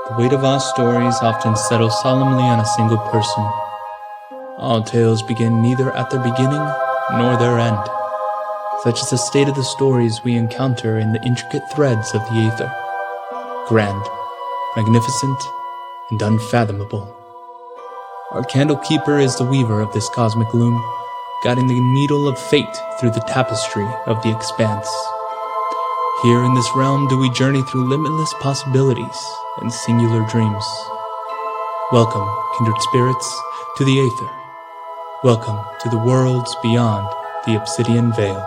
The weight of our stories often settles solemnly on a single person. All tales begin neither at their beginning nor their end. Such is the state of the stories we encounter in the intricate threads of the aether. Grand, magnificent, and unfathomable. Our candlekeeper is the weaver of this cosmic loom, guiding the needle of fate through the tapestry of the expanse. Here in this realm do we journey through limitless possibilities and singular dreams. Welcome, kindred spirits, to the aether. Welcome to the worlds beyond the Obsidian Veil.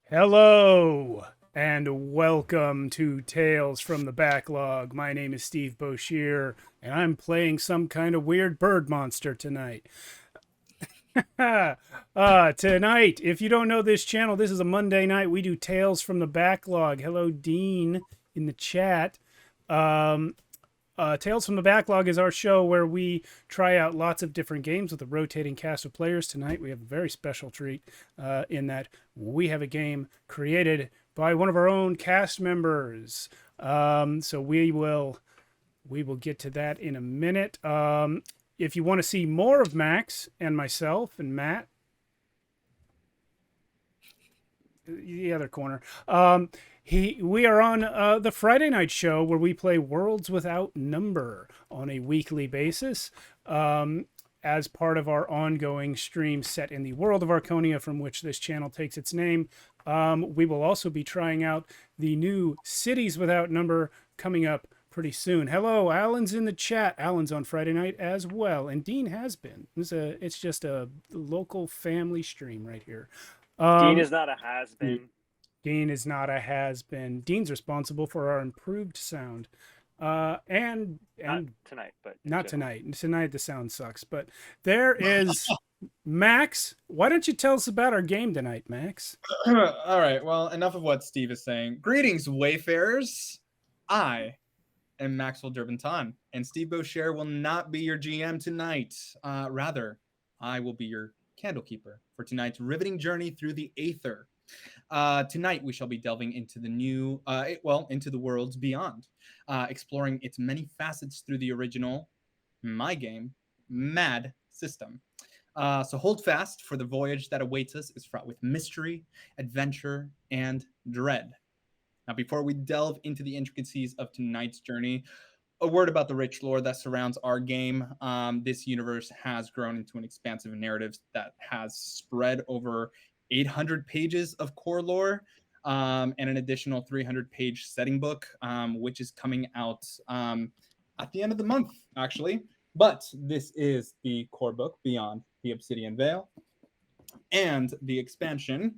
Hello, and welcome to Tales from the Backlog. My name is Steve Boshier, and I'm playing some kind of weird bird monster tonight. Tonight, if you don't know this channel, this is a Monday night. We do Tales from the Backlog. Hello, Dean, in the chat. Tales from the Backlog is our show where we try out lots of different games with a rotating cast of players. Tonight, we have a very special treat in that we have a game created by one of our own cast members. So we will get to that in a minute. If you want to see more of Max and myself and Matt, the other corner, we are on the Friday night show where we play Worlds Without Number on a weekly basis as part of our ongoing stream set in the world of Arconia, from which this channel takes its name. We will also be trying out the new Cities Without Number coming up pretty soon. Hello, Alan's in the chat. Alan's on Friday night as well, and Dean has been. It's just a local family stream right here. Dean is not a has-been. Dean is not a has-been. Dean's responsible for our improved sound. And not tonight, but not tonight. Tonight the sound sucks. But there is Max. Why don't you tell us about our game tonight, Max? All right. Well, enough of what Steve is saying. Greetings, Wayfarers. I am Maxwell Durbinton, and Steve Boshier will not be your GM tonight. Rather, I will be your candlekeeper for tonight's riveting journey through the aether. Tonight we shall be delving into the new, into the worlds beyond, exploring its many facets through the original, my game, MAD system. So hold fast, for the voyage that awaits us is fraught with mystery, adventure, and dread. Now, before we delve into the intricacies of tonight's journey, a word about the rich lore that surrounds our game. This universe has grown into an expansive narrative that has spread over 800 pages of core lore and an additional 300-page setting book, which is coming out at the end of the month, actually. But this is the core book, Beyond the Obsidian Veil, and the expansion,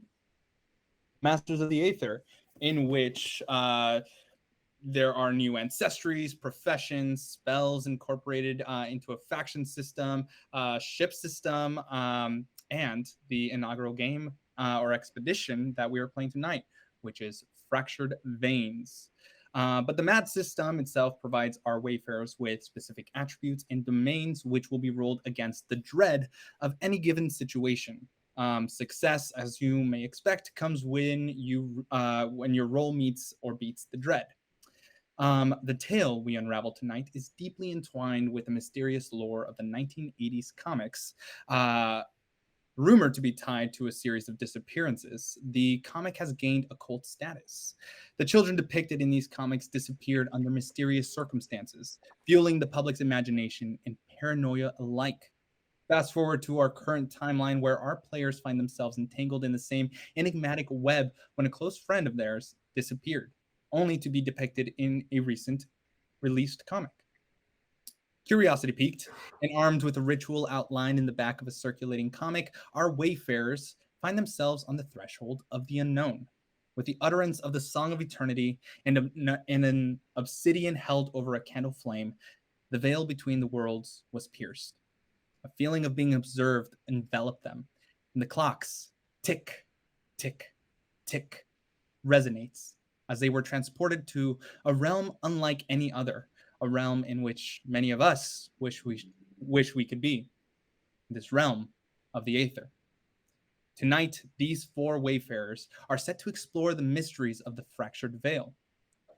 Masters of the Aether, in which there are new ancestries, professions, spells incorporated into a faction system, ship system, and the inaugural game or expedition that we are playing tonight, which is Fractured Veins. But the MAD system itself provides our Wayfarers with specific attributes and domains which will be rolled against the dread of any given situation. Success, as you may expect, comes when your roll meets or beats the dread. The tale we unravel tonight is deeply entwined with the mysterious lore of the 1980s comics, rumored to be tied to a series of disappearances. The comic has gained a cult status. The children depicted in these comics disappeared under mysterious circumstances, fueling the public's imagination and paranoia alike. Fast forward to our current timeline, where our players find themselves entangled in the same enigmatic web when a close friend of theirs disappeared, only to be depicted in a recent released comic. Curiosity piqued, and armed with a ritual outlined in the back of a circulating comic, our Wayfarers find themselves on the threshold of the unknown. With the utterance of the Song of Eternity and an obsidian held over a candle flame, the veil between the worlds was pierced. A feeling of being observed enveloped them, and the clocks tick, tick, tick resonates as they were transported to a realm unlike any other, a realm in which many of us wish we could be, this realm of the aether. Tonight, these 4 wayfarers are set to explore the mysteries of the fractured veil.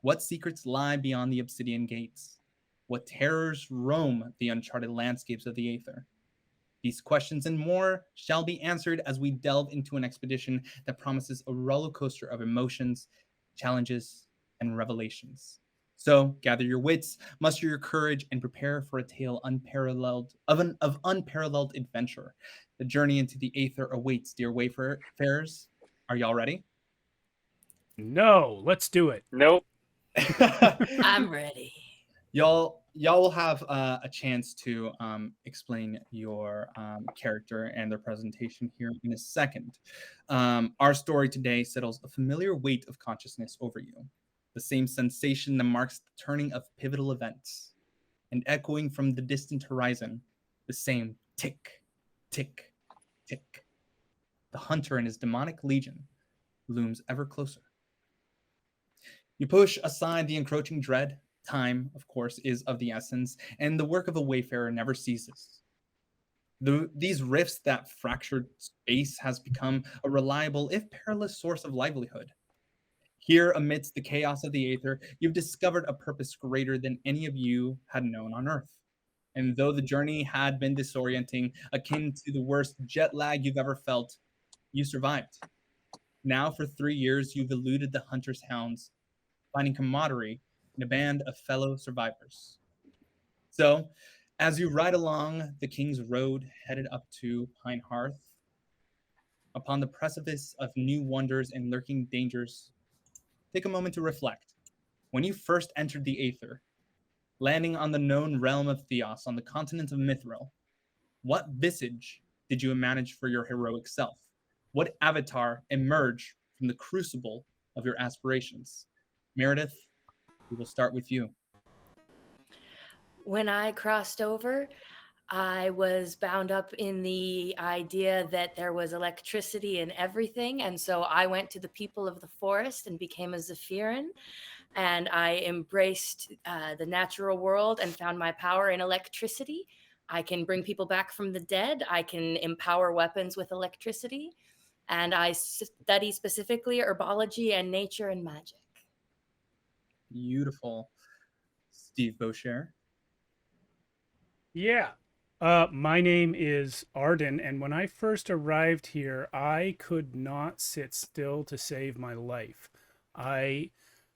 What secrets lie beyond the Obsidian gates? What terrors roam the uncharted landscapes of the Aether? These questions and more shall be answered as we delve into an expedition that promises a roller coaster of emotions, challenges, and revelations. So gather your wits, muster your courage, and prepare for a tale of unparalleled adventure. The journey into the Aether awaits, dear wayfarers. Are y'all ready? No, let's do it. Nope. I'm ready. Y'all will have a chance to explain your character and their presentation here in a second. Our story today settles a familiar weight of consciousness over you, the same sensation that marks the turning of pivotal events, and echoing from the distant horizon, the same tick, tick, tick. The hunter and his demonic legion looms ever closer. You push aside the encroaching dread. Time, of course, is of the essence, and the work of a wayfarer never ceases. These rifts that fractured space has become a reliable, if perilous, source of livelihood. Here, amidst the chaos of the Aether, you've discovered a purpose greater than any of you had known on Earth. And though the journey had been disorienting, akin to the worst jet lag you've ever felt, you survived. Now, for 3 years, you've eluded the hunter's hounds, finding camaraderie in a band of fellow survivors. So, as you ride along the King's Road headed up to Pine Hearth, upon the precipice of new wonders and lurking dangers, take a moment to reflect. When you first entered the Aether, landing on the known realm of Theos on the continent of Mithril, what visage did you imagine for your heroic self? What avatar emerged from the crucible of your aspirations? Meredith, we will start with you. When I crossed over, I was bound up in the idea that there was electricity in everything. And so I went to the people of the forest and became a Zephyrin. And I embraced the natural world and found my power in electricity. I can bring people back from the dead. I can empower weapons with electricity. And I study specifically herbology and nature and magic. Beautiful. Steve Beauchere. Yeah. My name is Arden, and when I first arrived here, I could not sit still to save my life. I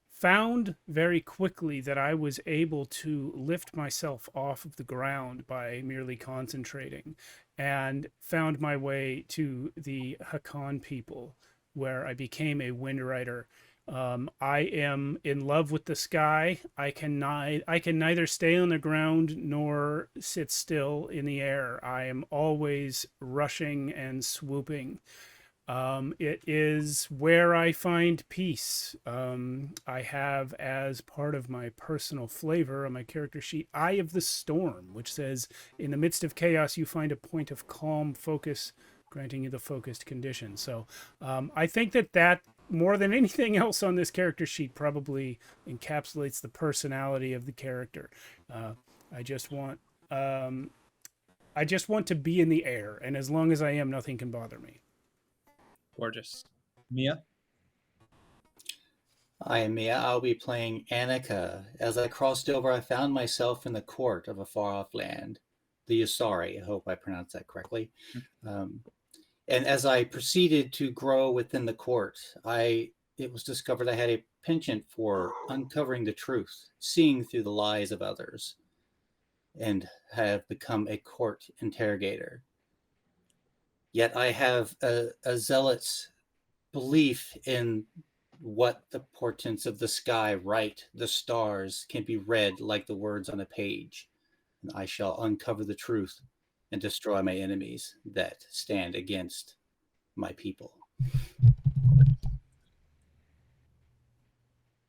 found very quickly that I was able to lift myself off of the ground by merely concentrating, and found my way to the Hakan people, where I became a wind rider. I am in love with the sky. I can neither stay on the ground nor sit still in the air. I am always rushing and swooping. It is where I find peace. I have, as part of my personal flavor on my character sheet, Eye of the Storm, which says, in the midst of chaos, you find a point of calm focus, granting you the focused condition. So I think that more than anything else on this character sheet probably encapsulates the personality of the character. I just want to be in the air, and as long as I am, nothing can bother me. Gorgeous. Mia? I am Mia. I'll be playing Annika. As I crossed over, I found myself in the court of a far-off land, the Yasari. I hope I pronounced that correctly. And as I proceeded to grow within the court, it was discovered I had a penchant for uncovering the truth, seeing through the lies of others, and have become a court interrogator. Yet I have a zealot's belief in what the portents of the sky write. The stars can be read like the words on a page, and I shall uncover the truth and destroy my enemies that stand against my people.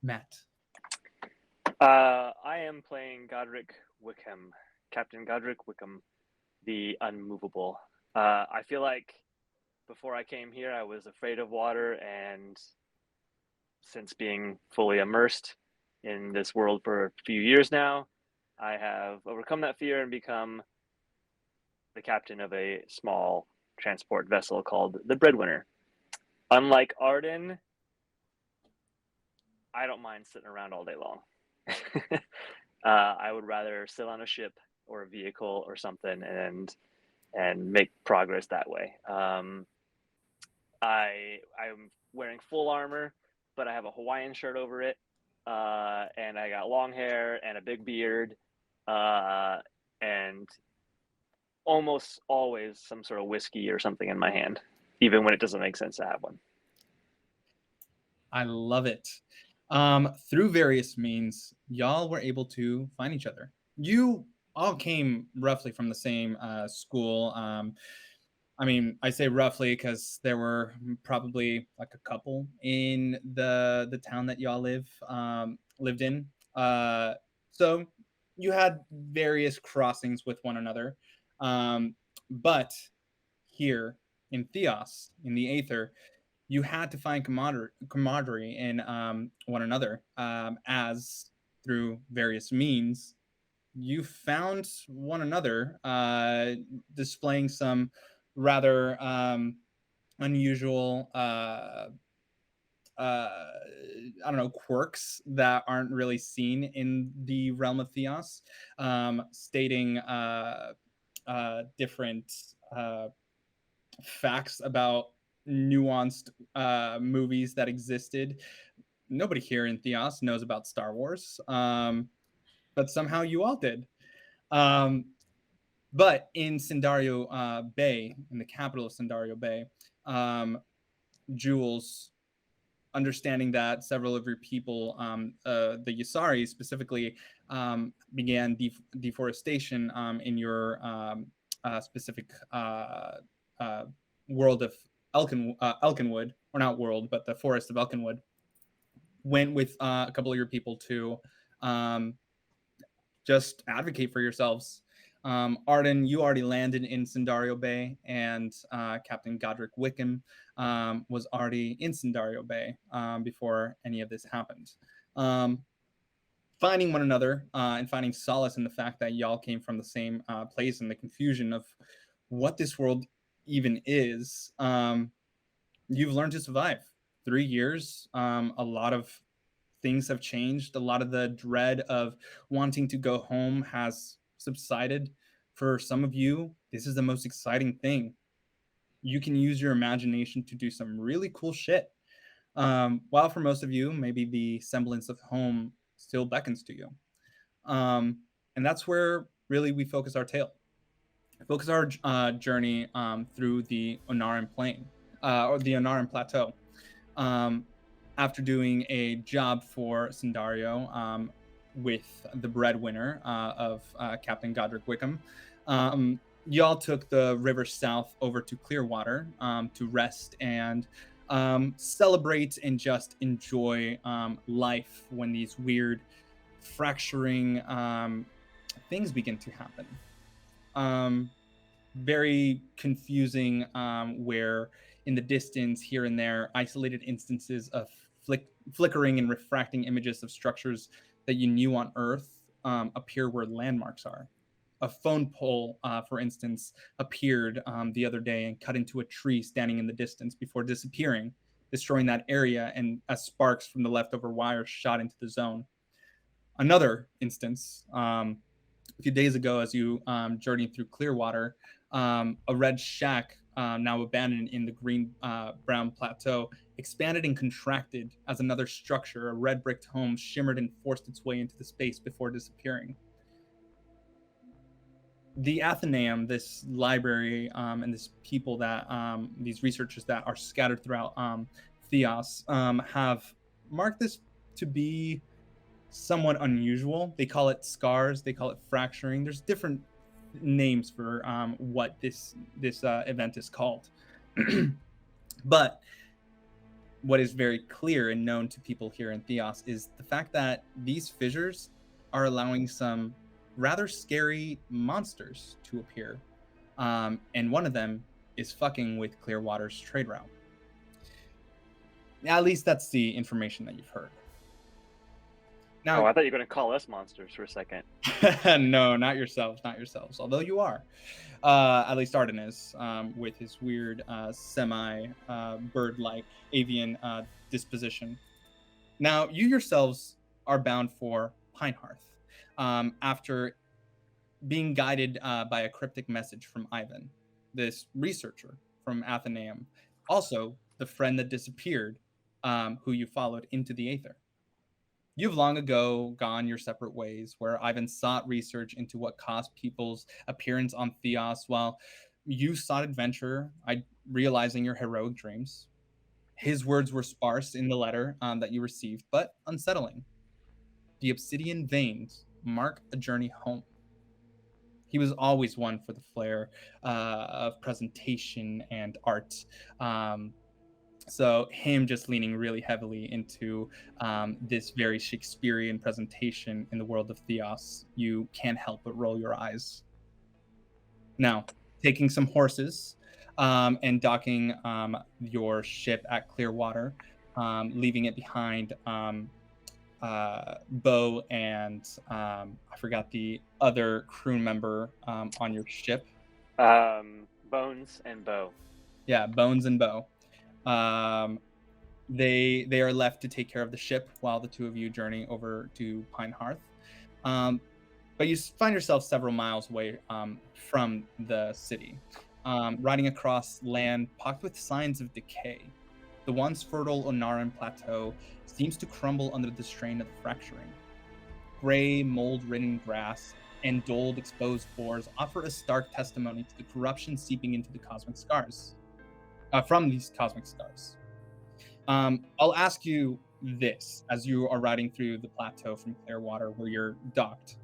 Matt? I am playing Godric Wickham, Captain Godric Wickham, the Unmovable. I feel like before I came here, I was afraid of water, and since being fully immersed in this world for a few years now, I have overcome that fear and become the captain of a small transport vessel called the Breadwinner. Unlike Arden, I don't mind sitting around all day long. I would rather sit on a ship or a vehicle or something and make progress that way. I'm wearing full armor, but I have a Hawaiian shirt over it, and I got long hair and a big beard, and almost always some sort of whiskey or something in my hand, even when it doesn't make sense to have one. I love it. Through various means, y'all were able to find each other. You all came roughly from the same school. I mean, I say roughly because there were probably like a couple in the town that y'all lived in. So you had various crossings with one another. But here in Theos, in the Aether, you had to find camaraderie in one another, as through various means you found one another displaying some rather unusual I don't know, quirks that aren't really seen in the realm of Theos, stating different facts about nuanced movies that existed. Nobody here in Theos knows about Star Wars, but somehow you all did. But in Sindario Bay, in the capital of Sindario Bay, Jules, understanding that several of your people, the Yasari specifically, began deforestation in your specific world of Elkinwood, or not world, but the forest of Elkinwood, went with a couple of your people to just advocate for yourselves. Arden, you already landed in Sindario Bay, and Captain Godric Wickham was already in Sindario Bay before any of this happened. Finding one another and finding solace in the fact that y'all came from the same place, and the confusion of what this world even is, you've learned to survive. 3 years, a lot of things have changed. A lot of the dread of wanting to go home has subsided. For some of you, this is the most exciting thing. You can use your imagination to do some really cool shit. While for most of you, maybe the semblance of home still beckons to you. And that's where really we focus our tale. Focus our journey through the Onaran Plain, or the Onaran Plateau. After doing a job for Sindario with the breadwinner of Captain Godric Wickham, y'all took the river south over to Clearwater to rest and celebrate and just enjoy life when these weird fracturing things begin to happen. Very confusing, where in the distance, here and there, isolated instances of flickering and refracting images of structures that you knew on Earth appear where landmarks are. A phone pole, for instance, appeared the other day and cut into a tree standing in the distance before disappearing, destroying that area, and as sparks from the leftover wires shot into the zone. Another instance, a few days ago, as you journeyed through Clearwater, a red shack, now abandoned in the green-brown plateau, expanded and contracted as another structure, a red bricked home, shimmered and forced its way into the space before disappearing. The Athenaeum, this library, and this people that, these researchers that are scattered throughout Theos, have marked this to be somewhat unusual. They call it scars, they call it fracturing. There's different names for what this event is called. But what is very clear and known to people here in Theos is the fact that these fissures are allowing some rather scary monsters to appear. And one of them is fucking with Clearwater's trade route. At least that's the information that you've heard. Now, Oh, I thought you were going to call us monsters for a second. no, not yourselves, not yourselves. Although you are, at least Arden is, with his weird semi-bird-like avian disposition. Now, you yourselves are bound for Pine Hearth, after being guided by a cryptic message from Ivan, this researcher from Athenaeum, also the friend that disappeared, who you followed into the Aether. You've long ago gone your separate ways, where Ivan sought research into what caused people's appearance on Theos, while you sought adventure, realizing your heroic dreams. His words were sparse in the letter that you received, but unsettling. The Obsidian veins mark a journey home. He was always one for the flair of presentation and art. So him just leaning really heavily into this very Shakespearean presentation in the world of Theos, you can't help but roll your eyes. Now, taking some horses and docking your ship at Clearwater, leaving it behind Bo and I forgot the other crew member on your ship. Bones and Bo. Yeah, Bones and Bo. They are left to take care of the ship while the two of you journey over to Pine Hearth. But you find yourself several miles away from the city, riding across land pocked with signs of decay. The once fertile Onaran Plateau seems to crumble under the strain of the fracturing. Gray, mold-ridden grass and dulled, exposed floors offer a stark testimony to the corruption seeping into the cosmic scars. From these cosmic scars. I'll ask you this as you are riding through the plateau from Clearwater where you're docked.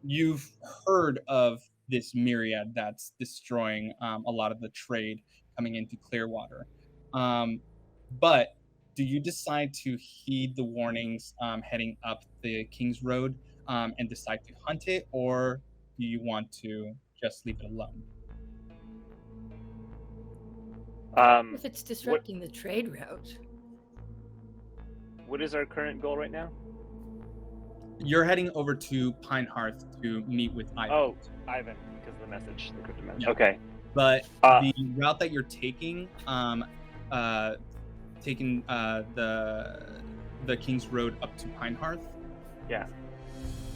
You've heard of this Myriad that's destroying a lot of the trade coming into Clearwater. But do you decide to heed the warnings heading up the King's Road and decide to hunt it, or do you want to just leave it alone? If it's disrupting the trade route. What is our current goal right now? You're heading over to Pine Hearth to meet with Ivan. Oh, Ivan, because of the message, the cryptic message. Yeah. Okay. But the route that you're taking, the King's Road up to Pine Hearth, yeah,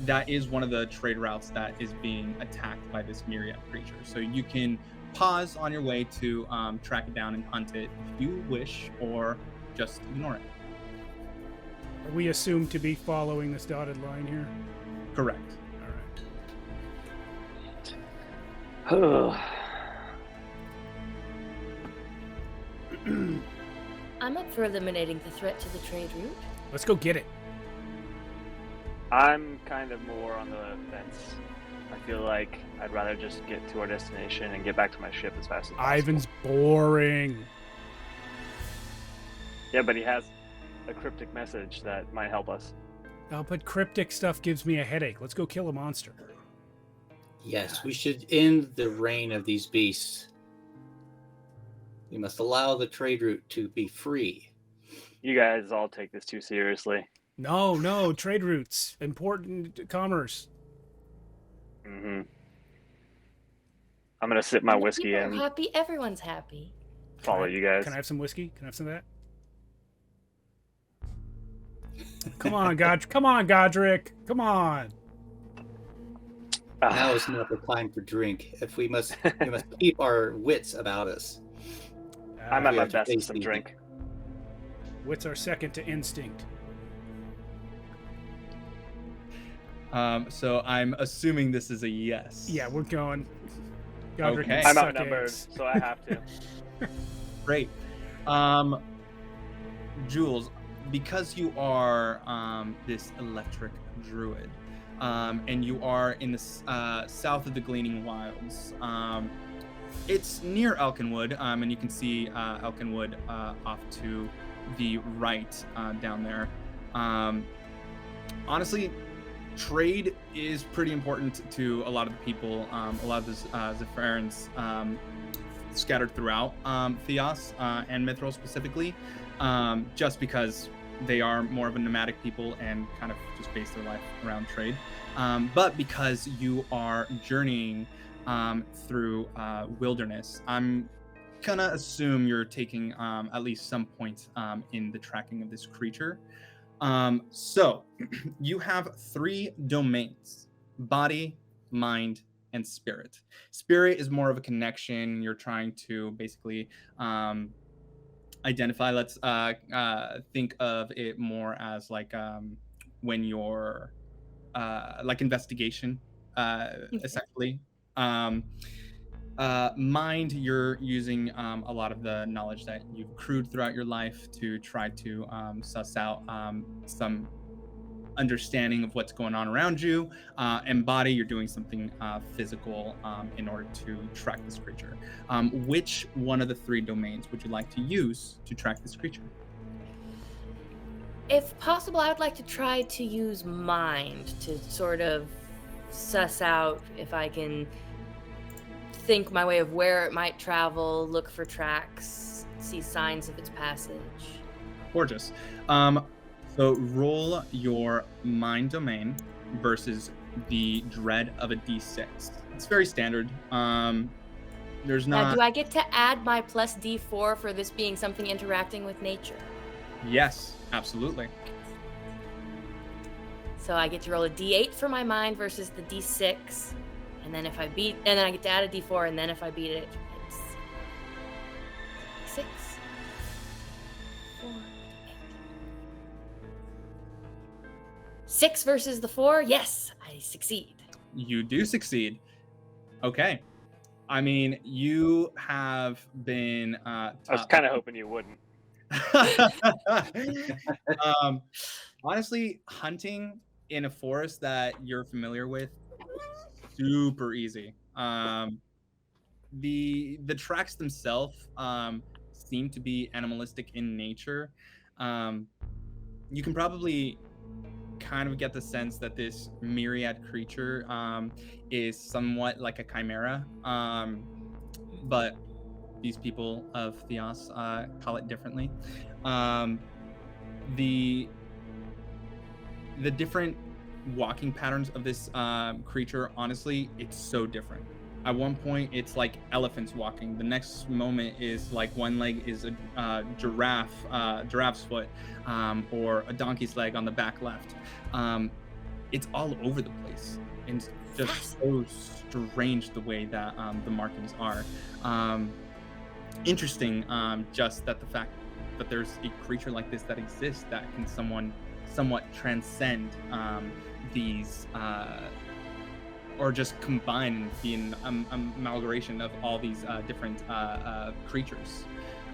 that is one of the trade routes that is being attacked by this Myriad creature. So you can pause on your way to track it down and hunt it if you wish, or just ignore it. Are we assumed to be following this dotted line here? Correct. All right. I'm up for eliminating the threat to the trade route. Let's go get it. I'm kind of more on the fence. I feel like I'd rather just get to our destination and get back to my ship as fast as possible. Ivan's boring. Yeah, but he has a cryptic message that might help us. Oh, but cryptic stuff gives me a headache. Let's go kill a monster. Yes, we should end the reign of these beasts. We must allow the trade route to be free. You guys all take this too seriously. No, trade routes. Important commerce. Mm-hmm. I'm going to sip my When the whiskey people are and happy, everyone's happy. follow you guys. Can I have some whiskey? Can I have some of that? Come on, Godric. Come on. Now is not the time for drink. If we must keep our wits about us. I'm at we my have to best with face some these- drink. Wits are second to instinct. So I'm assuming this is a yes. Yeah, we're going. Godric Okay. can I'm suck outnumbered, eggs. so I have to. Great. Jules, because you are this electric druid, and you are in the south of the Gleaning Wilds, it's near Elkinwood, and you can see Elkinwood off to the right down there. Honestly, trade is pretty important to a lot of the people, a lot of the Zephyrians scattered throughout Theos and Mithril specifically, just because they are more of a nomadic people and kind of just base their life around trade. But because you are journeying through wilderness, I'm gonna assume you're taking at least some points in the tracking of this creature. So you have 3 domains: body, mind, and spirit. Spirit is more of a connection. You're trying to basically identify. Let's think of it more as like when you're like investigation, essentially. Mind, you're using a lot of the knowledge that you've accrued throughout your life to try to suss out some understanding of what's going on around you. And body, you're doing something physical in order to track this creature. Which one of the 3 domains would you like to use to track this creature? If possible, I would like to try to use mind to sort of suss out if I can think my way of where it might travel, look for tracks, see signs of its passage. Gorgeous. So roll your mind domain versus the dread of a d6. It's very standard. There's Now, not. do I get to add my plus D4 for this being something interacting with nature? Yes, absolutely. So I get to roll a D8 for my mind versus the D6, and then if I beat, and then I get to add a D4, and then if I beat it, it's 6, 4, 8. 6 versus the 4. Yes, I succeed. You do succeed. Okay. I mean, you have been. I was kind of hoping you wouldn't. Honestly, hunting in a forest that you're familiar with, super easy. The tracks themselves seem to be animalistic in nature. You can probably kind of get the sense that this myriad creature is somewhat like a chimera, but these people of Theos call it differently. The different walking patterns of this creature, honestly, it's so different. At one point, it's like elephants walking. The next moment is like one leg is a giraffe's foot, or a donkey's leg on the back left. It's all over the place, and it's just so strange the way that the markings are. Interesting, just that the fact that there's a creature like this that exists that can somewhat transcend these or just combine and be an amalgamation of all these different creatures.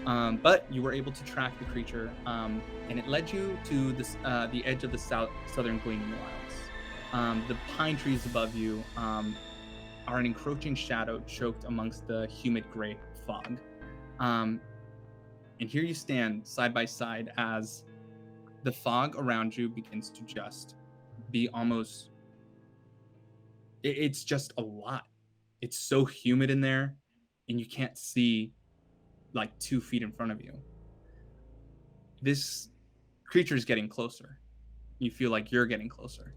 But you were able to track the creature, and it led you to the edge of the southern Gleaming Wilds. The pine trees above you are an encroaching shadow choked amongst the humid gray fog. And here you stand side by side as the fog around you begins to just be almost, it's just a lot. It's so humid in there, and you can't see like 2 feet in front of you. This creature is getting closer. You feel like you're getting closer.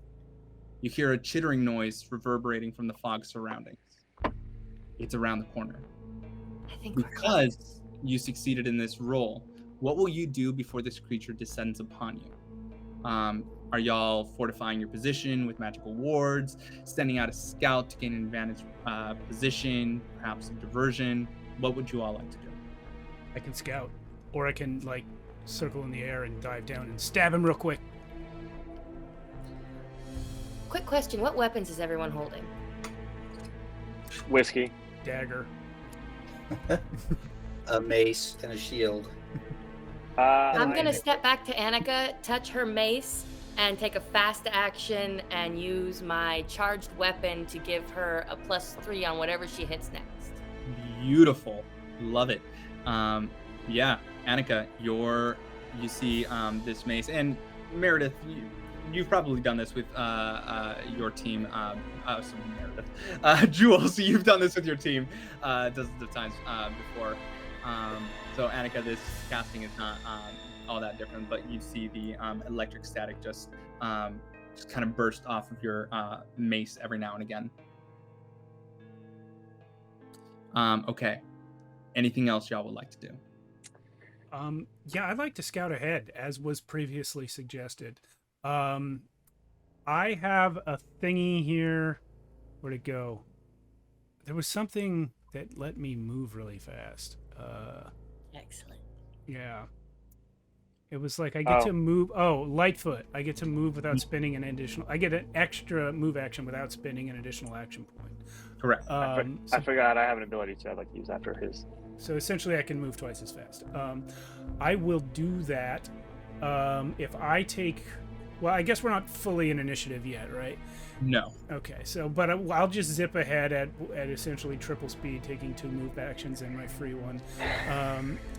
You hear a chittering noise reverberating from the fog surroundings. It's around the corner. I think because you succeeded in this roll, what will you do before this creature descends upon you? Are y'all fortifying your position with magical wards, sending out a scout to gain an advantage position, perhaps a diversion? What would you all like to do? I can scout, or I can like circle in the air and dive down and stab him real quick. Quick question, what weapons is everyone holding? Whiskey. Dagger. A mace and a shield. I'm going to step back to Annika, touch her mace, and take a fast action and use my charged weapon to give her a +3 on whatever she hits next. Beautiful. Love it. Yeah, Annika, you see this mace, and Meredith, you've probably done this with your team. Meredith. Jules, you've done this with your team dozens of times before. So Annika, this casting is not all that different, but you see the electric static just kind of burst off of your mace every now and again. Okay. Anything else y'all would like to do? Yeah, I'd like to scout ahead, as was previously suggested. I have a thingy here. Where'd it go? There was something that let me move really fast. Excellent. Yeah. It was like I get to move. Oh, Lightfoot. I get to move without spending an additional. I get an extra move action without spending an additional action point. Correct. I forgot I have an ability to I'd like to use after his. So essentially, I can move twice as fast. I will do that if I take. Well, I guess we're not fully in initiative yet, right? No. Okay, so but I'll just zip ahead at essentially triple speed, taking 2 move actions and my free one,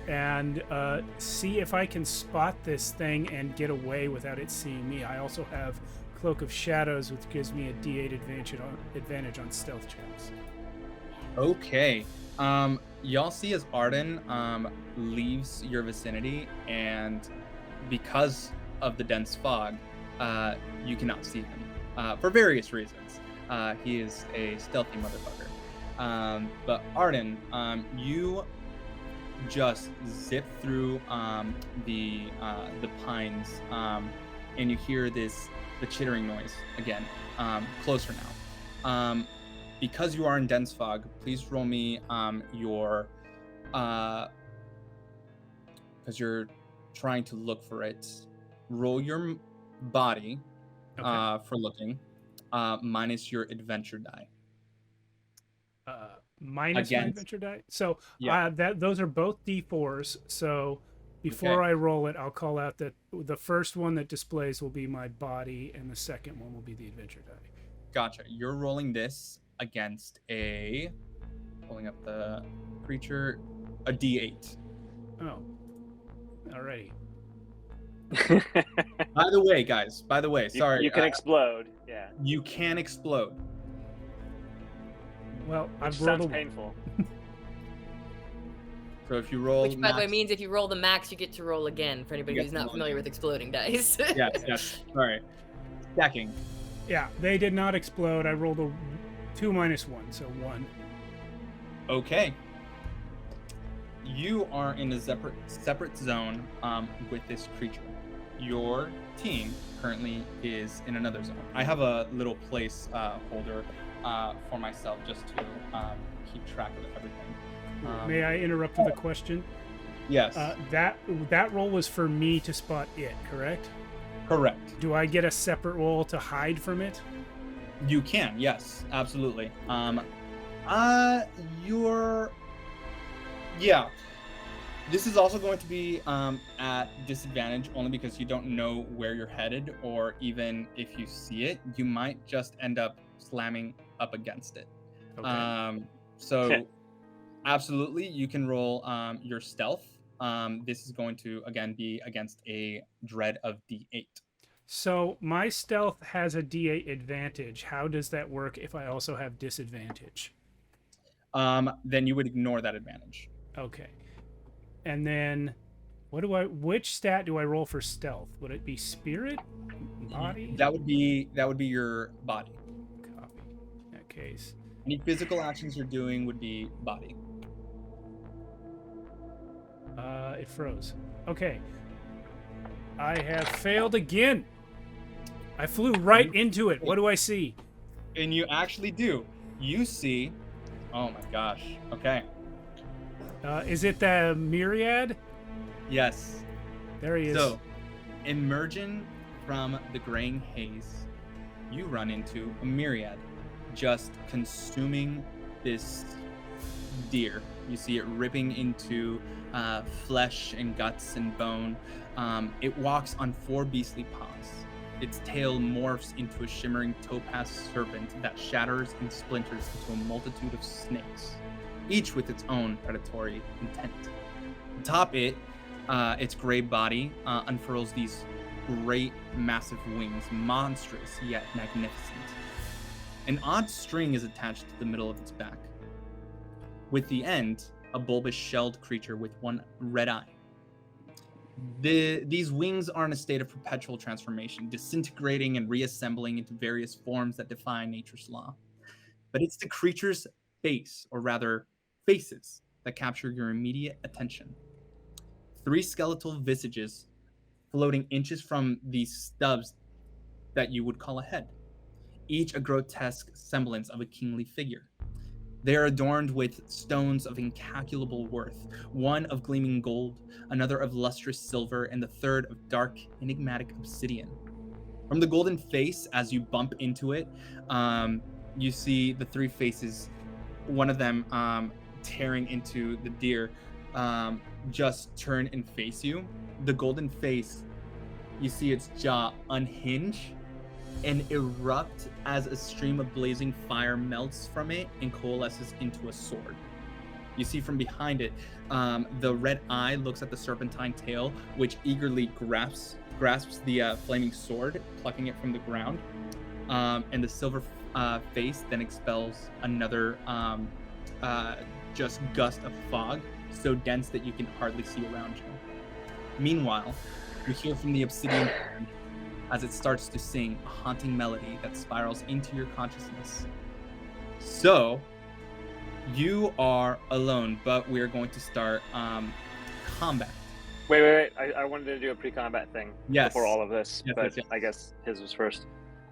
and see if I can spot this thing and get away without it seeing me. I also have Cloak of Shadows, which gives me a D8 advantage on stealth checks. Okay. Y'all see as Arden leaves your vicinity, and because of the dense fog, you cannot see him for various reasons. He is a stealthy motherfucker. But Arden, you just zip through the pines, and you hear the chittering noise again, closer now. Because you are in dense fog, please roll me your because you're trying to look for it. Roll your body for looking, minus your adventure die. Minus my adventure die. So Yeah. those are both D4s. So before I roll it, I'll call out that the first one that displays will be my body, and the second one will be the adventure die. Gotcha. You're rolling this against pulling up the creature, a D8. Oh, alrighty. By the way, guys. Sorry. You can explode. Yeah. You can explode. Well, Which I've rolled sounds a painful. So if you roll, Which, by the way, means if you roll the max, you get to roll again. For anybody You who's get to not roll familiar again. with exploding dice. Yes. Sorry. Stacking. Yeah, they did not explode. I rolled a 2 minus 1, so 1. Okay. You are in a separate zone with this creature. Your team currently is in another zone. I have a little place holder for myself just to keep track of everything. May I interrupt with a question? Yes. That roll was for me to spot it, correct? Correct. Do I get a separate roll to hide from it? You can. Yes, absolutely. Yeah. This is also going to be at disadvantage only because you don't know where you're headed, or even if you see it, you might just end up slamming up against it. Okay. So absolutely, you can roll your stealth. This is going to, again, be against a dread of D8. So my stealth has a D8 advantage. How does that work if I also have disadvantage? Then you would ignore that advantage. Okay. And then which stat do I roll for stealth? Would it be spirit? Body? That would be your body. Copy. In that case. Any physical actions you're doing would be body. It froze. Okay. I have failed again. I flew right into it. What do I see? And you actually do. You see... Oh my gosh. Okay. Is it the Myriad? Yes. There he is. So, emerging from the graying haze, you run into a Myriad, just consuming this deer. You see it ripping into flesh and guts and bone. It walks on 4 beastly paws. Its tail morphs into a shimmering topaz serpent that shatters and splinters into a multitude of snakes, each with its own predatory intent. Atop it, its gray body unfurls these great, massive wings, monstrous yet magnificent. An odd string is attached to the middle of its back. With the end, a bulbous shelled creature with one red eye. These wings are in a state of perpetual transformation, disintegrating and reassembling into various forms that defy nature's law. But it's the creature's face, or rather faces, that capture your immediate attention. 3 skeletal visages floating inches from these stubs that you would call a head, each a grotesque semblance of a kingly figure. They are adorned with stones of incalculable worth, one of gleaming gold, another of lustrous silver, and the third of dark, enigmatic obsidian. From the golden face, as you bump into it, you see the 3 faces, one of them tearing into the deer, just turn and face you. The golden face, you see its jaw unhinge and erupt as a stream of blazing fire melts from it and coalesces into a sword. You see from behind it, the red eye looks at the serpentine tail, which eagerly grasps the flaming sword, plucking it from the ground. And the silver face then expels another just gust of fog, so dense that you can hardly see around you. Meanwhile, you hear from the obsidian as it starts to sing a haunting melody that spirals into your consciousness. So, you are alone, but we're going to start combat. Wait. I wanted to do a pre-combat thing before all of this, but yes. I guess his was first.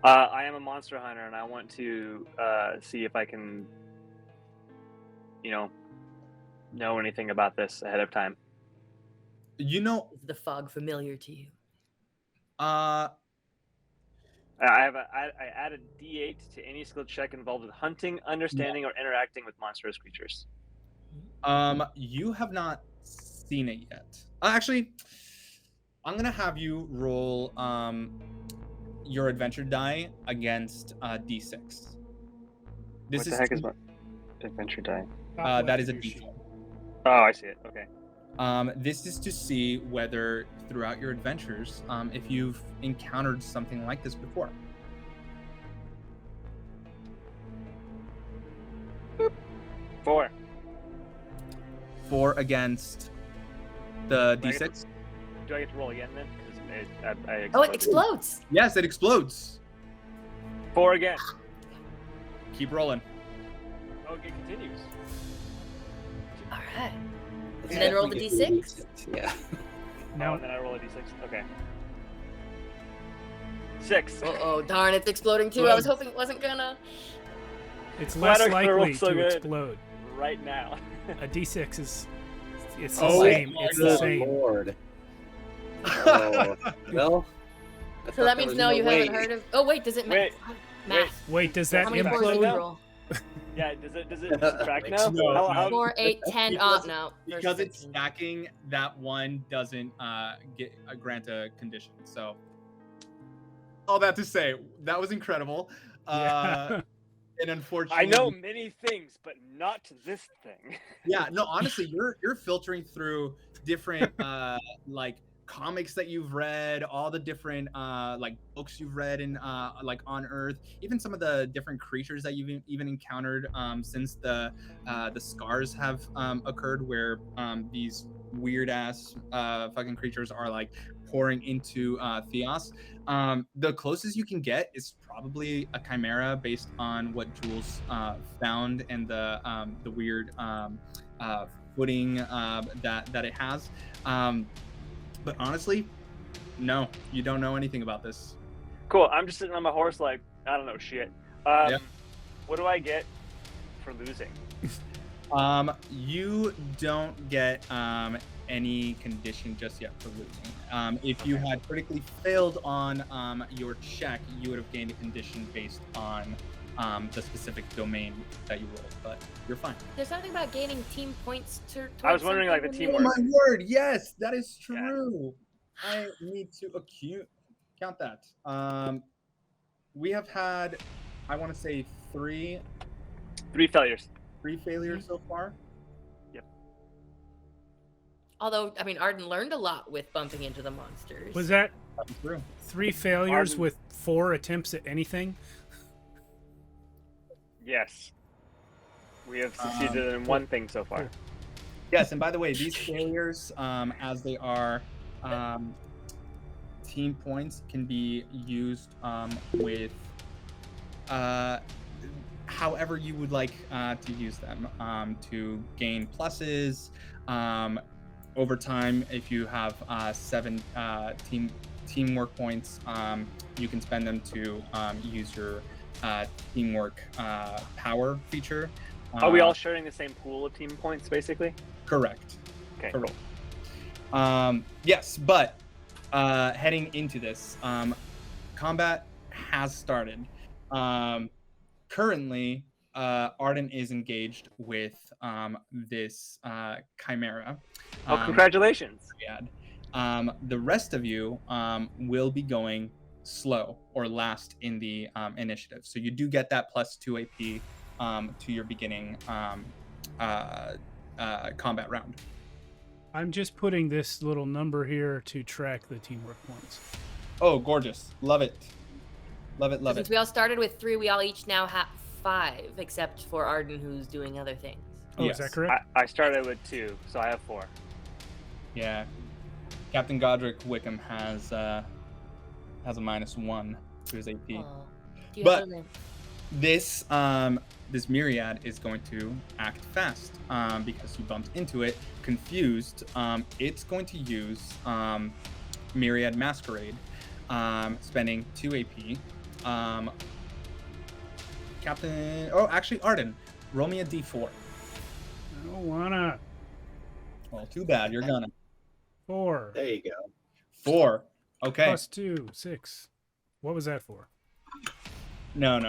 I am a monster hunter, and I want to see if I can, know anything about this ahead of time. Is the fog familiar to you? I add a D8 to any skill check involved with hunting, understanding, or interacting with monstrous creatures. You have not seen it yet. Actually, I'm gonna have you roll your adventure die against D6. What the heck is my adventure die? That is a D4. Oh, I see it. Okay. This is to see whether throughout your adventures, if you've encountered something like this before. 4. 4 against the D6. Do I get to roll again then? It explodes. Yes, it explodes. 4 again. Keep rolling. Oh, it continues. All right. And then roll the D6? Yeah. No, and then I roll a D6. Okay. 6. Oh, darn, it's exploding too. I was hoping it wasn't gonna. It's less likely so to explode. Right now. A D6 is the same. It's the same. Lord. Oh, well. So that means no, you haven't heard of. Oh wait, does it math? Wait, does that How many boards did you implode? roll? Yeah, does it subtract now? No. 4, 8, 10. No. Because it's stacking, that one doesn't grant a condition. So, all that to say, that was incredible. And unfortunately, I know many things, but not this thing. Yeah, no, honestly, you're filtering through different comics that you've read, all the different books you've read in on Earth, even some of the different creatures that you've even encountered since the scars have occurred, where these weird ass fucking creatures are like pouring into Theos. The closest you can get is probably a chimera based on what Jules found and the weird footing that it has. But honestly, no, you don't know anything about this. Cool. I'm just sitting on my horse like, I don't know shit. Yeah. What do I get for losing? You don't get any condition just yet for losing. If you had critically failed on your check, you would have gained a condition based on the specific domain that you rolled, but you're fine. There's something about gaining team points I was wondering like the teamwork. Oh my word, yes, that is true. Yeah. I need to count that. We have had, I want to say 3 failures. 3 failures so far. Yep. Although, I mean, Arden learned a lot with bumping into the monsters. Was that true? 3 failures with 4 attempts at anything? Yes. We have succeeded in one thing so far. Yes, and by the way, these failures, as they are team points, can be used with however you would like to use them to gain pluses. Over time, if you have 7 teamwork points, you can spend them to use your teamwork power feature. Are we all sharing the same pool of team points, basically? Correct. Okay. Correct. Yes, but heading into this, combat has started. Currently, Arden is engaged with this chimera. Oh, congratulations. Myriad. The rest of you will be going slow or last in the initiative. So you do get that +2 AP to your beginning combat round. I'm just putting this little number here to track the teamwork points. Oh, gorgeous. Love it. Love it, love Since it. we all started with 3, we all each now have 5, except for Arden, who's doing other things. Oh, Yes. is that correct? I started with 2, so I have 4. Yeah. Captain Godric Wickham has a -1 to his AP. Aw. Do you But- have a name? This this Myriad is going to act fast because you bumped into it. Confused, it's going to use Myriad Masquerade, spending 2 AP. Actually, Arden, roll me a D4. I don't wanna. Well, too bad. You're gonna 4 There you go. 4. Okay. +2, 6. What was that for? No.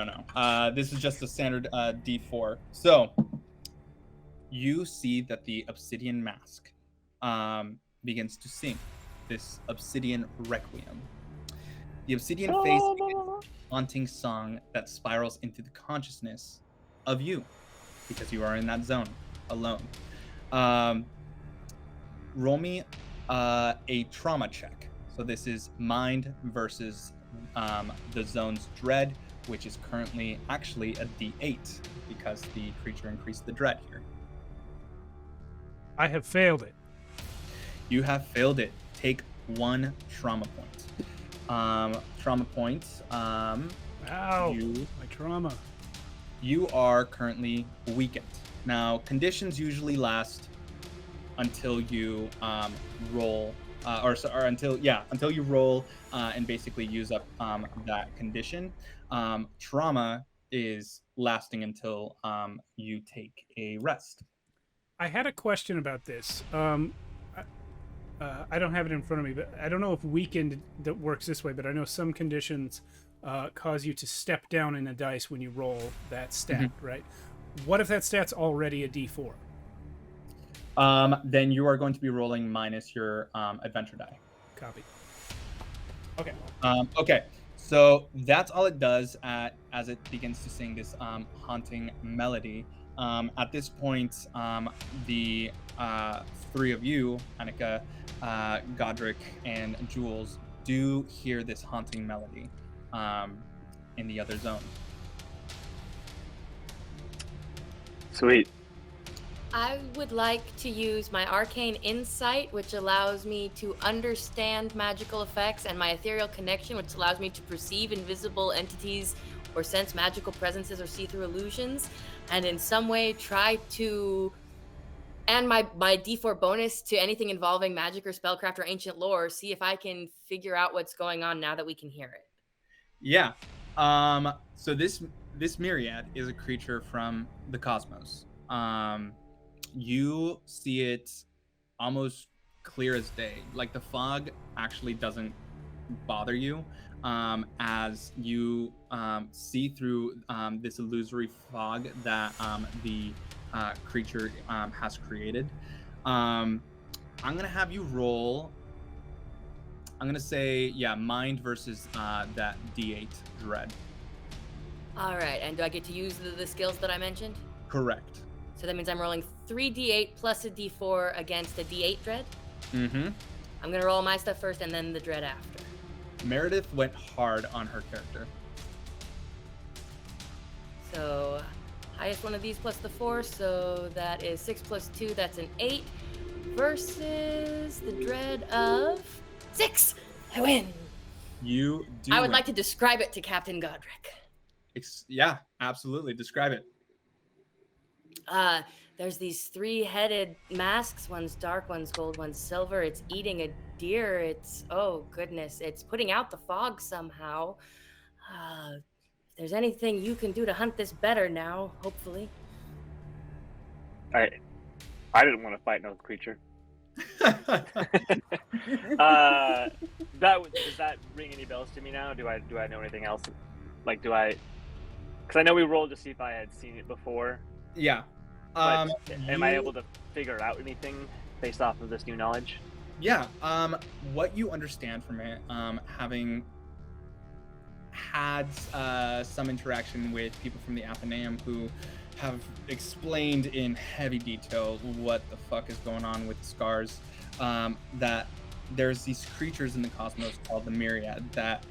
This is just a standard D4. So you see that the Obsidian mask begins to sing this Obsidian Requiem. The Obsidian face begins a haunting song that spirals into the consciousness of you because you are in that zone alone. Roll me a trauma check. So this is mind versus the zone's dread, which is currently actually a D8 because the creature increased the dread here. I have failed it. You have failed it. Take 1 trauma point. Trauma points. Ow, my trauma. You are currently weakened. Now, conditions usually last until you roll, until you roll and basically use up that condition. Trauma is lasting until you take a rest. I had a question about this. I don't have it in front of me, but I don't know if weakened that works this way, but I know some conditions cause you to step down in a dice when you roll that stat, right? What if that stat's already a D4? Then you are going to be rolling minus your adventure die. Copy. Okay. Okay, so that's all it does as it begins to sing this haunting melody. At this point, the 3 of you, Annika, Godric, and Jules, do hear this haunting melody in the other zone. Sweet. I would like to use my arcane insight, which allows me to understand magical effects, and my ethereal connection, which allows me to perceive invisible entities or sense magical presences or see through illusions, and in some way try to, and my D4 bonus to anything involving magic or spellcraft or ancient lore, see if I can figure out what's going on now that we can hear it. Yeah. So this Myriad is a creature from the cosmos. You see it almost clear as day. Like the fog actually doesn't bother you as you see through this illusory fog that the creature has created. I'm gonna have you roll. I'm gonna say, mind versus that D8 dread. All right, and do I get to use the skills that I mentioned? Correct. So that means I'm rolling 3d8 plus a d4 against a d8 dread. Mm-hmm. I'm gonna roll my stuff first and then the dread after. Meredith went hard on her character. So highest one of these plus the 4, so that is 6 plus 2, that's an 8, versus the dread of 6. I win. You do. I would win. like to describe it to Captain Godric. Yeah, absolutely. Describe it. There's these 3-headed masks. One's dark, one's gold, one's silver. It's eating a deer. It's, oh goodness, it's putting out the fog somehow. If there's anything you can do to hunt this better now, hopefully. I didn't want to fight no creature. Does that ring any bells to me now? Do I know anything else? Like, because I know we rolled to see if I had seen it before. Yeah. But am I able to figure out anything based off of this new knowledge? Yeah. What you understand from it, having had some interaction with people from the Athenaeum who have explained in heavy detail what the fuck is going on with the scars, that there's these creatures in the cosmos called the Myriad that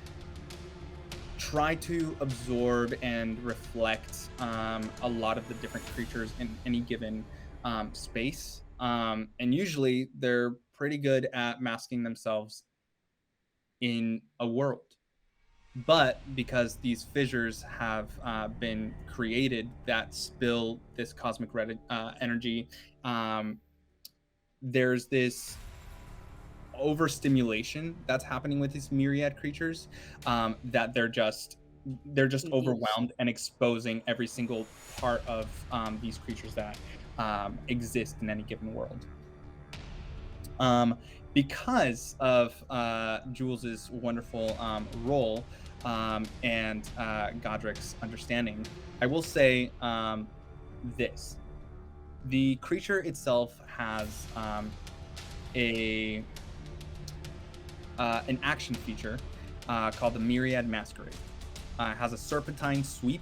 try to absorb and reflect a lot of the different creatures in any given space. And usually they're pretty good at masking themselves in a world. But because these fissures have been created that spill this cosmic energy, there's this overstimulation that's happening with these myriad creatures, that they're just overwhelmed and exposing every single part of these creatures that exist in any given world. Because of Jules's wonderful role and Godric's understanding, I will say this. The creature itself has an action feature called the Myriad Masquerade. It has a serpentine sweep,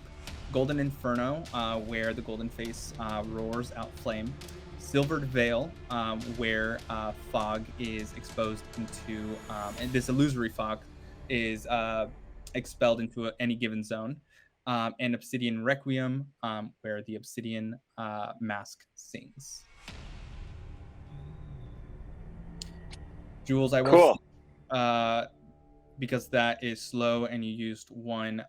golden inferno, where the golden face roars out flame, silvered veil, where fog is exposed into, and this illusory fog is expelled into any given zone, and obsidian requiem, where the obsidian mask sings. Jules, I will because that is slow and you used one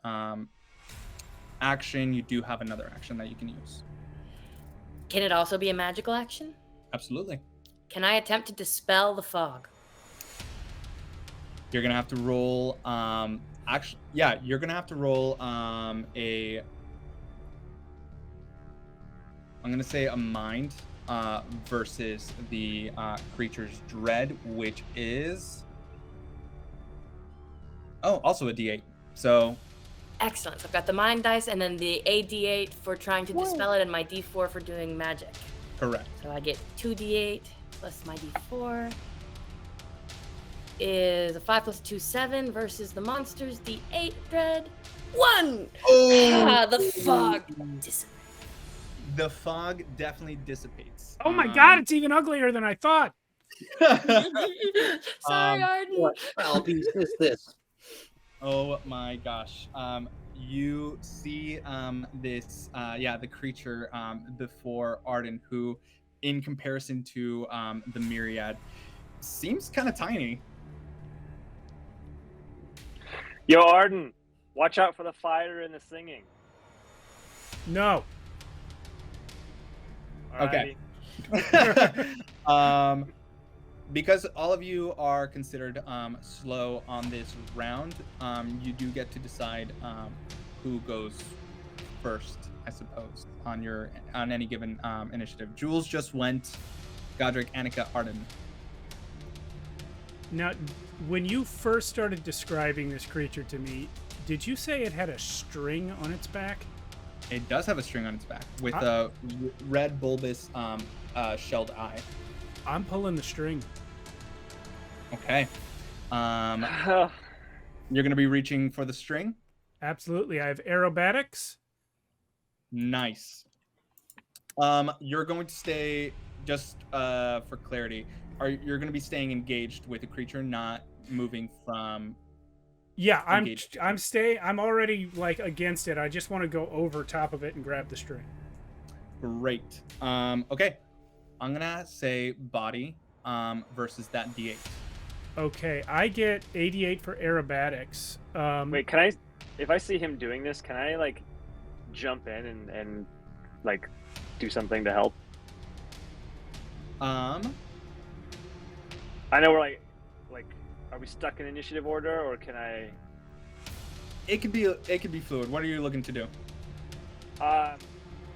action, you do have another action that you can use. Can it also be a magical action? Absolutely. Can I attempt to dispel the fog? You're gonna have to roll you're gonna have to roll I'm gonna say a mind versus the creature's dread, which is also a d8. So excellent. So I've got the mind dice and then the AD8 for trying to dispel it and my D4 for doing magic. Correct. So I get 2d8 plus my D4 is a 5 plus 2, 7 versus the monster's D8 dread 1. The fog dissipates. The fog definitely dissipates. Oh my god, it's even uglier than I thought. Sorry, Arden. What foul beast is this? Oh my gosh. You see this the creature before Arden, who in comparison to the Myriad seems kind of tiny. Yo, Arden, watch out for the fire and the singing. No. Okay. Because all of you are considered slow on this round, you do get to decide who goes first, I suppose, on any given initiative. Jules just went. Godric, Annika, Arden. Now, when you first started describing this creature to me, did you say it had a string on its back? It does have a string on its back with a red bulbous shelled eye. I'm pulling the string. Okay. You're going to be reaching for the string? Absolutely. I have aerobatics. Nice. You're going to stay, just for clarity, you're going to be staying engaged with the creature, not moving from... Yeah, I'm already like against it. I just want to go over top of it and grab the string. Great. Okay. I'm gonna say body versus that D8. Okay, I get 88 for aerobatics. Wait, can I? If I see him doing this, can I like jump in and like do something to help? I know we're like, are we stuck in initiative order, or can I? It could be fluid. What are you looking to do? I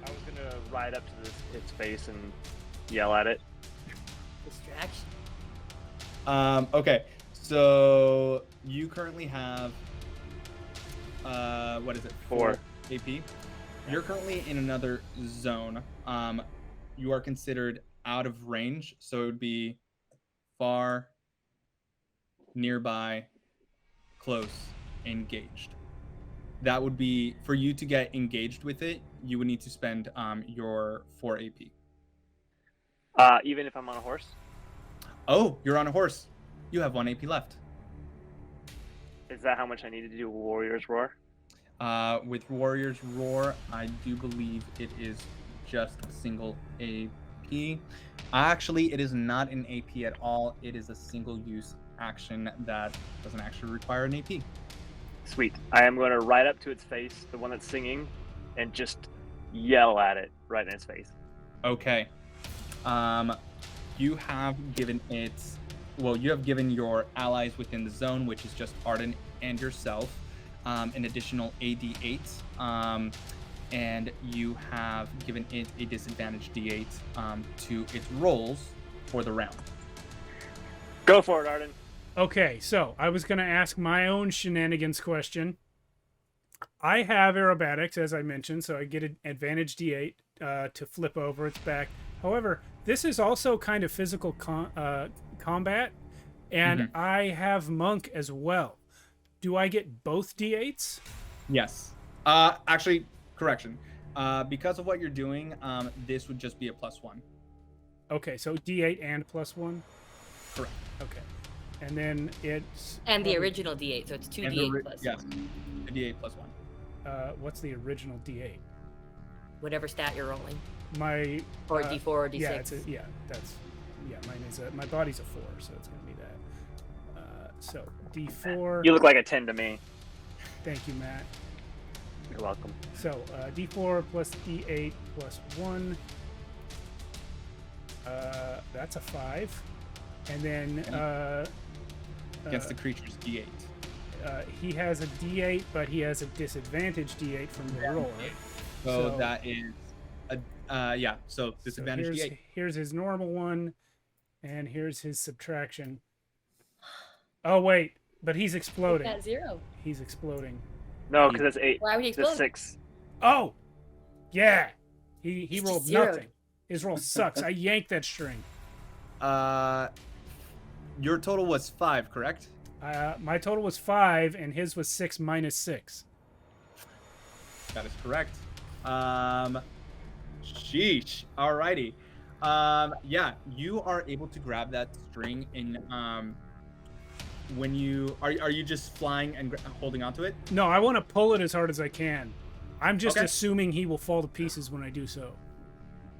was gonna ride up to its face and yell at it. Distraction. Okay. So you currently have what is it? 4 AP. You're currently in another zone. You are considered out of range, so it would be far, nearby, close, engaged. That would be for you to get engaged with it. You would need to spend your 4 AP. Even if I'm on a horse. Oh, you're on a horse. You have 1 AP left. Is that how much I need to do Warrior's Roar? With Warrior's Roar, I do believe it is just a single AP. Actually, it is not an AP at all. It is a single-use action that doesn't actually require an AP. Sweet. I am going to ride up to its face, the one that's singing, and just yell at it right in its face. Okay. You have given it... Well, you have given your allies within the zone, which is just Arden and yourself, an additional AD8. And you have given it a disadvantage D8 to its rolls for the round. Go for it, Arden. Okay, so I was going to ask my own shenanigans question. I have aerobatics, as I mentioned, so I get an advantage D8 to flip over its back. However, this is also kind of physical combat, and I have monk as well. Do I get both D8s? Yes. Actually, correction. Because of what you're doing, this would just be a +1. Okay, so D8 and +1? Correct. Okay. And then it's... And the original D8, so it's 2 D8 plus yes, 1. a D8 +1. What's the original D8? Whatever stat you're rolling. My... Or D4 or D6. Yeah, mine is my body's a 4, so it's going to be that. So, D4... You look like a 10 to me. Thank you, Matt. You're welcome. So, D4 plus D8 plus 1. That's a 5. And then... Against the creature's D8. He has a D8, but he has a disadvantage D8 from the roar. So that is... so disadvantage D8. Here's his normal one, and here's his subtraction. Oh, wait, but he's exploding. At 0. He's exploding. No, because that's 8. Why would he explode? That's 6. Oh! Yeah! He rolled zeroed. nothing. His roll sucks. I yanked that string. Your total was 5, correct? My total was 5, and his was 6 minus 6. That is correct. Sheesh. Alrighty. Yeah, you are able to grab that string in when you are you just flying and holding onto it? No, I want to pull it as hard as I can. I'm just Okay. assuming he will fall to pieces when I do so.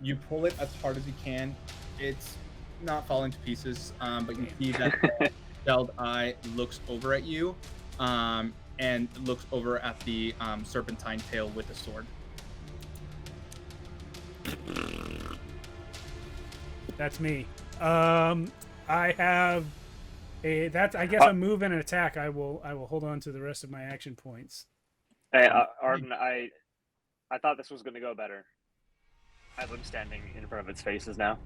You pull it as hard as you can. It's not falling to pieces, but you see that the shelled eye looks over at you and looks over at the serpentine tail with the sword. That's me. I have I guess a move and an attack. I will hold on to the rest of my action points. Hey, Arden, I thought this was going to go better. As I'm standing in front of its faces now.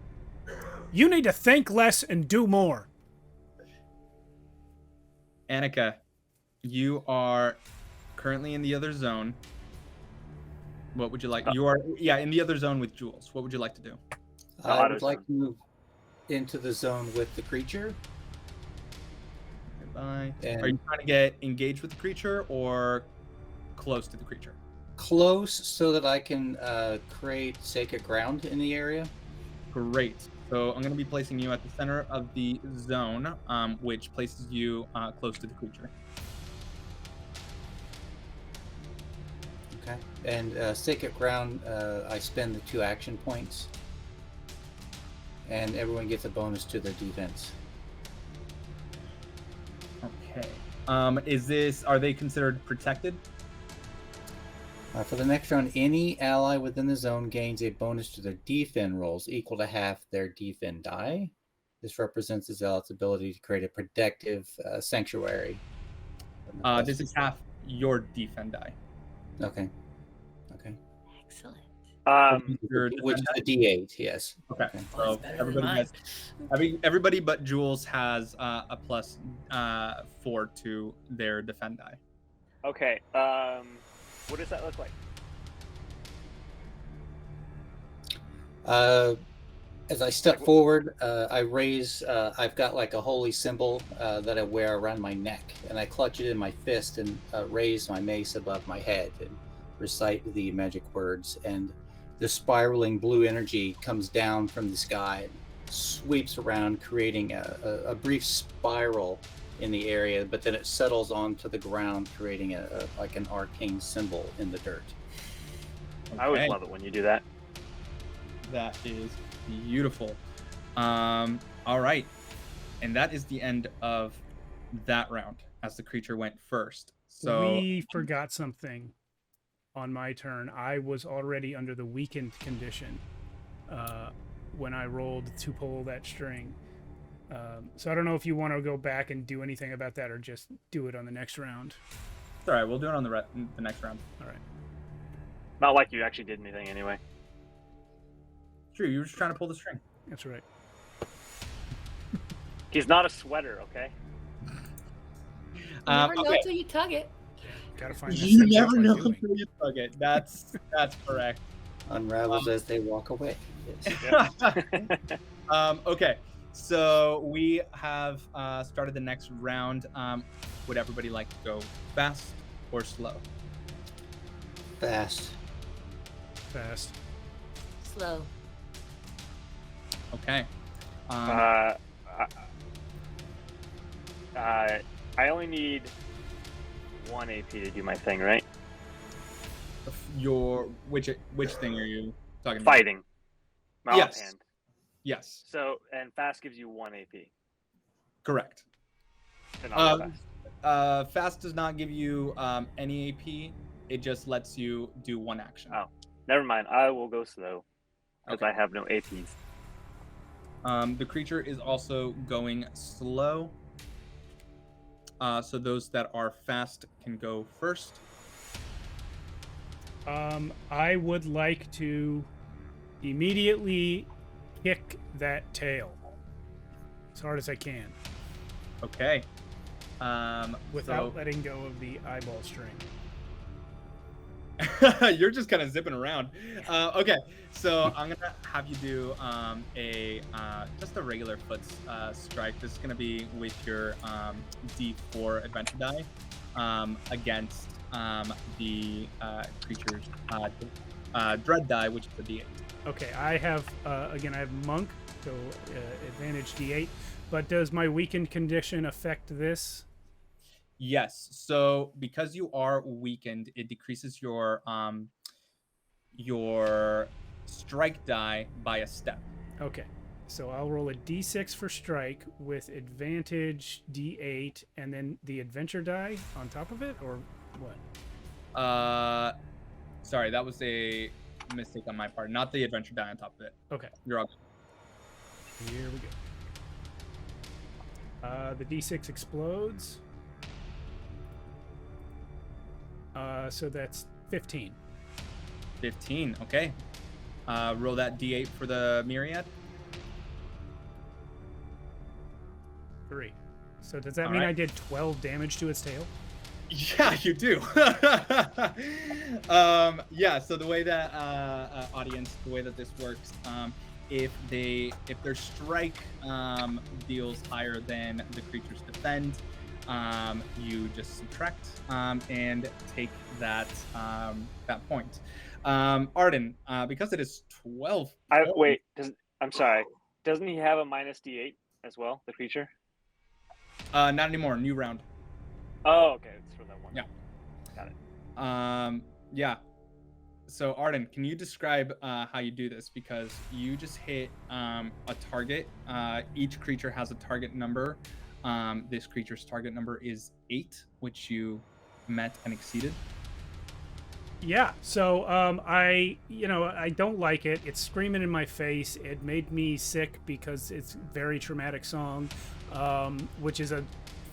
You need to think less and do more. Annika, you are currently in the other zone. What would you like? You are in the other zone with Jules. What would you like to do? I would like to move into the zone with the creature. Goodbye. And are you trying to get engaged with the creature or close to the creature? close so that I can create sacred ground in the area. Great. So I'm going to be placing you at the center of the zone, which places you close to the creature. Okay. And second round, I spend the 2 action points, and everyone gets a bonus to their defense. Okay. Are they considered protected? For the next round, any ally within the zone gains a bonus to their defend rolls equal to half their defend die. This represents the zealot's ability to create a protective sanctuary. This is half your defend die. Okay. Okay. Excellent. Your Which is a D8, yes. Okay. Oh, So it's better than everybody mine. has, everybody but Jules has a plus 4 to their defend die. Okay. What does that look like? As I step forward, I raise, I've got like a holy symbol that I wear around my neck, and I clutch it in my fist and raise my mace above my head and recite the magic words. And the spiraling blue energy comes down from the sky, and sweeps around, creating a brief spiral in the area, but then it settles onto the ground, creating like an arcane symbol in the dirt. I always Okay. love it when you do that. That is beautiful. All right. And that is the end of that round as the creature went first. So we forgot something on my turn. I was already under the weakened condition when I rolled to pull that string. So I don't know if you want to go back and do anything about that or just do it on the next round. it's all right. We'll do it on the next round. All right. Not like you actually did anything anyway. True. You were just trying to pull the string. That's right. He's not a sweater, okay? You never know Okay. till you tug it. Gotta find that You sentence never by know doing. until you tug it. That's correct. Unravels as they walk away. Yes. Okay. So we have started the next round. Would everybody like to go fast or slow? Fast. Fast. Slow. Okay. I only need 1 AP to do my thing, right? Which thing are you talking about? Fighting. My Yes. offhand. Yes. So, and fast gives you 1 AP. Correct. Then I'll go fast. Fast does not give you any AP. It just lets you do 1 action. Oh. Never mind. I will go slow because Okay. I have no APs. The creature is also going slow. So those that are fast can go first. I would like to immediately kick that tail as hard as I can Okay. without letting go of the eyeball string. You're just kind of zipping around. Okay, so I'm gonna have you do just a regular foot strike. This is gonna be with your D4 adventure die against the creature's dread die, which is a D8. Okay, I have again. I have monk, so advantage D8. But does my weakened condition affect this? Yes. So because you are weakened, it decreases your strike die by a step. Okay, so I'll roll a D6 for strike with advantage D8, and then the adventure die on top of it, or what? Sorry, that was a mistake on my part. Not the adventure die on top of it. Okay, You're all good. here we go. The D6 explodes. So that's 15. 15. Okay. Roll that D8 for the Myriad. 3. So does that All mean right. I did 12 damage to its tail? Yeah, you do. Yeah. So the way that audience, the way that this works, if their strike deals higher than the creature's defend, you just subtract and take that point. Arden, because it is 12. Wait. I'm sorry. Doesn't he have a minus D8 as well, the creature? Not anymore. New round. Oh, okay. It's for that one. Yeah. Got it. Yeah. So Arden, can you describe how you do this? Because you just hit a target. Each creature has a target number. This creature's target number is 8, which you met and exceeded. Yeah, so I don't like it. It's screaming in my face. It made me sick because it's a very traumatic song, which is a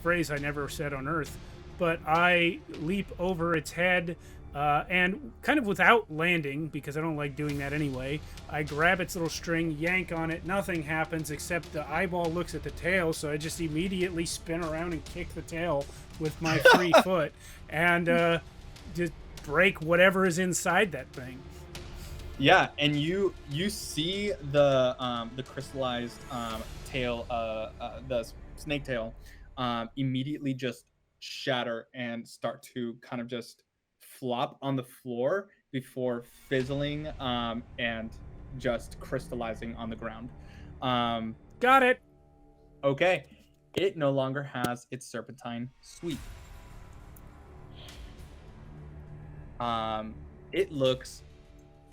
phrase I never said on Earth. But I leap over its head, and kind of without landing, because I don't like doing that anyway, I grab its little string, yank on it. Nothing happens except the eyeball looks at the tail, so I just immediately spin around and kick the tail with my free foot, and just break whatever is inside that thing. Yeah, and you see the crystallized tail, the snake tail, immediately just shatter and start to kind of just flop on the floor before fizzling and just crystallizing on the ground. Got it. Okay, it no longer has its serpentine sweep. It looks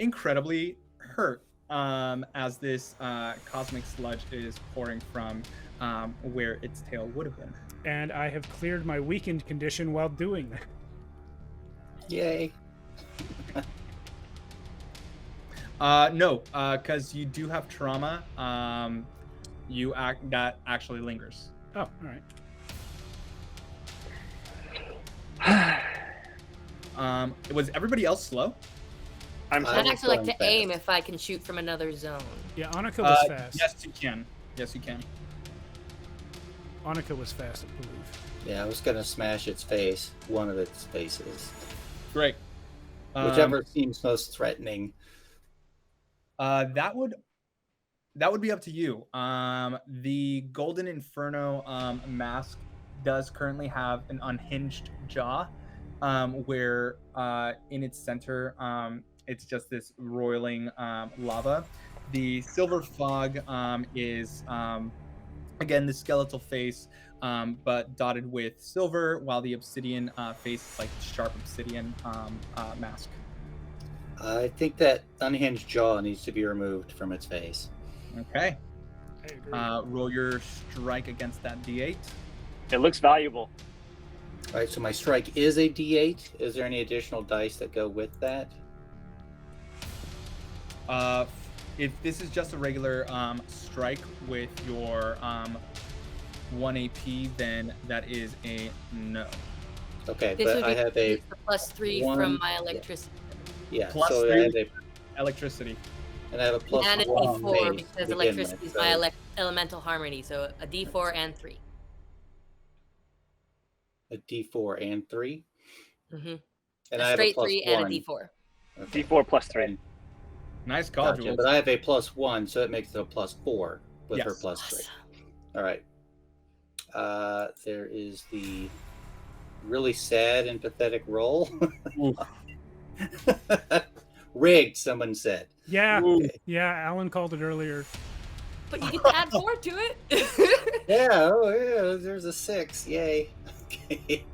incredibly hurt as this cosmic sludge is pouring from where its tail would have been. And I have cleared my weakened condition while doing that. Yay. No, because you do have trauma. That actually lingers. Oh, all right. Was everybody else slow? I'm I'd so actually like to fast. aim if I can shoot from another zone. Yeah, Annika was fast. Yes, you can. Yes, you can. Annika was fast, I believe. Yeah, I was gonna smash its face, one of its faces, Great. whichever seems most threatening. That would be up to you. The Golden Inferno mask does currently have an unhinged jaw, where in its center it's just this roiling lava. The silver fog is again the skeletal face, but dotted with silver, while the obsidian face is like sharp obsidian mask. I think that unhinged jaw needs to be removed from its face. Okay. I agree. Roll your strike against that D8. It looks valuable. All right, so my strike is a D8. Is there any additional dice that go with that? If this is just a regular strike with your 1 AP, then that is a no. Okay, This but would I be have a the +3 one- from my electricity. Plus so 3 I have a, electricity. and I have a plus And a one D4 base to because begin electricity with, is my so elemental harmony. So a D4 and 3. a D4 and 3. Mm-hmm. And A I have a straight plus 3 one. and a D4. Okay. D4 plus 3. And- Nice call, Gotcha, Jules. but I have a plus one, so it makes it a plus 4 with her Yes. plus 3. Awesome. All right. There is the really sad and pathetic roll. Rigged, someone said. Yeah, Ooh. yeah, Alan called it earlier. But you get to add 4 to it. Yeah, oh yeah, there's a 6. Yay. Okay.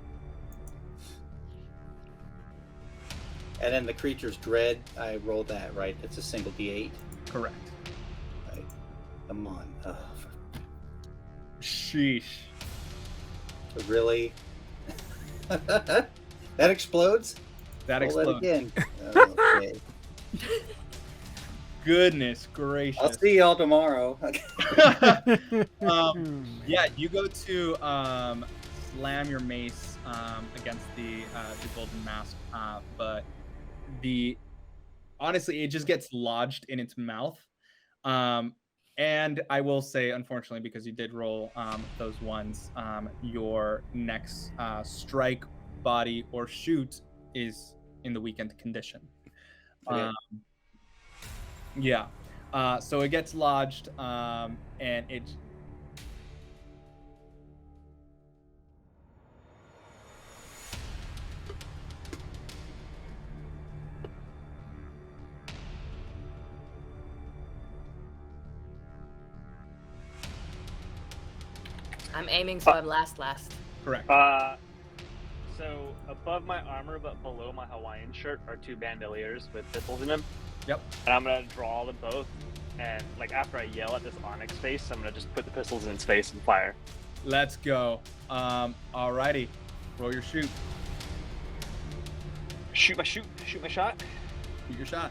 And then the creature's dread, I rolled that, right? It's a single D8. Correct. Right. Come on. Oh, Sheesh. really? That explodes? That Roll that explodes. again. Okay. Goodness gracious. I'll see y'all tomorrow. Yeah, you go to slam your mace against the golden mask, but honestly, it just gets lodged in its mouth. And I will say, unfortunately, because you did roll those ones, your next strike, body, or shoot is in the weakened condition. Okay. Yeah. So it gets lodged, and it. I'm aiming so I'm last. Correct. So above my armor, but below my Hawaiian shirt, are 2 bandoliers with pistols in them. Yep. And I'm gonna draw them both, and like after I yell at this Onyx face, I'm gonna just put the pistols in its face and fire. Let's go. Alrighty. Roll your shoot. Shoot my shot. Shoot your shot.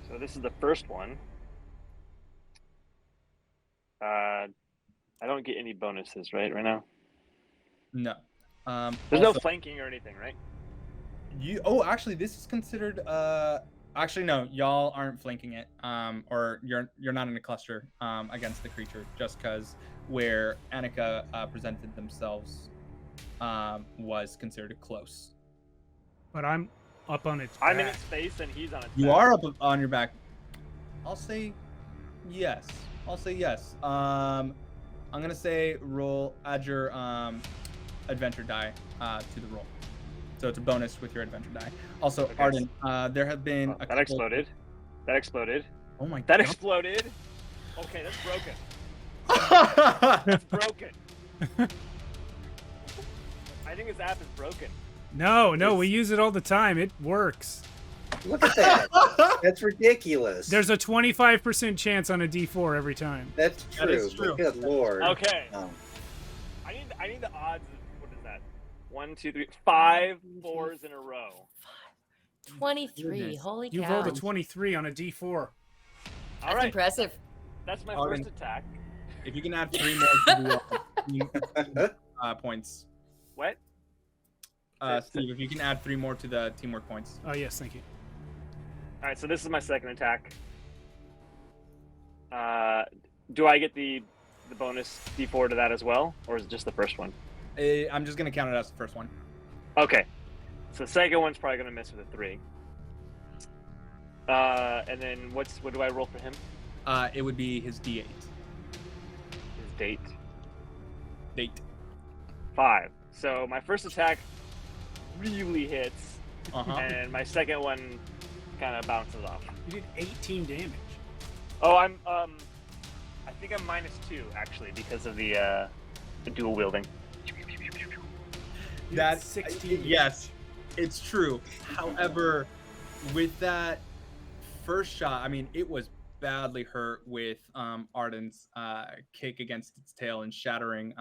So this is the first one. I don't get any bonuses, right now? No. There's no also, flanking or anything, right? actually, this is considered. Actually, no. Y'all aren't flanking it. Or you're not in a cluster. Against the creature, just because where Annika presented themselves, was considered close. But I'm up on its I'm in back. its face and he's on its You back. are up on your back. I'll say yes. I'm gonna say add your adventure die to the roll. So it's a bonus with your adventure die. Also, Okay. Arden, there have been a That couple... exploded. That exploded. Oh my That god. exploded. Okay, that's broken. That's broken. I think his app is broken. No, we use it all the time. It works. Look at that. That's ridiculous. There's a 25% chance on a D4 every time. That's That true. is true. But good lord. Okay. Um, I need the odds. What is that? 1, 2, 3, 5 4s in a row. 23. Goodness. Holy You cow. rolled a 23 on a D4. All That's right. impressive. That's my Alden. first attack. If you can add 3 more to the points. What? Steve, if you can add 3 more to the teamwork points. Oh, yes, thank you. All right. So this is my second attack. Do I get the bonus D4 to that as well, or is it just the first one? I'm just gonna count it as the first one. Okay. So the second one's probably gonna miss with a 3. And then what do I roll for him? It would be his D8. His date. 5. So my first attack really hits, and my second one kind of bounces off. You did 18 damage. Oh, I think I'm -2 actually because of the dual wielding. You did That 16. yes, it's true. However, with that first shot, I mean, it was badly hurt with Arden's kick against its tail and shattering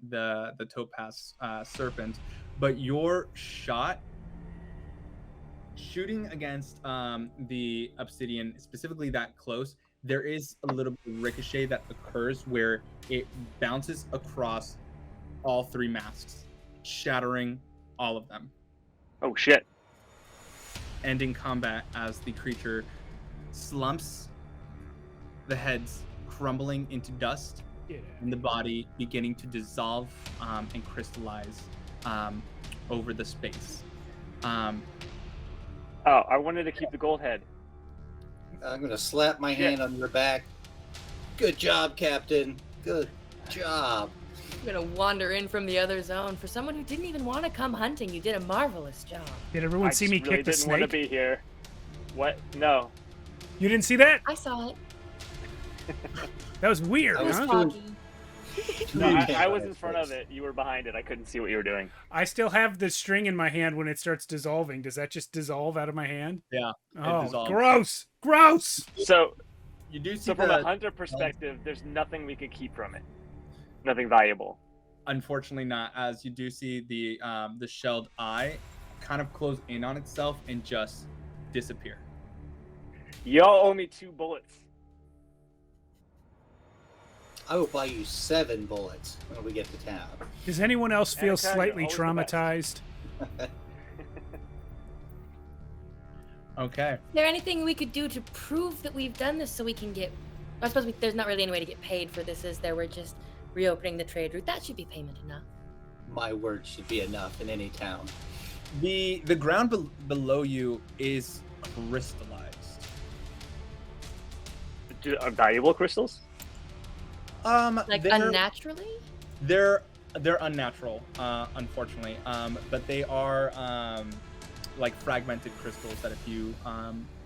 the topaz serpent. But your shot, shooting against the Obsidian, specifically that close, there is a little bit of ricochet that occurs where it bounces across all 3 masks, shattering all of them, Oh shit! ending combat as the creature slumps, the heads crumbling into dust, Yeah. and the body beginning to dissolve and crystallize over the space. Oh, I wanted to keep the gold head. I'm gonna slap my hand on your back. Good job, Captain. Good job. I'm gonna wander in from the other zone. For someone who didn't even want to come hunting, you did a marvelous job. Did everyone I see just me really kick the didn't want to snake? be here. What? No. You didn't see that? I saw it. That was weird, I was huh? Foggy. No, I was in front of it. You were behind it. I couldn't see what you were doing. I still have the string in my hand when it starts dissolving. Does that just dissolve out of my hand? Yeah. Oh, dissolves. gross! Gross! So, You do see so from a the, hunter perspective, there's nothing we could keep from it. Nothing valuable. unfortunately not, as you do see the shelled eye kind of close in on itself and just disappear. Y'all owe me 2 bullets. I will buy you 7 bullets when we get to town. Does anyone else feel Anytime, slightly you're always the best. traumatized? Okay. Is there anything we could do to prove that we've done this so we can get... I suppose there's not really any way to get paid for this, is there? We're just reopening the trade route. That should be payment enough. My word should be enough in any town. The ground below you is crystallized. Are valuable crystals? Like they're- unnaturally? They're unnatural, unfortunately. But they are like fragmented crystals that if you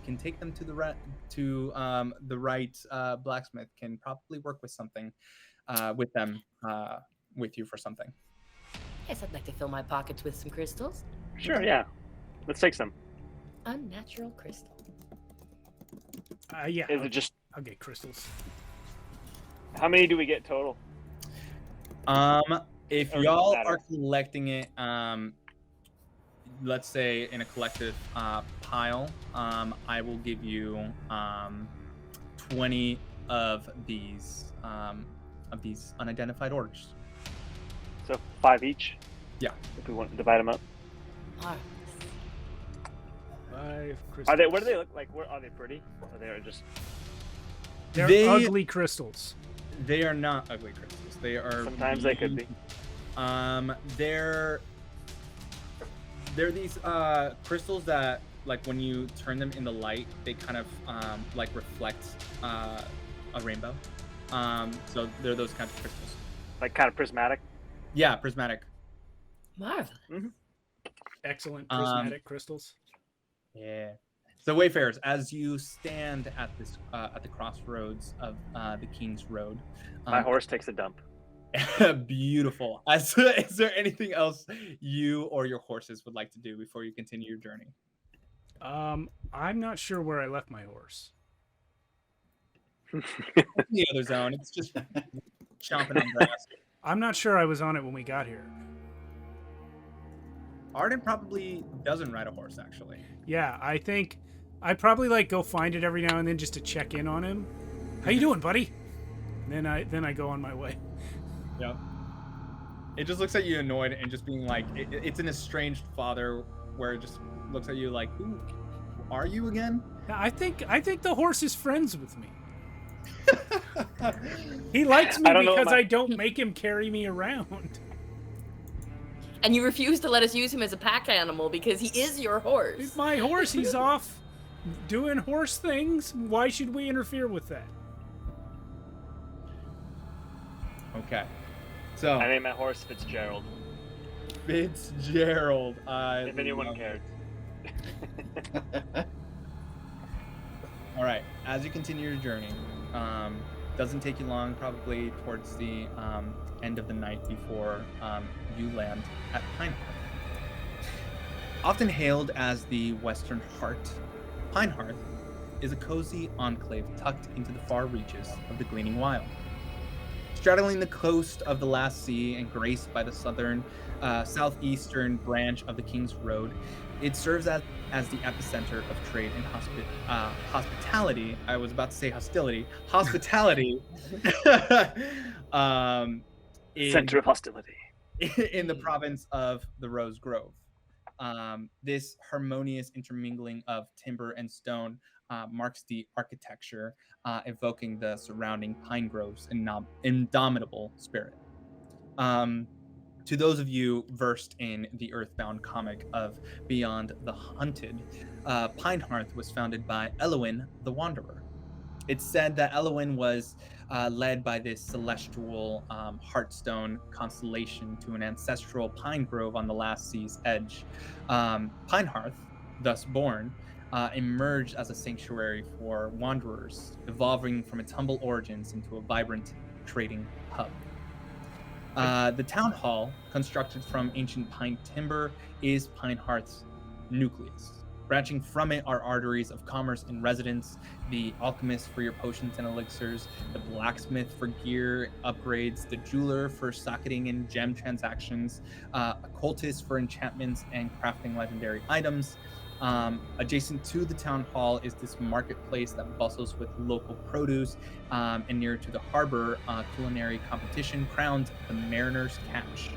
can take them to the right blacksmith can probably work with something with you for something. Yes, I'd like to fill my pockets with some crystals. Sure, yeah. Let's take some. Unnatural crystal. Yeah. Is it just I'll get crystals. how many do we get total? If Or does it y'all matter? are collecting it, let's say in a collective pile, I will give you 20 of these unidentified orders. So 5 each. Yeah. If we want to divide them up. Marvelous. 5 crystals. Are they? What do they look like? Where are they pretty? Or they're just. They're ugly crystals. They are not ugly crystals. They are. Sometimes they could be. They're these crystals that, like, when you turn them in the light, they kind of like reflect a rainbow. So they're those kinds of crystals. Like kind of prismatic. Yeah, prismatic. Marvelous. Excellent prismatic crystals. Yeah. So Wayfarers, as you stand at this at the crossroads of the King's Road, My horse takes a dump. beautiful. Is there anything else you or your horses would like to do before you continue your journey? I'm not sure where I left my horse. The other zone. It's just chomping on grass. I'm not sure I was on it when we got here. Arden probably doesn't ride a horse, actually. Yeah, I think I'd probably like go find it every now and then just to check in on him. How you doing, buddy? And then I go on my way. Yep. It just looks at you annoyed and just being like, it's an estranged father where it just looks at you like, who are you again? Yeah, I think the horse is friends with me. He likes me because I don't make him carry me around. And you refuse to let us use him as a pack animal because he is your horse. He's my horse. He's off doing horse things. Why should we interfere with that? Okay. So I named my horse Fitzgerald. Fitzgerald. If anyone cared. All right. As you continue your journey, doesn't take you long, probably towards the end of the night before you land at Pine Hearth. Often hailed as the Western Heart, Pine Hearth is a cozy enclave tucked into the far reaches of the Gleaming Wild. Straddling the coast of the Last Sea and graced by the southeastern branch of the King's Road, it serves as the epicenter of trade and hospitality. I was about to say hostility. Hospitality. Center of hostility. In the province of the Rose Grove. This harmonious intermingling of timber and stone marks the architecture, evoking the surrounding pine groves and indomitable spirit. To those of you versed in the Earthbound comic of Beyond the Hunted, Pine Hearth was founded by Elowin the Wanderer. It's said that Elowin was led by this celestial Heartstone constellation to an ancestral pine grove on the Last Sea's edge. Pine Hearth, thus born, emerged as a sanctuary for wanderers, evolving from its humble origins into a vibrant trading hub. The town hall, constructed from ancient pine timber, is Pine Hearth's nucleus. Branching from it are arteries of commerce and residence, the alchemist for your potions and elixirs, the blacksmith for gear upgrades, the jeweler for socketing and gem transactions, occultist for enchantments and crafting legendary items. Adjacent to the town hall is this marketplace that bustles with local produce, and near to the harbor, culinary competition crowned the Mariner's Catch.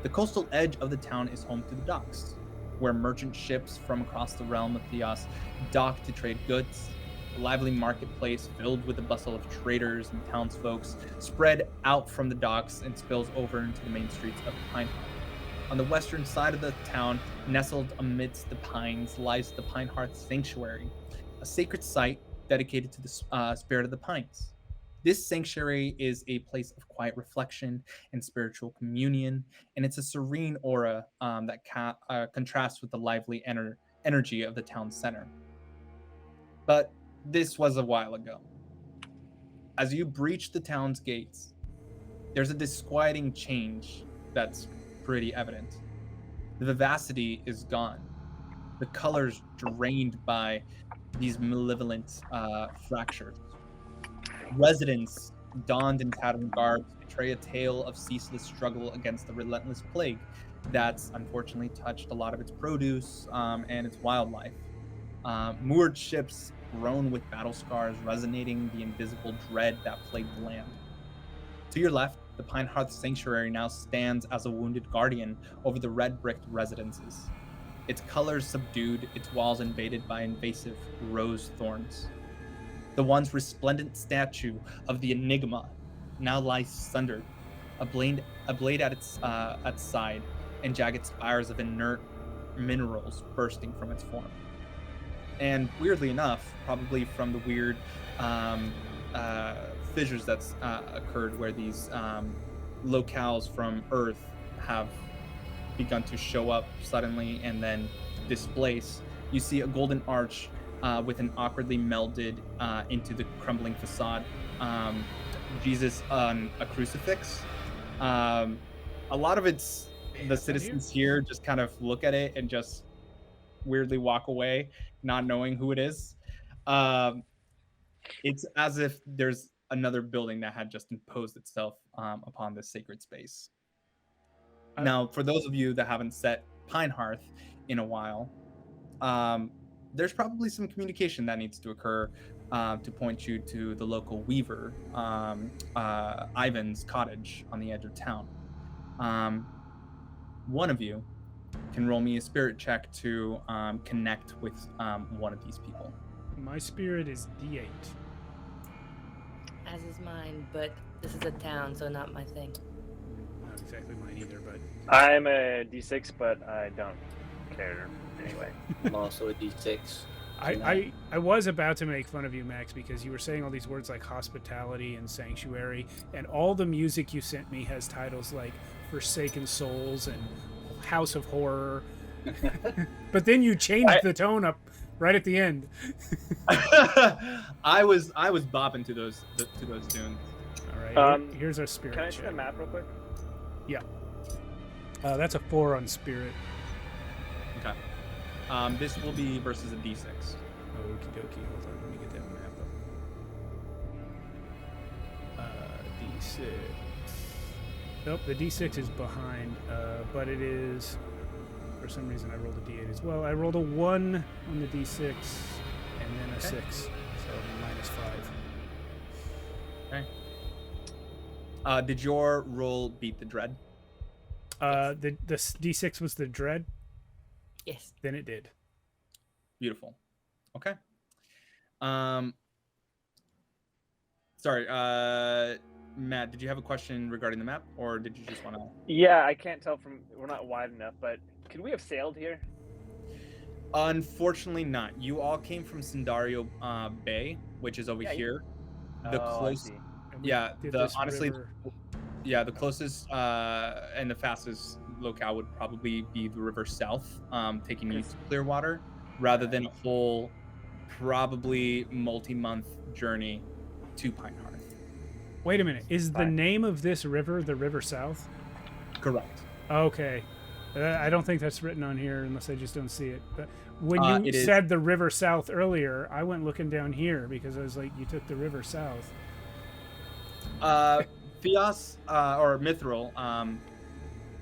The coastal edge of the town is home to the docks, where merchant ships from across the realm of Theos dock to trade goods. A lively marketplace filled with the bustle of traders and townsfolk spread out from the docks and spills over into the main streets of Pine Hearth. On the western side of the town, nestled amidst the pines, lies the Pine Hearth Sanctuary, a sacred site dedicated to the spirit of the pines. This sanctuary is a place of quiet reflection and spiritual communion, and it's a serene aura that contrasts with the lively energy of the town center. but this was a while ago. As you breach the town's gates, there's a disquieting change that's pretty evident. The vivacity is gone. The colors drained by these malevolent fractures. Residents, donned in tattered garbs, betray a tale of ceaseless struggle against the relentless plague that's unfortunately touched a lot of its produce and its wildlife. Moored ships groan with battle scars, resonating the invisible dread that plagued the land. To your left, the Pine Hearth Sanctuary now stands as a wounded guardian over the red-bricked residences. Its colors subdued, its walls invaded by invasive rose thorns. The once resplendent statue of the Enigma now lies sundered, a blade at its side, and jagged spires of inert minerals bursting from its form. And weirdly enough, probably from the weird fissures that's occurred where these locales from Earth have begun to show up suddenly and then displace, you see a golden arch with an awkwardly melded into the crumbling facade. Jesus on a crucifix. A lot of it's the citizens here just kind of look at it and just weirdly walk away, not knowing who it is. It's as if there's another building that had just imposed itself upon this sacred space. Now, for those of you that haven't set Pine Hearth in a while, there's probably some communication that needs to occur to point you to the local weaver, Ivan's cottage on the edge of town. One of you can roll me a spirit check to connect with one of these people. My spirit is D8. As is mine, but this is a town, so not my thing. Not exactly mine either, but I'm a D6, but I don't care anyway. I'm also a D6. I was about to make fun of you, Max, because you were saying all these words like hospitality and sanctuary, and all the music you sent me has titles like Forsaken Souls and House of Horror. But then you changed the tone up right at the end. I was bopping to those tunes. All right, here's our spirit Can I see check. the map real quick? Yeah. That's a 4 on spirit. Okay. This will be versus a D6. Okie dokie. Hold on, let me get that map up. D6. Nope, the D6 is behind, but it is. For some reason, I rolled a D8 as well. I rolled a 1 on the D6, and then a 6, so -5. Okay. Did your roll beat the dread? The D6 was the dread. Yes. Then it did. Beautiful. Okay. Sorry, Matt, did you have a question regarding the map, or did you just want to? Yeah, I can't tell from we're not wide enough, but could we have sailed here? Unfortunately, not. You all came from Sindario Bay, which is over here. The close, yeah. The closest and the fastest locale would probably be the river south, taking you to Clearwater, rather than a whole, probably multi-month journey to Pine Hearth. Wait a minute. Is the name of this river the River South? Correct. Okay. I don't think that's written on here unless I just don't see it. But when you it said the River South earlier, I went looking down here because I was like, you took the River South. Fias or Mithril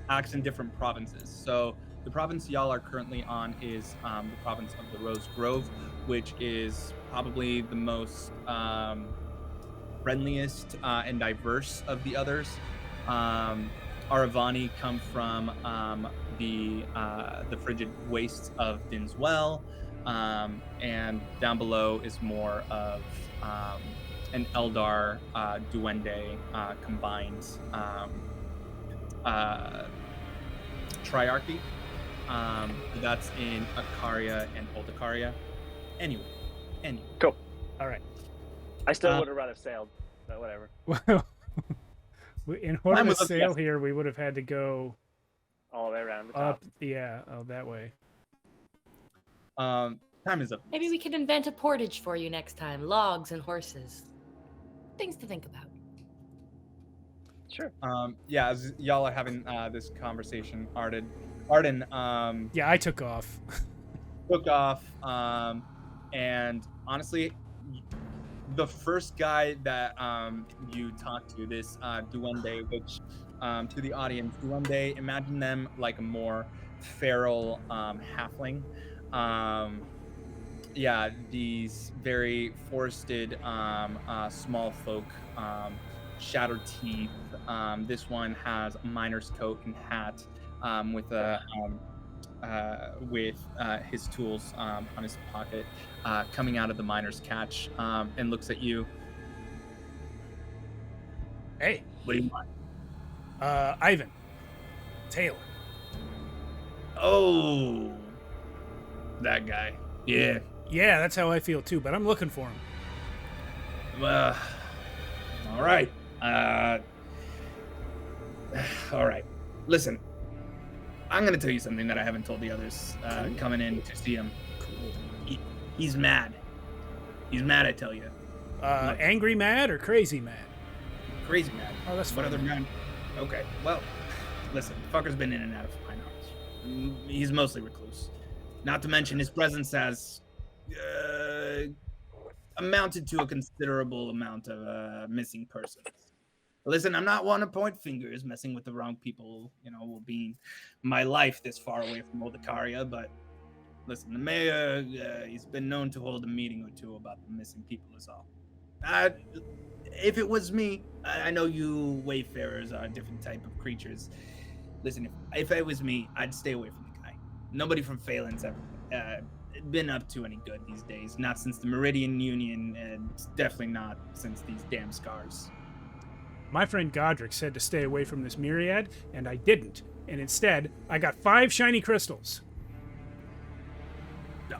acts in different provinces. So the province y'all are currently on is the province of the Rose Grove, which is probably the most friendliest and diverse of the others. Aravani come from the frigid wastes of Dinswell, and down below is more of an Eldar Duende combined triarchy. That's in Akaria and Oldakaria. Anyway. Cool. All right. I still would have rather sailed, but whatever. Well, in order to sail here, we would have had to go all the way around the up. top. Yeah, that way. Time is up. Maybe we could invent a portage for you next time. Logs and horses. Things to think about. Sure. Yeah, as y'all are having this conversation, Arden, Yeah, I took off. took off, and honestly, the first guy that you talked to, this duende, which to the audience, duende, imagine them like a more feral halfling. Yeah, these very forested small folk, shattered teeth. This one has a miner's coat and hat with his tools on his pocket, coming out of the miner's catch, and looks at you. Hey, What do you want? Ivan. Taylor. Oh, that guy. Yeah. Yeah, that's how I feel too, but I'm looking for him. All right. All right. Listen, I'm gonna tell you something that I haven't told the others coming in to see him. He's mad. He's mad, I tell you. Angry mad or crazy mad? Crazy mad. Oh, that's What fine. other man? Okay. Well, listen, fucker's been in and out of Pine Hearth. He's mostly recluse. Not to mention his presence has amounted to a considerable amount of missing persons. Listen, I'm not one to point fingers. Messing with the wrong people, will be my life this far away from Oldakaria. But listen, the mayor, he's been known to hold a meeting or two about the missing people is all. If it was me, I know you wayfarers are a different type of creatures. Listen, if it was me, I'd stay away from the guy. Nobody from Phelan's ever been up to any good these days. Not since the Meridian Union, and definitely not since these damn scars. My friend Godric said to stay away from this Myriad, and I didn't. And instead, I got 5 shiny crystals. No,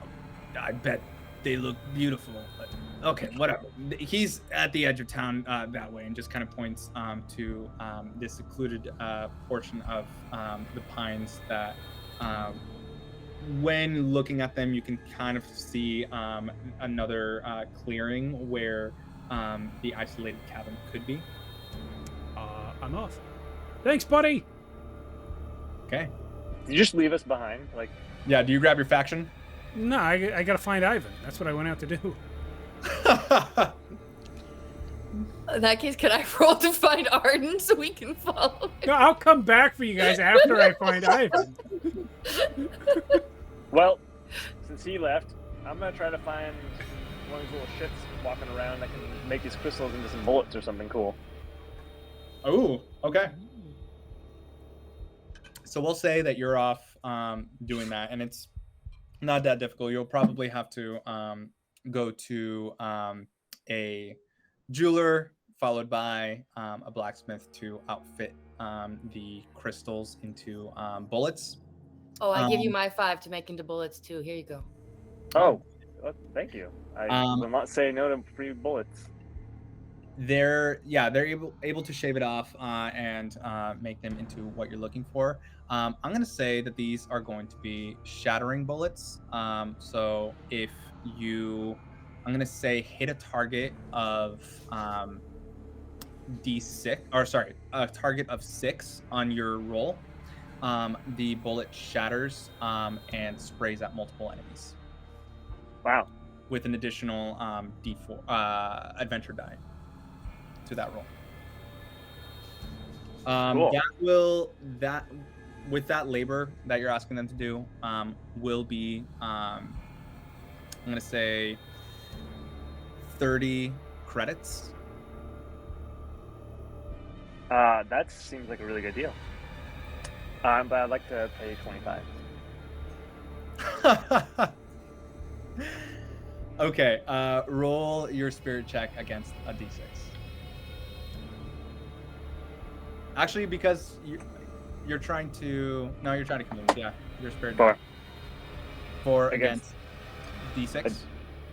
I bet they look beautiful. But okay, whatever. He's at the edge of town that way, and just kind of points to this secluded portion of the pines that, when looking at them, you can kind of see another clearing where the isolated cabin could be. I'm off. Thanks, buddy. Okay. You just leave us behind, like. Yeah. Do you grab your faction? No, I gotta find Ivan. That's what I went out to do. In that case, can I roll to find Arden so we can follow him? No, I'll come back for you guys after I find Ivan. Well, since he left, I'm gonna try to find one of these little shits walking around that can make these crystals into some bullets or something cool. Oh, okay. So we'll say that you're off doing that, and it's not that difficult. You'll probably have to go to a jeweler, followed by a blacksmith to outfit the crystals into bullets. Oh, I give you my 5 to make into bullets too. Here you go. Oh, thank you. I will not say no to free bullets. They're able to shave it off and make them into what you're looking for. I'm going to say that these are going to be shattering bullets. So if you, I'm going to say, hit a target of a target of 6 on your roll, the bullet shatters and sprays at multiple enemies. Wow. With an additional D4 adventure die to that roll. Cool. That with that labor that you're asking them to do will be I'm gonna say 30 credits. That seems like a really good deal. But I'd like to pay 25. Okay, roll your spirit check against a d6. Actually, because you're trying to convince, yeah, your spirit. 4 against d6.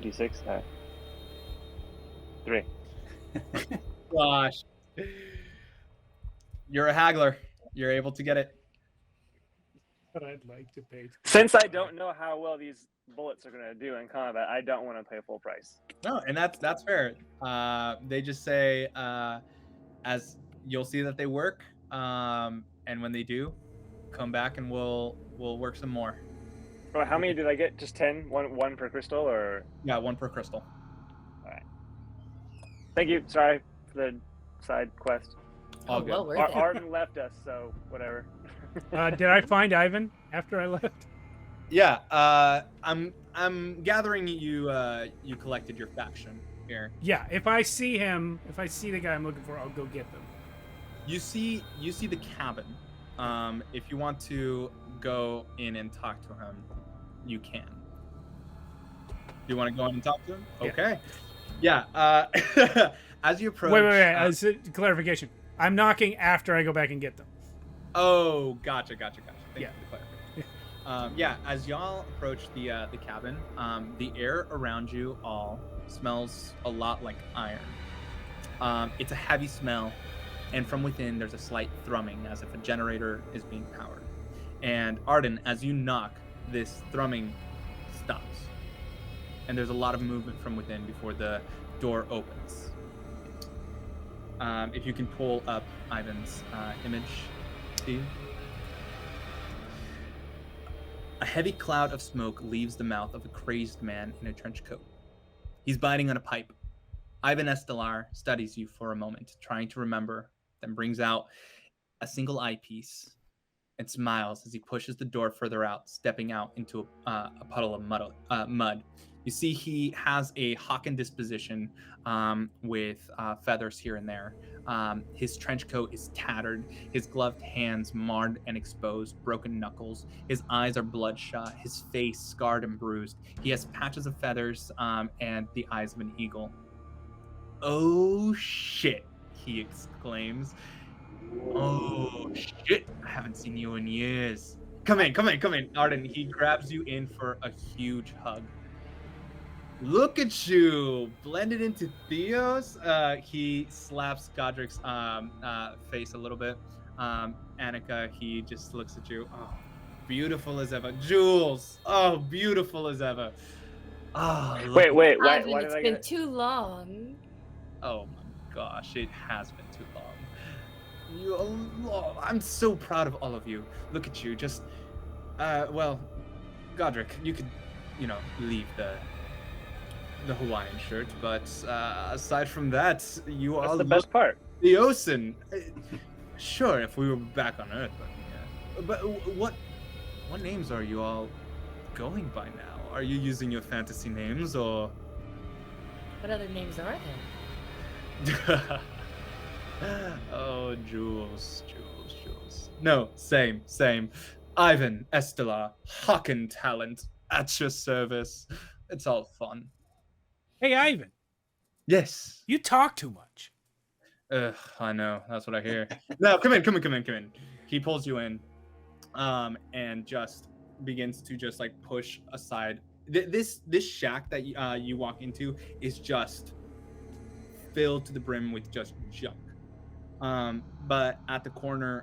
D6. 3. Gosh, you're a haggler. You're able to get it. But I'd like to pay. Since I don't know how well these bullets are gonna do in combat, I don't want to pay full price. No, and that's fair. They just say as you'll see that they work, and when they do, come back and we'll work some more. Oh, how many did I get? Just 10? One per crystal, or? Yeah, 1 per crystal. All right. Thank you. Sorry for the side quest. All good. Well worth it. Arden left us, so whatever. Did I find Ivan after I left? Yeah, I'm gathering you collected your faction here. Yeah, if I see him, if I see the guy I'm looking for, I'll go get them. You see the cabin. If you want to go in and talk to him, you can. Do you want to go in and talk to him? Yeah. Okay. Yeah. As you approach. Wait. Clarification. I'm knocking after I go back and get them. Oh, gotcha. Thank Yeah. you for clarifying. Yeah, as y'all approach the cabin, the air around you all smells a lot like iron. It's a heavy smell, and from within there's a slight thrumming as if a generator is being powered. And Arden, as you knock, this thrumming stops, and there's a lot of movement from within before the door opens. If you can pull up Ivan's image, Steve. A heavy cloud of smoke leaves the mouth of a crazed man in a trench coat. He's biting on a pipe. Ivan Estelar studies you for a moment, trying to remember, then brings out a single eyepiece and smiles as he pushes the door further out, stepping out into a puddle of mud. You see he has a Hawken disposition with feathers here and there. His trench coat is tattered, his gloved hands marred and exposed, broken knuckles. His eyes are bloodshot, his face scarred and bruised. He has patches of feathers and the eyes of an eagle. "Oh shit," he exclaims. "Oh shit, I haven't seen you in years. Come in, Arden." He grabs you in for a huge hug. "Look at you, blended into Theos." He slaps Godric's face a little bit. Annika, he just looks at you. "Oh, beautiful as ever." "Jules, oh, beautiful as ever." "Oh, Wait. Why Ivan, did it's I been get? too long. Oh my gosh, it has been too long. I'm so proud of all of you. Look at you, just, well, Godric, you could, leave the Hawaiian shirt, but aside from that, you That's all the look best part. Theosin. Sure, if we were back on Earth, but yeah. But what names are you all going by now? Are you using your fantasy names, or? What other names are there? Oh, Jules. No, same. Ivan, Estelar, Hawken talent, at your service. It's all fun. Hey, Ivan, Yes. you talk too much. I know. That's what I hear. No, come in. He pulls you in, and just begins to just like push aside. This shack that you walk into is just filled to the brim with just junk. But at the corner,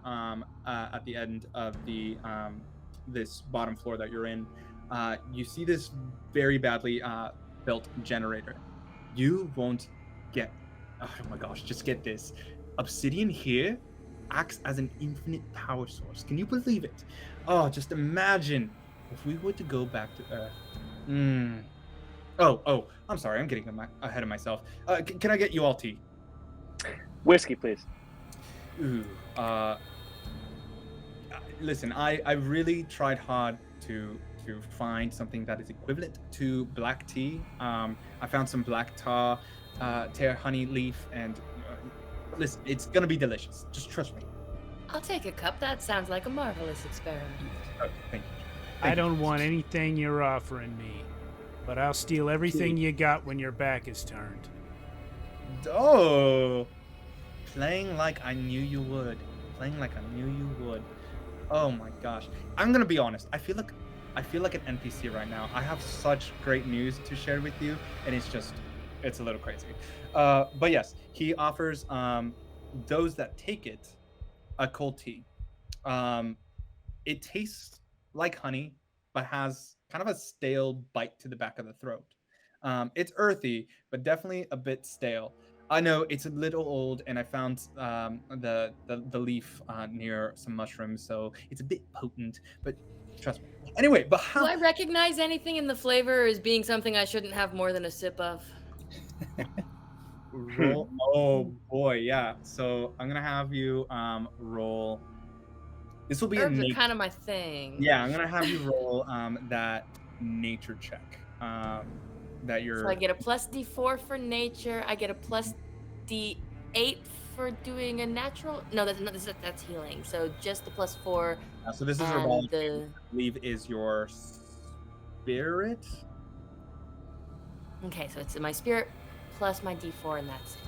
at the end of the this bottom floor that you're in, you see this very badly built generator. You won't get. Oh my gosh! Just get this. Obsidian here acts as an infinite power source. Can you believe it? Oh, just imagine if we were to go back to Earth. Oh, I'm sorry. I'm getting ahead of myself. Can I get you all tea? Whiskey, please. Ooh. Listen, I really tried hard to find something that is equivalent to black tea. I found some black tar, tear honey leaf, and listen, it's gonna be delicious. Just trust me. I'll take a cup. That sounds like a marvelous experiment. Okay, thank you. I don't want anything you're offering me, but I'll steal everything you got when your back is turned. Oh, playing like I knew you would. Oh my gosh. I'm gonna be honest. I feel like an NPC right now. I have such great news to share with you, and it's a little crazy. But yes, he offers those that take it a cold tea. It tastes like honey, but has kind of a stale bite to the back of the throat. It's earthy, but definitely a bit stale. I know it's a little old, and I found the leaf near some mushrooms, so it's a bit potent. But trust me. Anyway, but Do how? I recognize anything in the flavor as being something I shouldn't have more than a sip of? Roll. Oh boy, yeah. So I'm gonna have you roll. This will be a Herbs are nature. kind of my thing. Yeah, I'm gonna have you roll that nature check. That So you're. I get a plus D4 for nature. I get a plus D8 for doing a natural. No, that's not. That's healing. So just the +4 So this is and rebellion. the. I believe is your spirit. Okay, so it's my spirit plus my D4, and that's it.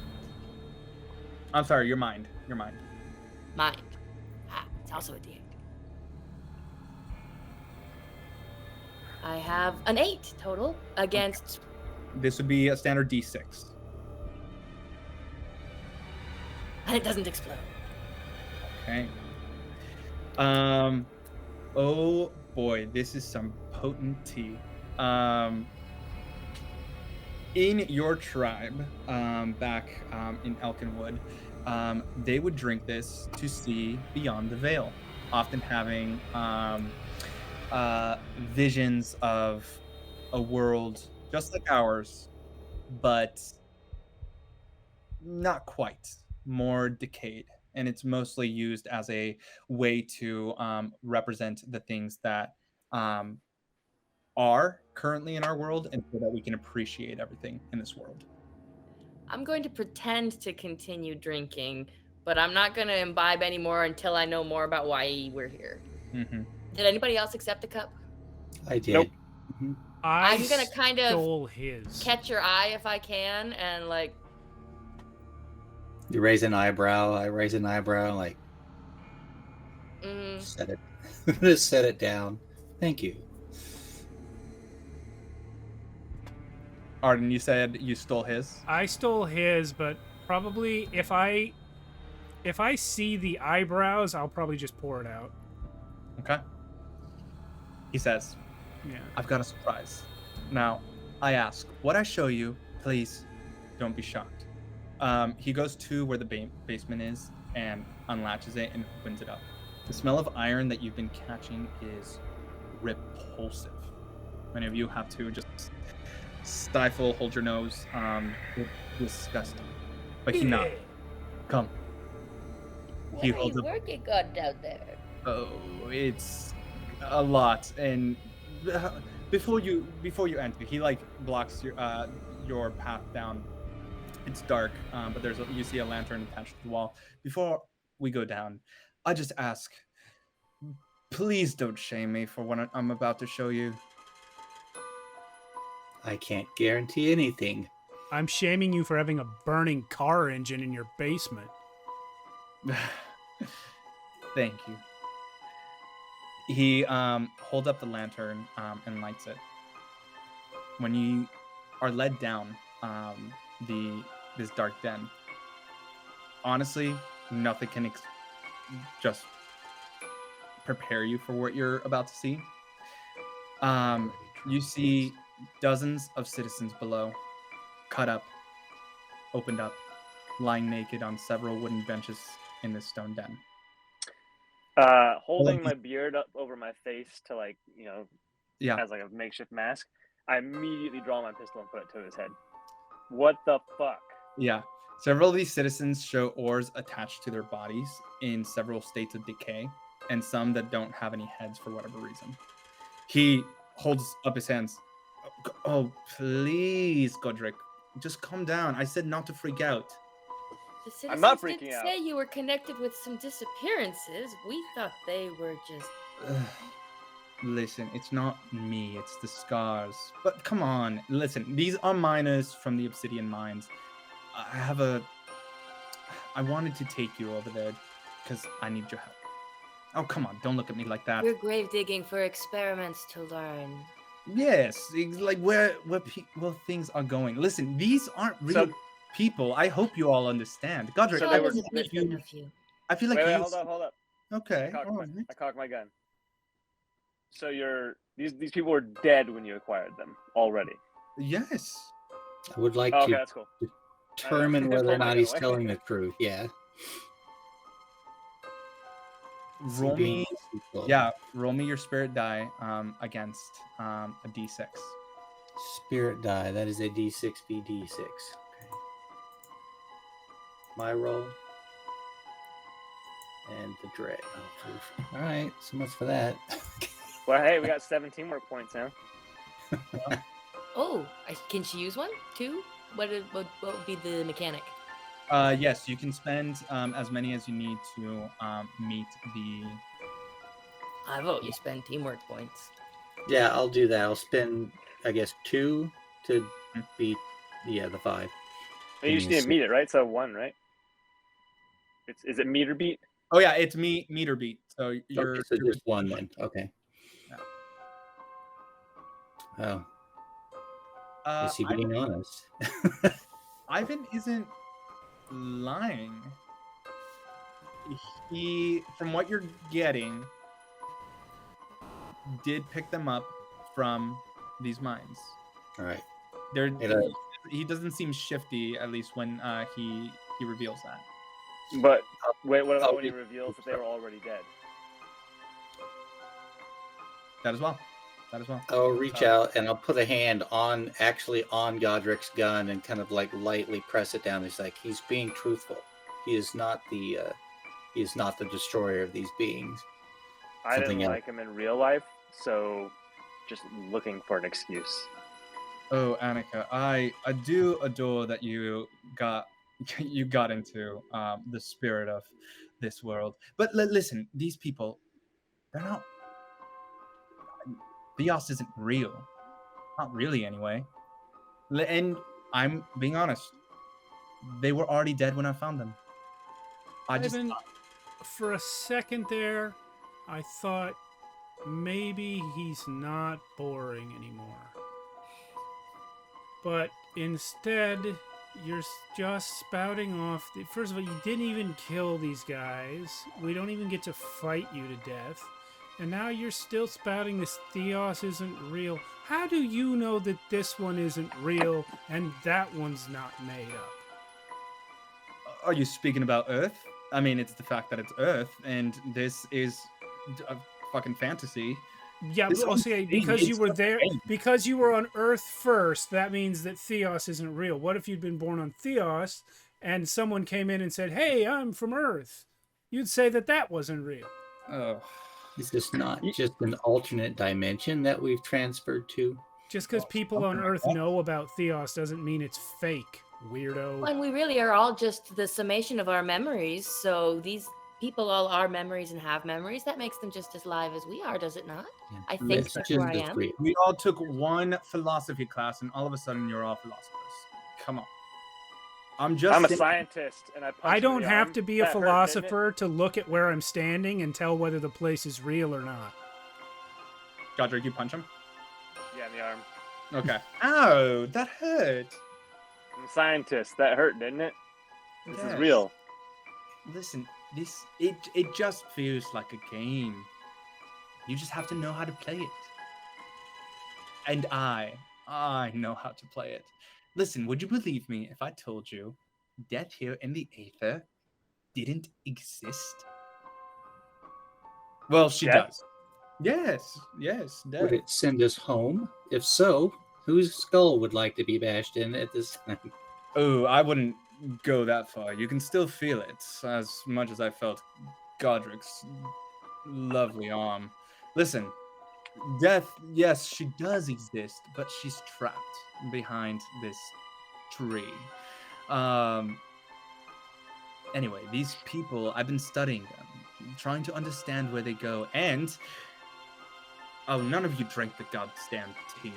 I'm sorry, your mind. Your mind. Mind. It's also a D8. I have an 8 total against. This would be a standard D6. And it doesn't explode. Okay. Oh boy, this is some potent tea. In your tribe, back in Elkinwood, they would drink this to see beyond the veil, often having visions of a world just like ours, but not quite, more decayed. And it's mostly used as a way to represent the things that are currently in our world, and so that we can appreciate everything in this world. I'm going to pretend to continue drinking, but I'm not going to imbibe anymore until I know more about why we're here. Mm-hmm. Did anybody else accept a cup? I did. Nope. I'm going to kind of stole his. catch your eye if I can, and like. You raise an eyebrow. I raise an eyebrow. Like, set it. Just set it down. Thank you. Arden, you said you stole his. I stole his, but probably if I see the eyebrows, I'll probably just pour it out. Okay. He says, Yeah. I've got a surprise. Now, I ask, what I show you, please don't be shocked. He goes to where the basement is and unlatches it and opens it up. The smell of iron that you've been catching is repulsive. Many of you have to just stifle, hold your nose. It's disgusting. But he not. Come. He What are holds you up. working on down there? Oh, it's a lot. And before you enter, he like blocks your path down. It's dark, but you see a lantern attached to the wall. Before we go down, I just ask, please don't shame me for what I'm about to show you. I can't guarantee anything. I'm shaming you for having a burning car engine in your basement. Thank you. He holds up the lantern and lights it. When you are led down this dark den, honestly, nothing can just prepare you for what you're about to see. You see dozens of citizens below, cut up, opened up, lying naked on several wooden benches in this stone den. Holding my beard up over my face to Yeah. as like a makeshift mask, I immediately draw my pistol and put it to his head. What the fuck? Yeah. Several of these citizens show ores attached to their bodies in several states of decay, and some that don't have any heads for whatever reason. He holds up his hands. Oh, please, Godric. Just calm down. I said not to freak out. The citizens I'm not freaking did out. say you were connected with some disappearances. We thought they were just. Listen, it's not me, it's the scars. But come on, listen, these are miners from the Obsidian mines. I wanted to take you over there because I need your help. Oh, come on, don't look at me like that. We're grave digging for experiments to learn. Yes, it's like where things are going. Listen, these aren't real people. I hope you all understand. Godric, So So they I were was a bit of you. I feel like Wait, you... hold up. Okay. I cocked my gun. So these people were dead when you acquired them already. Yes. I would like Okay, to that's cool. determine whether or Pull my not gun he's away. telling the truth. Yeah. Roll being me. deceitful. Yeah, roll me your spirit die against a d6. Spirit die. That is a D6 BD6. Okay. My roll. And the dread. Oh, oof. All right. So much for that. Well, hey, we got 7 teamwork points now. Oh, can she use one? 2? What would be the mechanic? Yes, you can spend as many as you need to meet the. I vote you spend teamwork points. Yeah, I'll do that. I'll spend, I guess, 2 to beat, the 5. You just need to meet it, right? So 1, right? Is it meter beat? Oh yeah, it's meter beat. So you're. Okay, so you're just 1 then. Okay. Yeah. Oh. Is he being honest? Ivan isn't lying. He, from what you're getting, did pick them up from these mines. All right. He doesn't seem shifty, at least when he reveals that. But wait, what about when he reveals that they were already dead? That as well. I'll reach out and I'll put a hand on Godric's gun and kind of like lightly press it down. It's like he's being truthful. He is not the destroyer of these beings. I didn't like him in real life, so just looking for an excuse. Oh, Annika, I do adore that you got into the spirit of this world. But listen, these people, they're not. Theos isn't real. Not really, anyway. And I'm being honest. They were already dead when I found them. Ivan, for a second there, I thought maybe he's not boring anymore. But instead, you're just spouting off. First of all, you didn't even kill these guys. We don't even get to fight you to death. And now you're still spouting this Theos isn't real. How do you know that this one isn't real and that one's not made up? Are you speaking about Earth? I mean, it's the fact that it's Earth, and this is a fucking fantasy. Yeah, but I'll say because you were there, because you were on Earth first, that means that Theos isn't real. What if you'd been born on Theos and someone came in and said, "Hey, I'm from Earth"? You'd say that wasn't real. Oh. Is this not just an alternate dimension that we've transferred to? Just because people on Earth know about Theos doesn't mean it's fake, weirdo. And we really are all just the summation of our memories. So these people all are memories and have memories. That makes them just as live as we are, does it not? Yeah. I think that's where I am. We all took one philosophy class, and all of a sudden, you're all philosophers. Come on. I'm a scientist, and I don't have to be a philosopher to look at where I'm standing and tell whether the place is real or not. Godric, you punch him? Yeah, in the arm. Okay. Ow, that hurt. I'm a scientist. That hurt, didn't it? This Yes. is real. Listen, it just feels like a game. You just have to know how to play it. And I know how to play it. Listen, would you believe me if I told you death here in the Aether didn't exist? Well, she does. Yes, death. Would it send us home? If so, whose skull would like to be bashed in at this time? Oh, I wouldn't go that far. You can still feel it, as much as I felt Godric's lovely arm. Listen, death, yes, she does exist, but she's trapped behind this tree. Anyway, these people, I've been studying them, trying to understand where they go, and none of you drank the goddamn tea.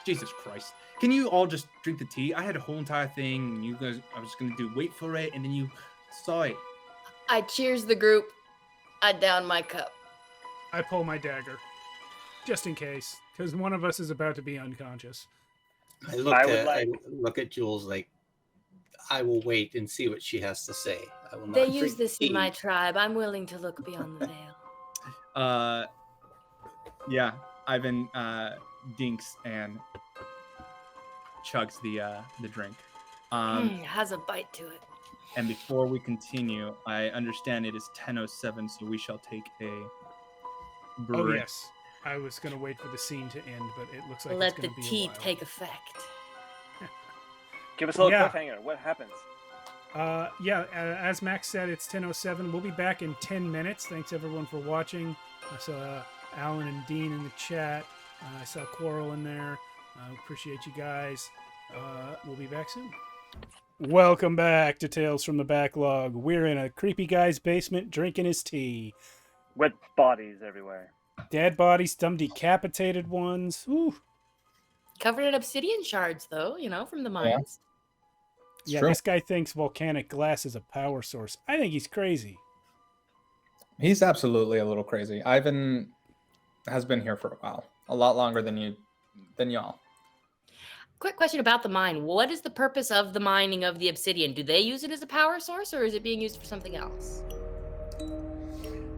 Jesus Christ. Can you all just drink the tea? I had a whole entire thing, and you guys, I was gonna do wait for it, and then you saw it. I cheers the group. I down my cup. I pull my dagger. Just in case, because one of us is about to be unconscious. I look at Jules like, I will wait and see what she has to say. I will not They drink use this tea. in my tribe. I'm willing to look beyond the veil. Yeah, Ivan dinks and chugs the drink. Has a bite to it. And before we continue, I understand it is 10:07, so we shall take a break. Oh yes, I was gonna wait for the scene to end, but it looks like Let it's the gonna be a tea while. take effect. Give us a little Yeah. cliffhanger. What happens? As Max said, it's 10:07. We'll be back in 10 minutes. Thanks everyone for watching. I saw Alan and Dean in the chat. I saw Quarrel in there. Appreciate you guys. We'll be back soon. Welcome back to Tales from the Backlog. We're in a creepy guy's basement drinking his tea. With bodies everywhere. Dead bodies, some decapitated ones. Ooh. Covered in obsidian shards, though, from the mines. Yeah, true. this guy thinks volcanic glass is a power source. I think he's crazy. He's absolutely a little crazy. Ivan has been here for a while, a lot longer than y'all. Quick question about the mine. What is the purpose of the mining of the obsidian? Do they use it as a power source, or is it being used for something else?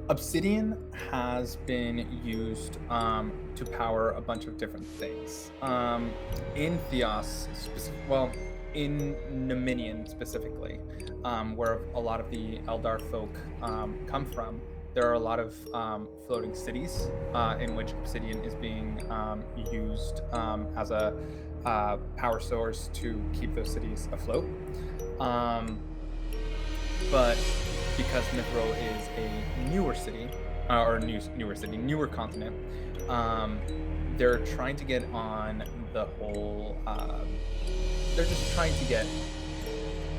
Obsidian has been used to power a bunch of different things. In Theos, in Nominion specifically, where a lot of the Eldar folk come from, there are a lot of floating cities in which obsidian is being used as a power source to keep those cities afloat. But because Mithril is a newer city, newer continent, they're trying to get on the whole. They're just trying to get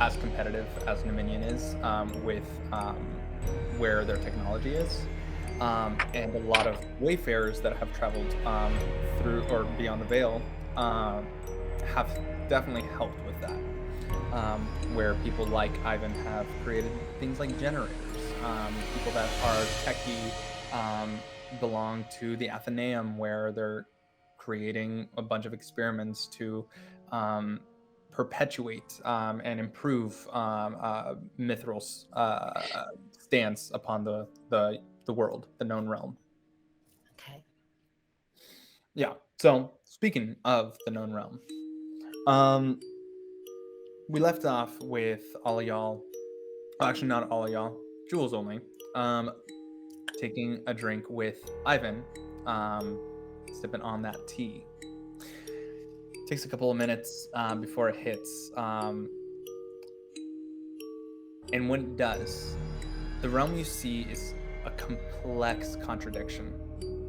as competitive as Nominion is with where their technology is. And a lot of wayfarers that have traveled through or beyond the Veil have definitely helped with that. Where people like Ivan have created things like generators. People that are techie belong to the Athenaeum, where they're creating a bunch of experiments to perpetuate and improve Mithril's stance upon the world, the known realm. Okay. Yeah. So speaking of the known realm, we left off with all of y'all. Well, actually, not all of y'all. Jules only. Taking a drink with Ivan, sipping on that tea. Takes a couple of minutes before it hits. And when it does, the realm you see is a complex contradiction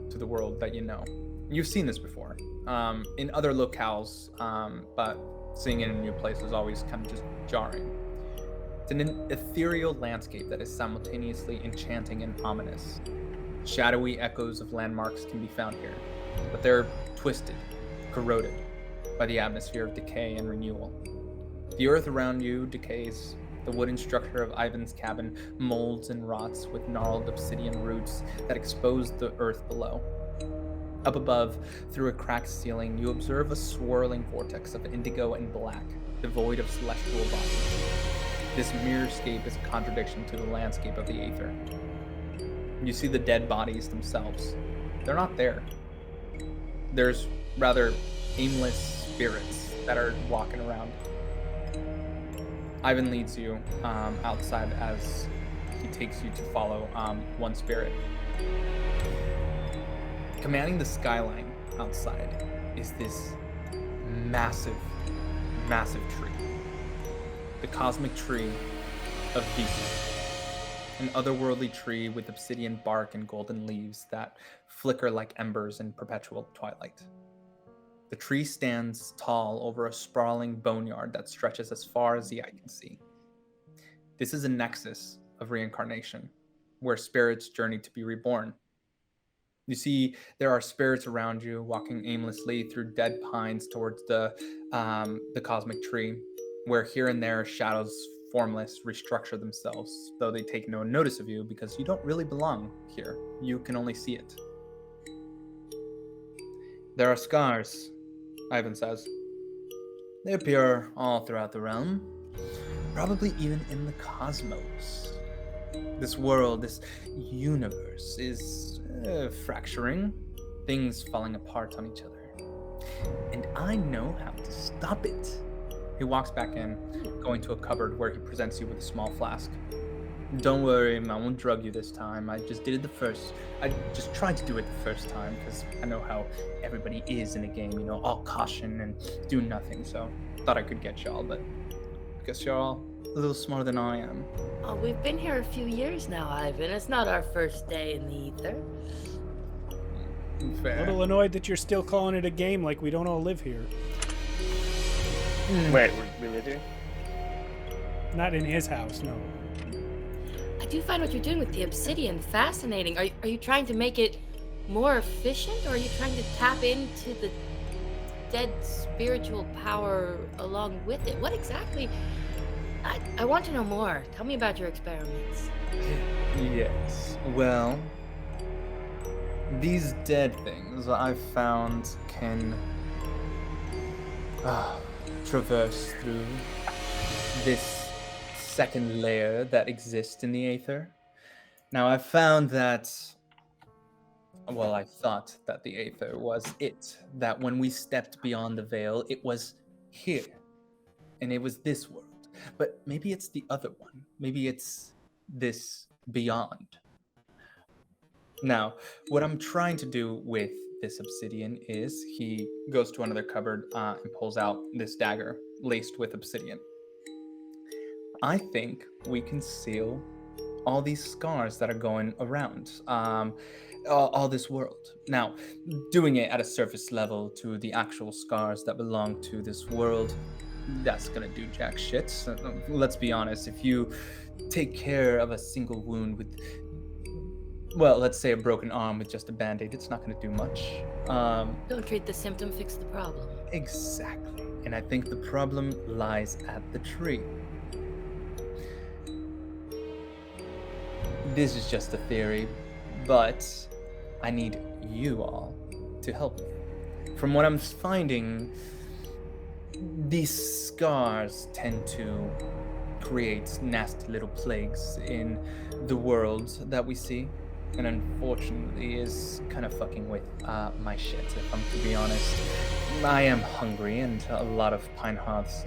to the world that you know. You've seen this before in other locales, but seeing it in a new place is always kind of just jarring. It's an ethereal landscape that is simultaneously enchanting and ominous. Shadowy echoes of landmarks can be found here, but they're twisted, corroded by the atmosphere of decay and renewal. The earth around you decays. The wooden structure of Ivan's cabin molds and rots with gnarled obsidian roots that expose the earth below. Up above, through a cracked ceiling, you observe a swirling vortex of indigo and black, devoid of celestial bodies. This mirrorscape is a contradiction to the landscape of the Aether. You see the dead bodies themselves. They're not there. There's rather aimless spirits that are walking around. Ivan leads you outside as he takes you to follow one spirit. Commanding the skyline outside is this massive, massive tree. The cosmic tree of Visu. An otherworldly tree with obsidian bark and golden leaves that flicker like embers in perpetual twilight. The tree stands tall over a sprawling boneyard that stretches as far as the eye can see. This is a nexus of reincarnation, where spirits journey to be reborn. You see, there are spirits around you walking aimlessly through dead pines towards the cosmic tree, where here and there shadows, formless, restructure themselves, though they take no notice of you because you don't really belong here. You can only see it. There are scars, Ivan says. They appear all throughout the realm, probably even in the cosmos. This world, this universe is fracturing, things falling apart on each other. And I know how to stop it. He walks back in, going to a cupboard where he presents you with a small flask. Don't worry, I won't drug you this time. I just tried to do it the first time because I know how everybody is in a game, you know, all caution and do nothing. So thought I could get y'all, but I guess you're all a little smarter than I am. Oh, we've been here a few years now, Ivan. It's not our first day in the ether. Fair. A little annoyed that you're still calling it a game like we don't all live here. Wait, we live here? Not in his house, no. I do find what you're doing with the obsidian fascinating. Are you trying to make it more efficient, or are you trying to tap into the dead spiritual power along with it? What exactly? I want to know more. Tell me about your experiments. Yes. Well, these dead things I've found can traverse through this second layer that exists in the aether. Now, I found that, well, I thought that the aether was it, that when we stepped beyond the veil, it was here, and it was this world. But maybe it's the other one. Maybe it's this beyond. Now, what I'm trying to do with this obsidian is he goes to another cupboard and pulls out this dagger laced with obsidian. I think we can seal all these scars that are going around all this world. Now, doing it at a surface level to the actual scars that belong to this world, that's gonna do jack shit. So, let's be honest, if you take care of a single wound with, well, let's say a broken arm with just a band-aid, it's not gonna do much. Don't treat the symptom, fix the problem. Exactly. And I think the problem lies at the tree. This is just a theory, but I need you all to help me. From what I'm finding, these scars tend to create nasty little plagues in the world that we see, and unfortunately is kind of fucking with my shit, if I'm to be honest. I am hungry, and a lot of Pine Hearth's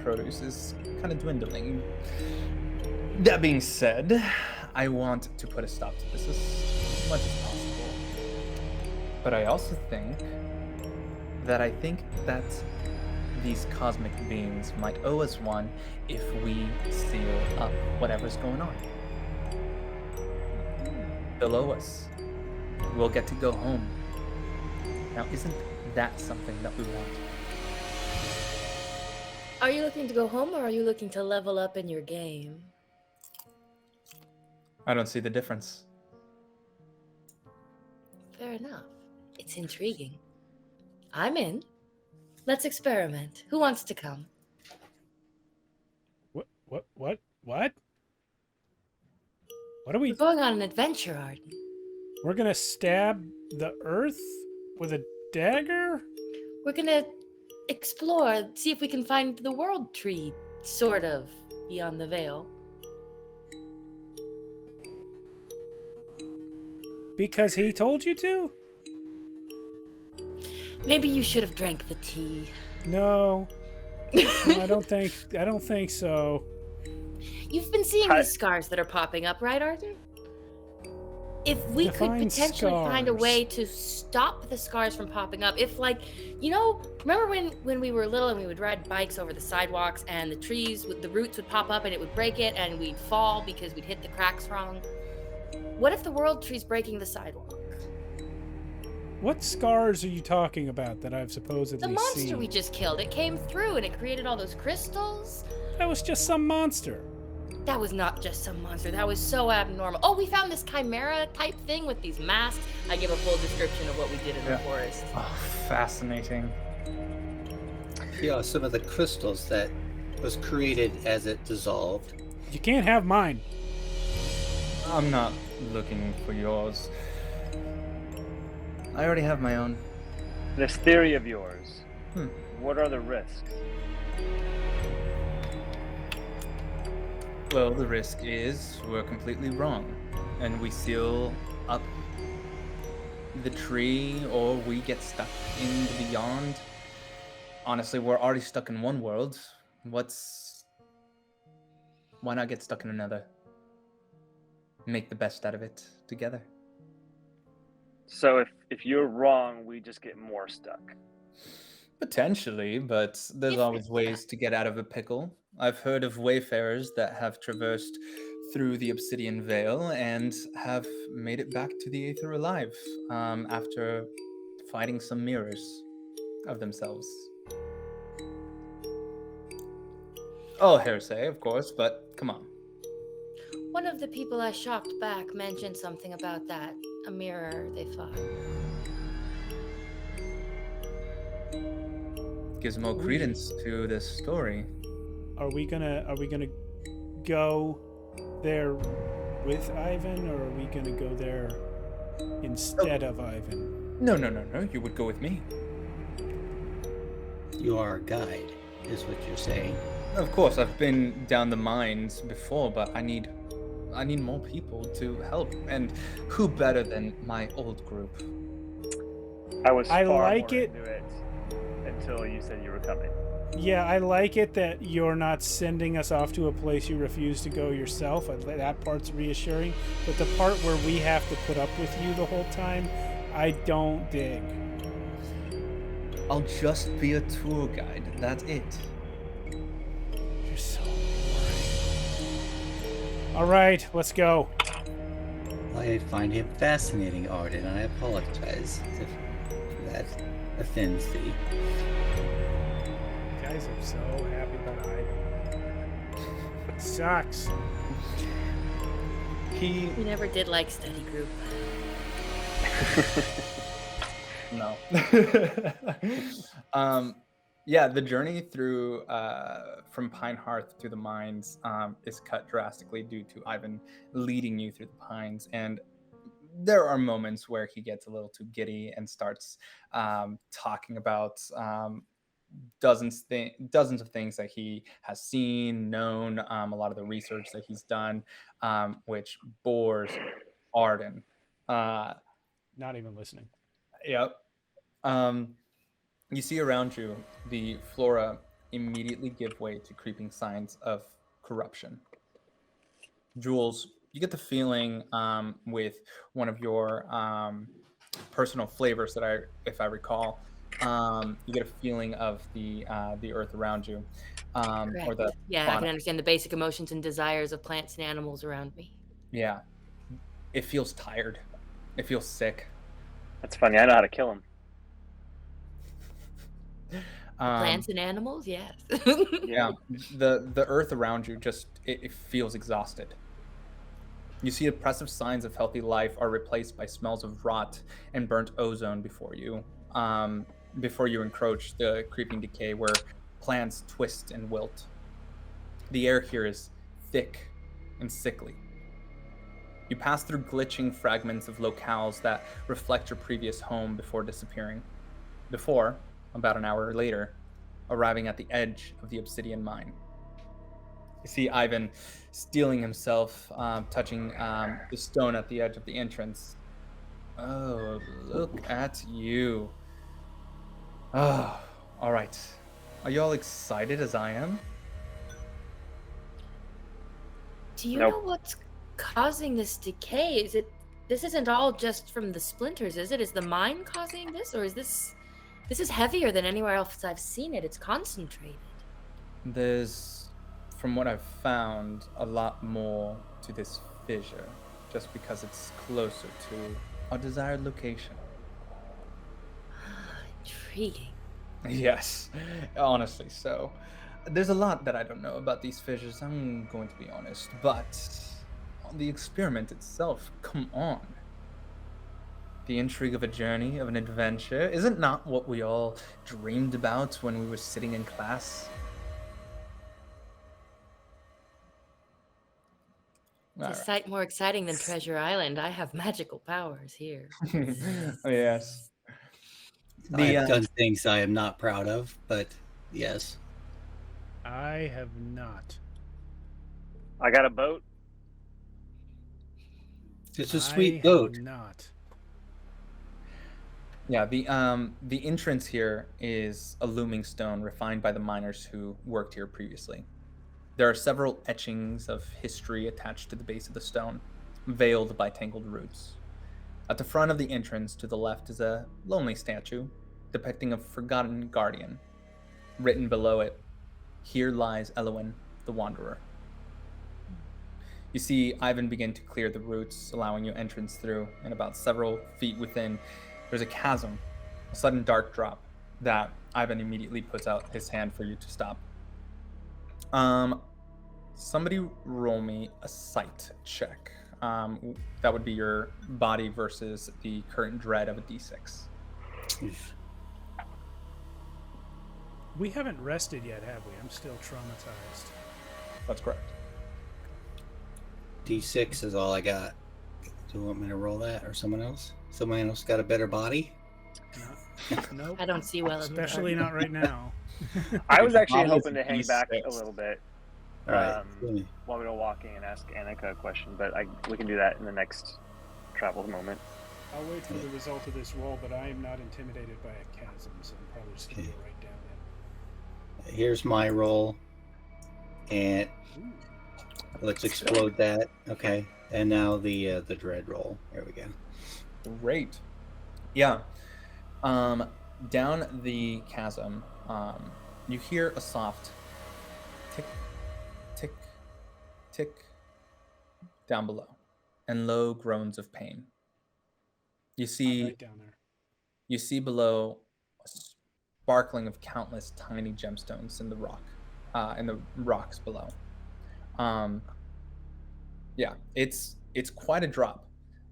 produce is kind of dwindling. That being said, I want to put a stop to this as much as possible. But I also think that these cosmic beings might owe us one if we seal up whatever's going on. They'll owe us. We'll get to go home. Now, isn't that something that we want? Are you looking to go home, or are you looking to level up in your game? I don't see the difference. Fair enough. It's intriguing. I'm in. Let's experiment. Who wants to come? What? What are we? We're going on an adventure, Arden. We're gonna stab the earth with a dagger? We're gonna explore, see if we can find the world tree, sort of, beyond the veil. Because he told you to? Maybe you should have drank the tea. No. No, I don't think so. You've been seeing these scars that are popping up, right, Arthur? If we could Define potentially find a scars. way to stop the scars from popping up, if, like, you know, remember when we were little and we would ride bikes over the sidewalks and the trees, with the roots would pop up and it would break it and we'd fall because we'd hit the cracks wrong? What if the world tree's breaking the sidewalk? What scars are you talking about that I've supposedly The monster seen? we just killed, it came through and it created all those crystals. That was just some monster. That was not just some monster. That was so abnormal. Oh, we found this chimera type thing with these masks. I give a full description of what we did in the forest. Oh, fascinating. Yeah, some of the crystals that was created as it dissolved. You can't have mine. I'm not looking for yours. I already have my own. This theory of yours, Hmm. what are the risks? Well, the risk is we're completely wrong, and we seal up the tree or we get stuck in the beyond. Honestly, we're already stuck in one world. Why not get stuck in another? Make the best out of it together. So if you're wrong, we just get more stuck. Potentially, but there's If always ways to get out of a pickle. I've heard of wayfarers that have traversed through the Obsidian Veil and have made it back to the Aether alive after fighting some mirrors of themselves. All hearsay, of course, but come on. one of the people I shocked back mentioned something about that. A mirror they fought. Gives more credence to this story. Are we gonna go there with Ivan, or are we gonna go there instead of Ivan? No. You would go with me. You are a guide, is what you're saying. Of course, I've been down the mines before, but I need more people to help. And who better than my old group? I was I far like more it. into it until you said you were coming. Yeah, I like it that you're not sending us off to a place you refuse to go yourself. That part's reassuring. But the part where we have to put up with you the whole time, I don't dig. I'll just be a tour guide. That's it. You're so boring. All right, let's go. I find him fascinating, Arden, and I apologize if that offends thee. Guys, I'm so happy about Ivan. It sucks. He We never did like study group. no. Yeah, the journey through from Pine Hearth to the mines is cut drastically due to Ivan leading you through the pines, and there are moments where he gets a little too giddy and starts talking about dozens of things that he has seen, known, a lot of the research that he's done, which bores Arden. Not even listening. Yep. You see around you the flora immediately give way to creeping signs of corruption. Jules, you get the feeling with one of your personal flavors that if I recall, you get a feeling of the earth around you, or the Yeah, I fauna. can understand the basic emotions and desires of plants and animals around me. Yeah, it feels tired. It feels sick. That's funny. I know how to kill him. Plants and animals, yes. Yeah, the earth around you just it feels exhausted. You see oppressive signs of healthy life are replaced by smells of rot and burnt ozone before you encroach the creeping decay where plants twist and wilt. The air here is thick and sickly. You pass through glitching fragments of locales that reflect your previous home before disappearing. Before, about an hour later, arriving at the edge of the Obsidian mine. You see Ivan steeling himself, touching the stone at the edge of the entrance. Oh, look at you. Oh, all right. Are you all excited as I am? Do you Nope. know what's causing this decay? This isn't all just from the splinters, is it? Is the mine causing this, or is this is heavier than anywhere else I've seen it? It's concentrated. There's, from what I've found, a lot more to this fissure, just because it's closer to our desired location. Intriguing. Yes, honestly so. There's a lot that I don't know about these fissures, I'm going to be honest, but on the experiment itself, come on. The intrigue of a journey, of an adventure, isn't not what we all dreamed about when we were sitting in class? It's a All sight more exciting than Treasure Island. I have magical powers here. right. Oh, yes. I've done things I am not proud of, but yes. I have not. I got a boat. It's a sweet I boat. have not. Yeah, the entrance here is a looming stone refined by the miners who worked here previously. There are several etchings of history attached to the base of the stone, veiled by tangled roots. At the front of the entrance to the left is a lonely statue depicting a forgotten guardian. Written below it, "Here lies Elowin, the Wanderer." You see Ivan begin to clear the roots, allowing you entrance through, and about several feet within, there's a chasm, a sudden dark drop that Ivan immediately puts out his hand for you to stop. Somebody roll me a sight check. That would be your body versus the current dread of a d6. We haven't rested yet, have we? I'm still traumatized. That's correct. D6 is all I got. Do you want me to roll that, or someone else? Someone else got a better body? Nope. I don't see well in the Especially not right now. I was actually Body is hoping to hang back a D6. little bit All right. while we were walking and ask Annika a question, but we can do that in the next travel moment. I'll wait for the result of this roll, but I am not intimidated by a chasm, so I'm probably just going to go right down it. Here's my roll, and Ooh. let's explode that. Okay, and now the dread roll. There we go. Great. Yeah. Down the chasm, you hear a soft tick, tick, tick down below, and low groans of pain. You I'm see, right down there. you see below a sparkling of countless tiny gemstones in the rocks below. Yeah, it's quite a drop.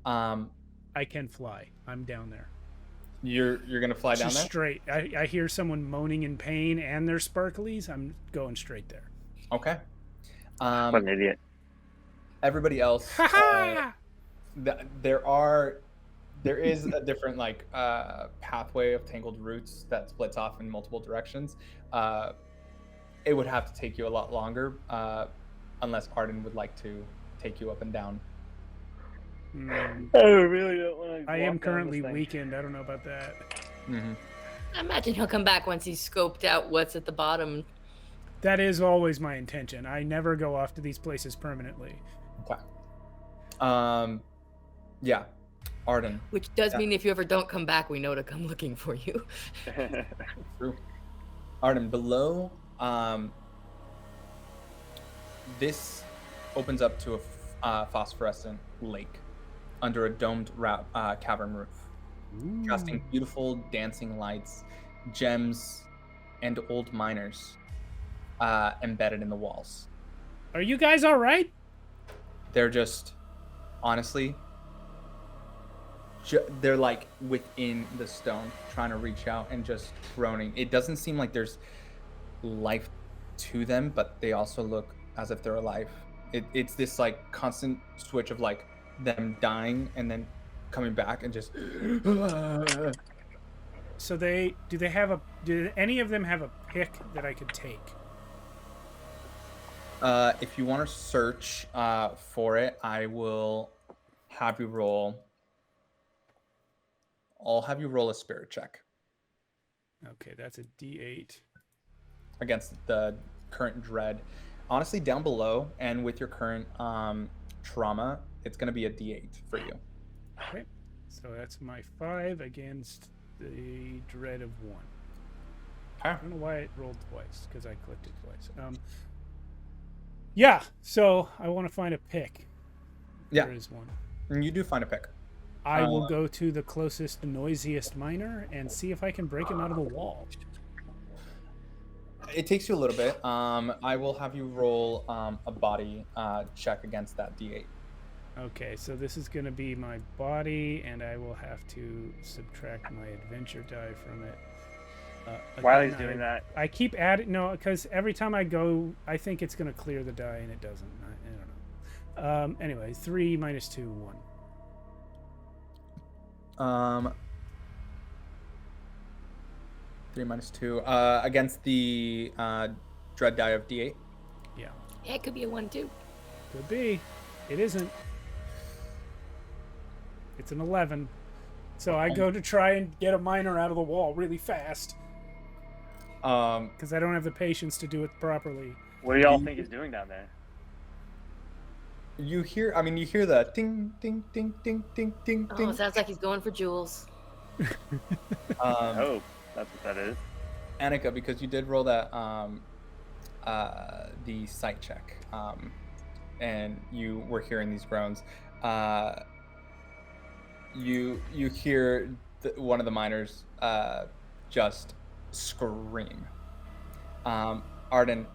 I can fly. I'm down there. You're gonna fly down Just there? straight. I hear someone moaning in pain and their sparklies. I'm going straight there. Okay. What an idiot. Everybody else, Ha there is a different pathway of tangled roots that splits off in multiple directions. It would have to take you a lot longer, unless Arden would like to take you up and down. I really don't want to. I am currently weakened. I don't know about that. Mm-hmm. I imagine he'll come back once he's scoped out what's at the bottom. That is always my intention. I never go off to these places permanently. Okay. Yeah, Arden. Which does mean if you ever don't come back, we know to come looking for you. True. Arden, below, this opens up to a phosphorescent lake under a domed cavern roof, casting beautiful dancing lights, gems, and old miners embedded in the walls. Are you guys all right? They're just, honestly, they're like within the stone, trying to reach out and just groaning. It doesn't seem like there's life to them, but they also look as if they're alive. It's this like constant switch of like them dying and then coming back and just. So do any of them have a pick that I could take? If you want to search for it, I will have you roll. I'll have you roll a spirit check Okay, that's a D8. against the current dread. Honestly, down below and with your current trauma, it's going to be a D8 for you. Okay, so that's my 5 against the dread of 1. Okay. I don't know why it rolled twice, because I clicked it twice. Yeah, so I want to find a pick. Yeah. There is one. And you do find a pick. I will go to the closest, noisiest miner and see if I can break him out of the wall. It takes you a little bit. I will have you roll a body check against that D8. Okay, so this is going to be my body, and I will have to subtract my adventure die from it. While he's doing that, I keep adding... No, because every time I go, I think it's going to clear the die, and it doesn't. I don't know. Anyway, 3 minus 2, 1. 3 minus 2 against the dread die of D8. Yeah. Yeah, it could be a 1 too. Could be. It isn't. It's an 11. So I go to try and get a miner out of the wall really fast because I don't have the patience to do it properly. What do y'all think he's doing down there? You hear the ding, ding, ding, ding, ding, ding, Oh, ding. it sounds like he's going for jewels. Oh, that's what that is. Annika, because you did roll that the sight check, and you were hearing these groans, you hear one of the miners just scream. Arden,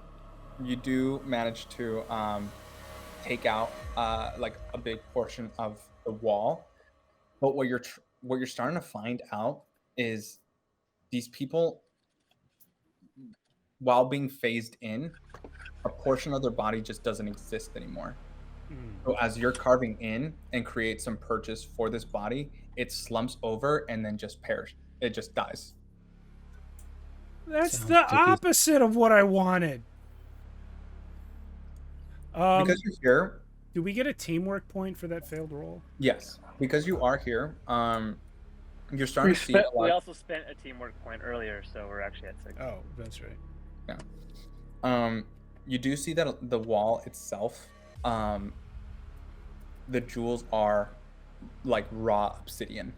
you do manage to take out like a big portion of the wall, but what you're starting to find out is these people, while being phased in, a portion of their body just doesn't exist anymore. So as you're carving in and create some purchase for this body, it slumps over and then just perishes. It just dies. That's Sounds the tricky. opposite of what I wanted. Because you're here, Do we get a teamwork point for that failed roll? yes. Because you are here, you're starting to see a We lot. also spent a teamwork point earlier, so we're actually at 6. Oh, that's right. You do see that the wall itself, the jewels are like raw obsidian.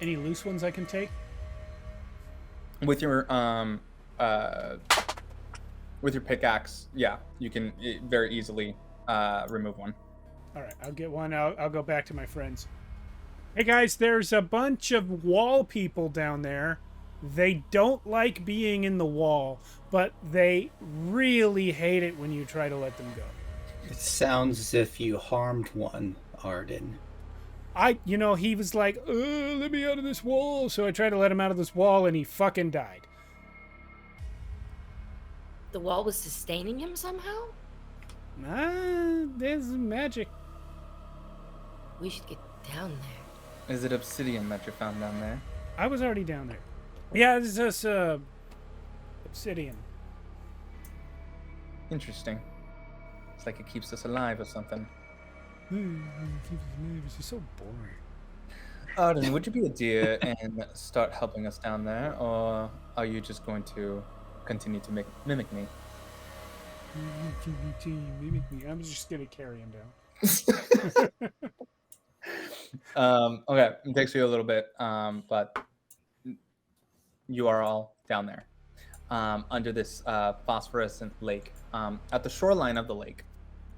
Any loose ones I can take? With your pickaxe, yeah, you can very easily remove one. All right, I'll get one. I'll go back to my friends. Hey guys, there's a bunch of wall people down there. They don't like being in the wall, but they really hate it when you try to let them go. It sounds as if you harmed one, Arden. He was like, let me out of this wall. So I tried to let him out of this wall and he fucking died. The wall was sustaining him somehow? There's magic. We should get down there. Is it obsidian that you found down there? I was already down there. Yeah, it's just obsidian. Interesting. It's like it keeps us alive or something. It's just so boring. Arden, would you be a dear and start helping us down there, or are you just going to continue to mimic me? I'm just gonna carry him down. Okay, it takes you a little bit, but you are all down there under this phosphorescent lake. At the shoreline of the lake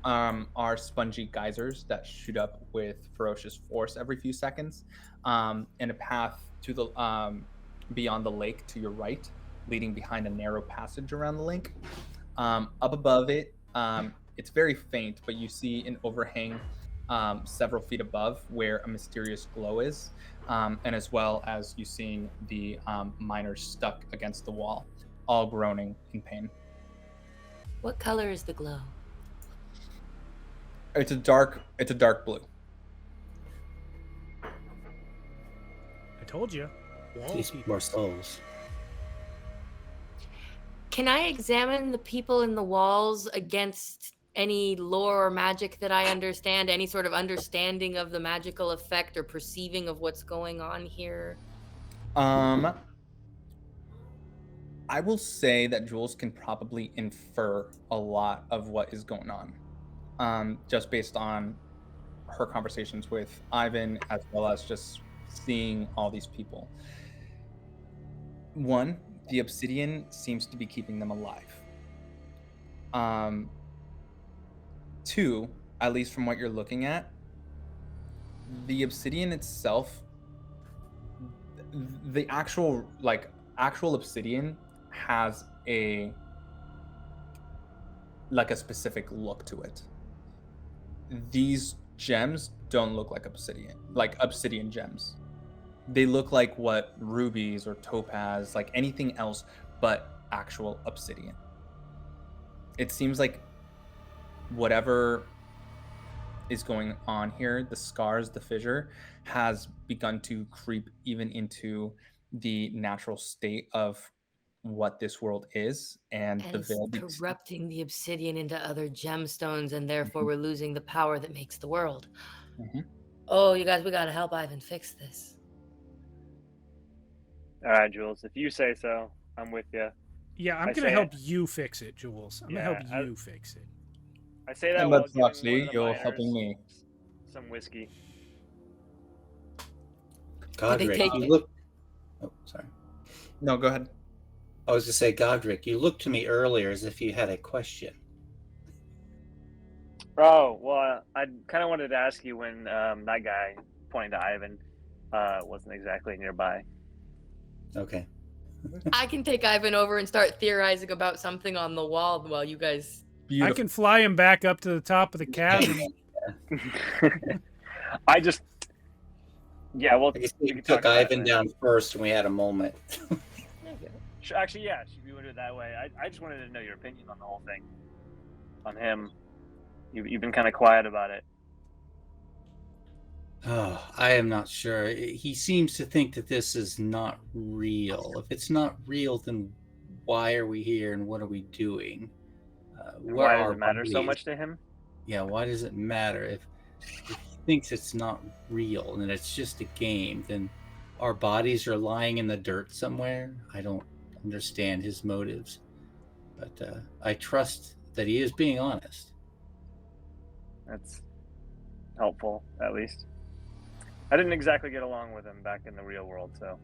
are spongy geysers that shoot up with ferocious force every few seconds, and a path to the beyond the lake to your right, leading behind a narrow passage around the lake. Up above it, it's very faint, but you see an overhang several feet above where a mysterious glow is, and as well as you seeing the miners stuck against the wall, all groaning in pain. What color is the glow? It's a dark blue. I told you. Wall These people. more souls. Can I examine the people in the walls against any lore or magic that I understand? Any sort of understanding of the magical effect or perceiving of what's going on here? I will say that Jules can probably infer a lot of what is going on, just based on her conversations with Ivan, as well as just seeing all these people. One, the obsidian seems to be keeping them alive. Two, at least from what you're looking at, the obsidian itself, the actual obsidian has a specific look to it. These gems don't look like obsidian gems. They look like what rubies or topaz, like anything else but actual obsidian. It seems like whatever is going on here, the scars, the fissure, has begun to creep even into the natural state of what this world is, and And the it's veil. corrupting the obsidian into other gemstones, and therefore we're losing the power that makes the world. Mhm. Oh, you guys, we gotta help Ivan fix this. All right, Jules, if you say so, I'm with you. Yeah, I'm I gonna say help you fix it, Jules. I'm gonna help Yeah, you fix it. I say that And while that's giving one actually of the you're miners helping me. some whiskey. Godric, take you it? look. Oh, sorry. No, go ahead. I was to say, Godric, you looked to me earlier as if you had a question. Oh, well, I kind of wanted to ask you when that guy pointing to Ivan wasn't exactly nearby. Okay. I can take Ivan over and start theorizing about something on the wall while you guys. Beautiful. I can fly him back up to the top of the chasm. I just, yeah, well, I guess we you could took talk about it Ivan later. down first, and we had a moment. Actually, yeah, should we do it that way? I just wanted to know your opinion on the whole thing, on him. You've been kind of quiet about it. Oh, I am not sure. He seems to think that this is not real. If it's not real, then why are we here and what are we doing? Where Why does are it matter so bodies? much to him? Yeah, why does it matter? If he thinks it's not real and it's just a game, then our bodies are lying in the dirt somewhere. I don't understand his motives, but I trust that he is being honest. That's helpful, at least. I didn't exactly get along with him back in the real world, so,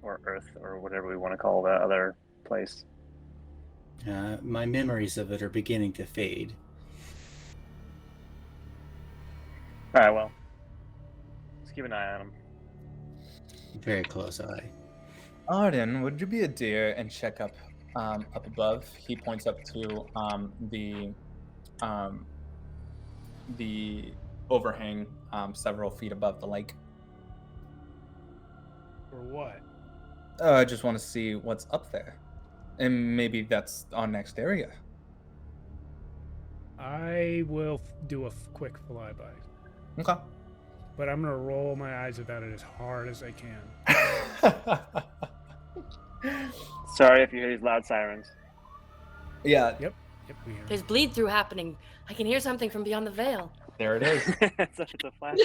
or Earth, or whatever we want to call that other place. My memories of it are beginning to fade. All right, well, let's keep an eye on him. Very close eye. Arden, would you be a dear and check up above? He points up to the overhang several feet above the lake. Or what? I just want to see what's up there, and maybe that's our next area. I will do a quick flyby, Okay. but I'm gonna roll my eyes about it as hard as I can. Sorry if you hear these loud sirens. Yeah, Yep, we hear. There's bleed through happening. I can hear something from beyond the veil. there it is. It's a flash.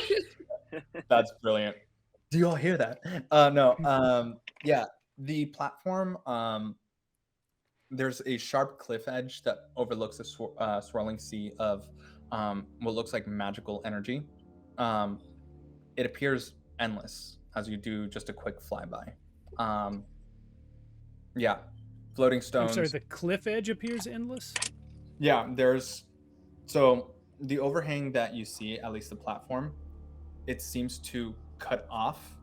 That's brilliant. Do you all hear that? No. Yeah, the platform. There's a sharp cliff edge that overlooks a swirling sea of what looks like magical energy. It appears endless as you do just a quick flyby. Yeah, floating stones. I'm sorry, the cliff edge appears endless? Yeah, so the overhang that you see, at least the platform, it seems to cut off,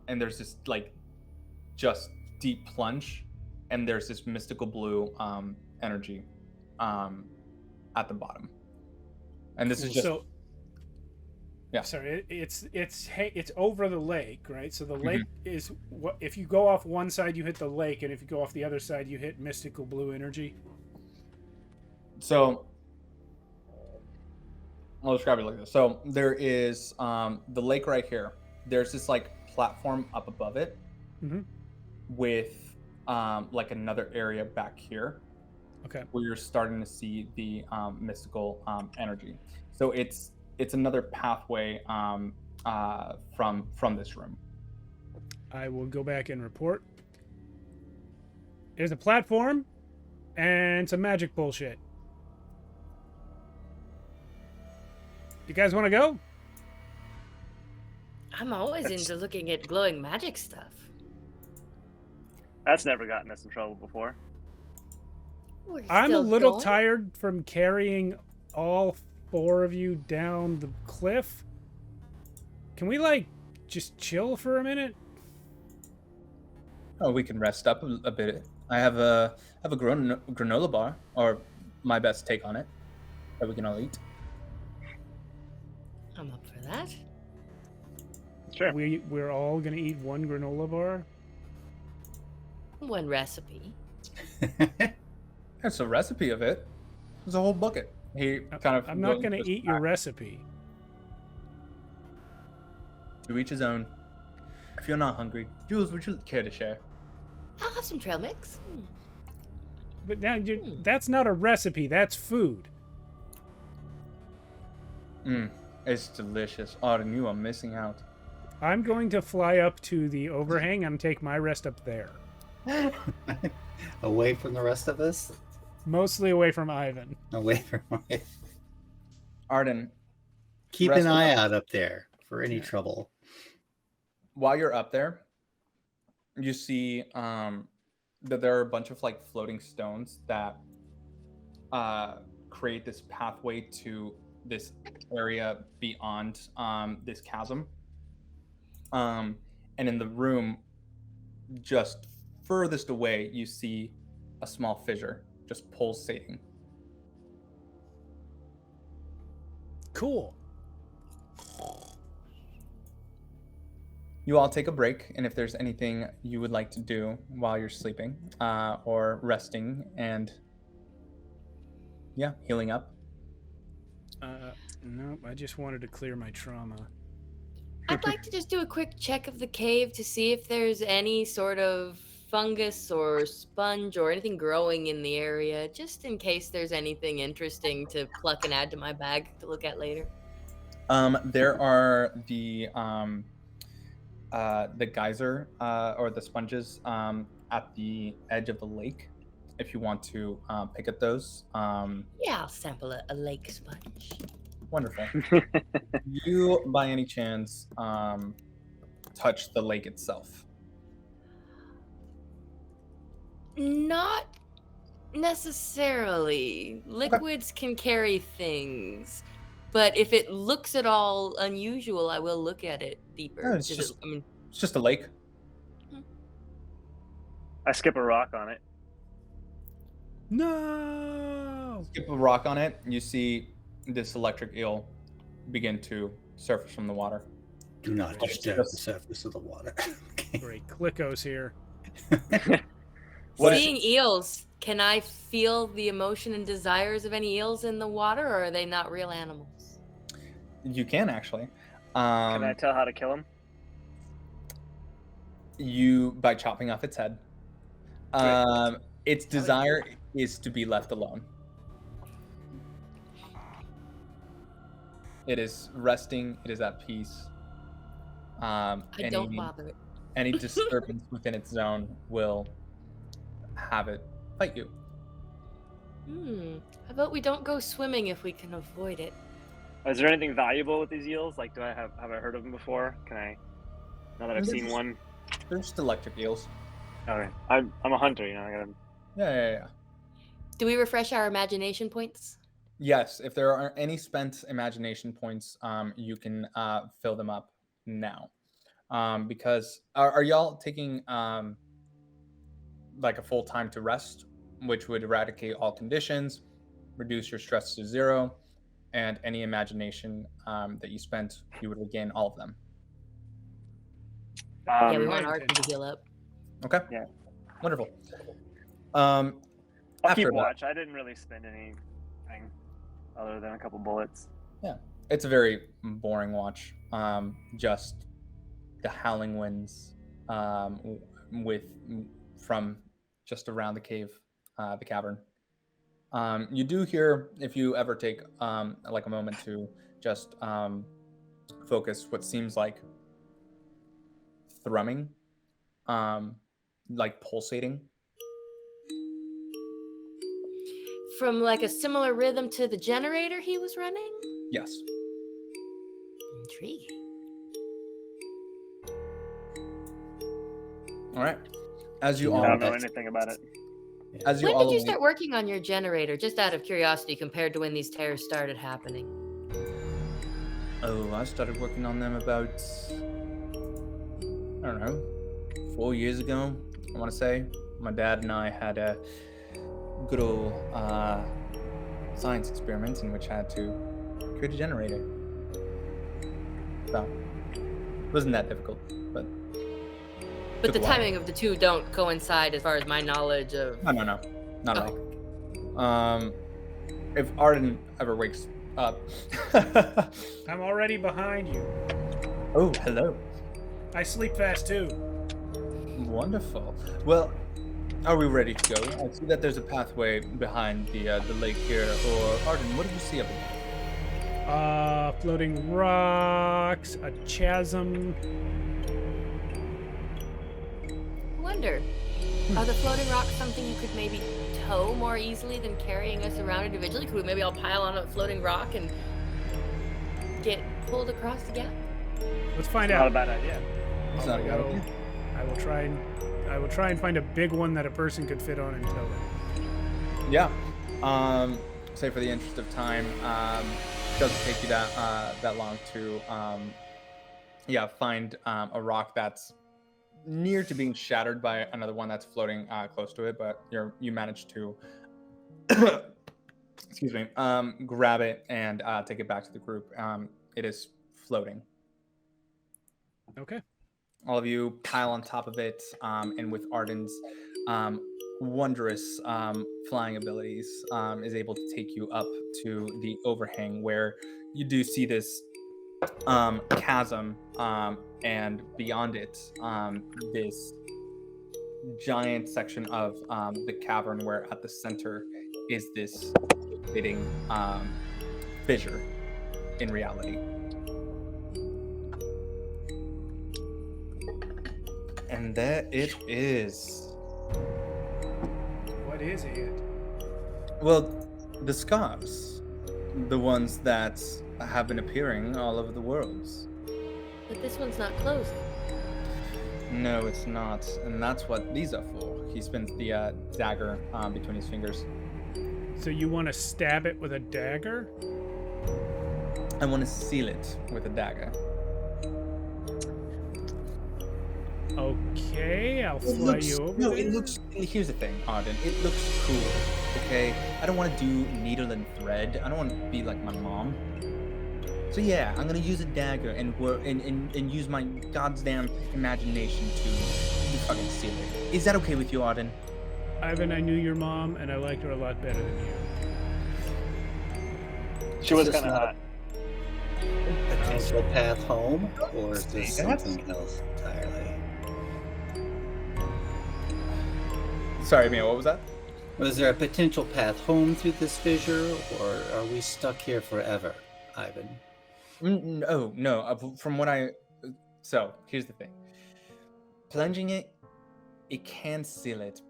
and there's this just deep plunge, and there's this mystical blue energy at the bottom. And this is just yeah. Sorry, it's over the lake, right? So the lake is what if you go off one side you hit the lake, and if you go off the other side you hit mystical blue energy. So I'll describe it like this. So there is the lake right here. There's this platform up above it with another area back here. Okay. Where you're starting to see the mystical energy. So it's another pathway from this room. I will go back and report. There's a platform and some magic bullshit. You guys want to go? I'm always into looking at glowing magic stuff. That's never gotten us in trouble before. We're I'm a still little going. tired from carrying all 4 of you down the cliff. Can we just chill for a minute? Oh, we can rest up a bit. I have a granola bar, or my best take on it, that we can all eat. I'm up for that. Sure. We're all gonna eat one granola bar. One recipe. That's a recipe of it. There's a whole bucket. He kind of. I'm not gonna eat your recipe. To each his own. If you're not hungry, Jules, would you care to share? I'll have some trail mix. But now that's not a recipe. That's food. It's delicious. Auden, you are missing out. I'm going to fly up to the overhang and take my rest up there. Away from the rest of us? Mostly away from Ivan. Away from my... Arden, Keep Rest an of eye us. out up there for any trouble. while you're up there, you see that there are a bunch of like floating stones that create this pathway to this area beyond this chasm. And in the room just furthest away, you see a small fissure just pulsating. Cool. You all take a break, and if there's anything you would like to do while you're sleeping or resting and healing up. Nope, I just wanted to clear my trauma. I'd like to just do a quick check of the cave to see if there's any sort of fungus or sponge or anything growing in the area, just in case there's anything interesting to pluck and add to my bag to look at later. There are the geyser or the sponges at the edge of the lake. If you want to pick at those. Yeah, I'll sample a lake sponge. Wonderful. You, by any chance, touch the lake itself? Not necessarily. Liquids can carry things, but if it looks at all unusual, I will look at it deeper. No, it's just a lake. I skip a rock on it. No! Skip a rock on it, you see this electric eel begin to surface from the water. Do not disturb the surface of the water. Okay. Great. Clickos here. What is- Seeing eels, can I feel the emotion and desires of any eels in the water, or are they not real animals? You can actually. Can I tell how to kill him? You by chopping off its head. Its desire is to be left alone. It is resting. It is at peace. I don't bother it. Any disturbance within its zone will have it fight you. How about we don't go swimming if we can avoid it? Is there anything valuable with these eels? Like, have I heard of them before? Can I? Now that I've seen one. They're just electric eels. Okay, I'm a hunter. You know, I gotta. Yeah. Do we refresh our imagination points? Yes, if there are any spent imagination points, you can fill them up now. Because are y'all taking like a full time to rest, which would eradicate all conditions, reduce your stress to 0, and any imagination that you spent, you would regain all of them. Yeah, we want Arden to heal up. Okay. Yeah. Wonderful. I'll After keep that- watch. I didn't really spend anything other than a couple bullets. It's a very boring watch. Just the howling winds from just around the cave, the cavern. You do hear, if you ever take like a moment to just focus, what seems like thrumming, like pulsating. From like a similar rhythm to the generator he was running? Yes. Intriguing. All right. As you No, all, I don't know that's- anything about it. as you When all did you awake- start working on your generator, just out of curiosity, compared to when these tears started happening? Oh, I started working on them about, I don't know, 4 years ago, I want to say. My dad and I had a good old science experiment in which I had to create a generator. So, it wasn't that difficult, but... But took the a while. timing of the two don't coincide as far as my knowledge of... No, not at all. If Arden ever wakes up... I'm already behind you. Oh, hello. I sleep fast too. Wonderful. Well, Are we ready to go? I see that there's a pathway behind the lake here. Or Arden, what do you see up there? Floating rocks, a chasm. I wonder, are the floating rocks something you could maybe tow more easily than carrying us around individually? Could we maybe all pile on a floating rock and get pulled across the gap? Let's find Not a out. bad idea. It's not a bad go. idea. I will try and find a big one that a person could fit on and tow it. Yeah. Say for the interest of time, it doesn't take you that long to find a rock that's near to being shattered by another one that's floating close to it, but you managed to excuse me, grab it and take it back to the group. It is floating. Okay. All of you pile on top of it, and with Arden's wondrous flying abilities, is able to take you up to the overhang where you do see this chasm, and beyond it, this giant section of the cavern where at the center is this fitting fissure in reality. And there it is. What is it? Well, the scarves. The ones that have been appearing all over the worlds. But this one's not closing. No, it's not. And that's what these are for. He spins the dagger between his fingers. So you want to stab it with a dagger? I want to seal it with a dagger. Okay, I'll fly you over there. It looks. Here's the thing, Arden. It looks cool. Okay, I don't want to do needle and thread. I don't want to be like my mom. So yeah, I'm gonna use a dagger and use my goddamn imagination to fucking seal it. Is that okay with you, Arden? Ivan, I knew your mom, and I liked her a lot better than you. She was Is this kind of not hot. a potential path home, or is this something else entirely? Sorry, Mia, what was that? Was there a potential path home through this fissure, or are we stuck here forever, Ivan? No. From what I... So, here's the thing. Plunging it, it can seal it,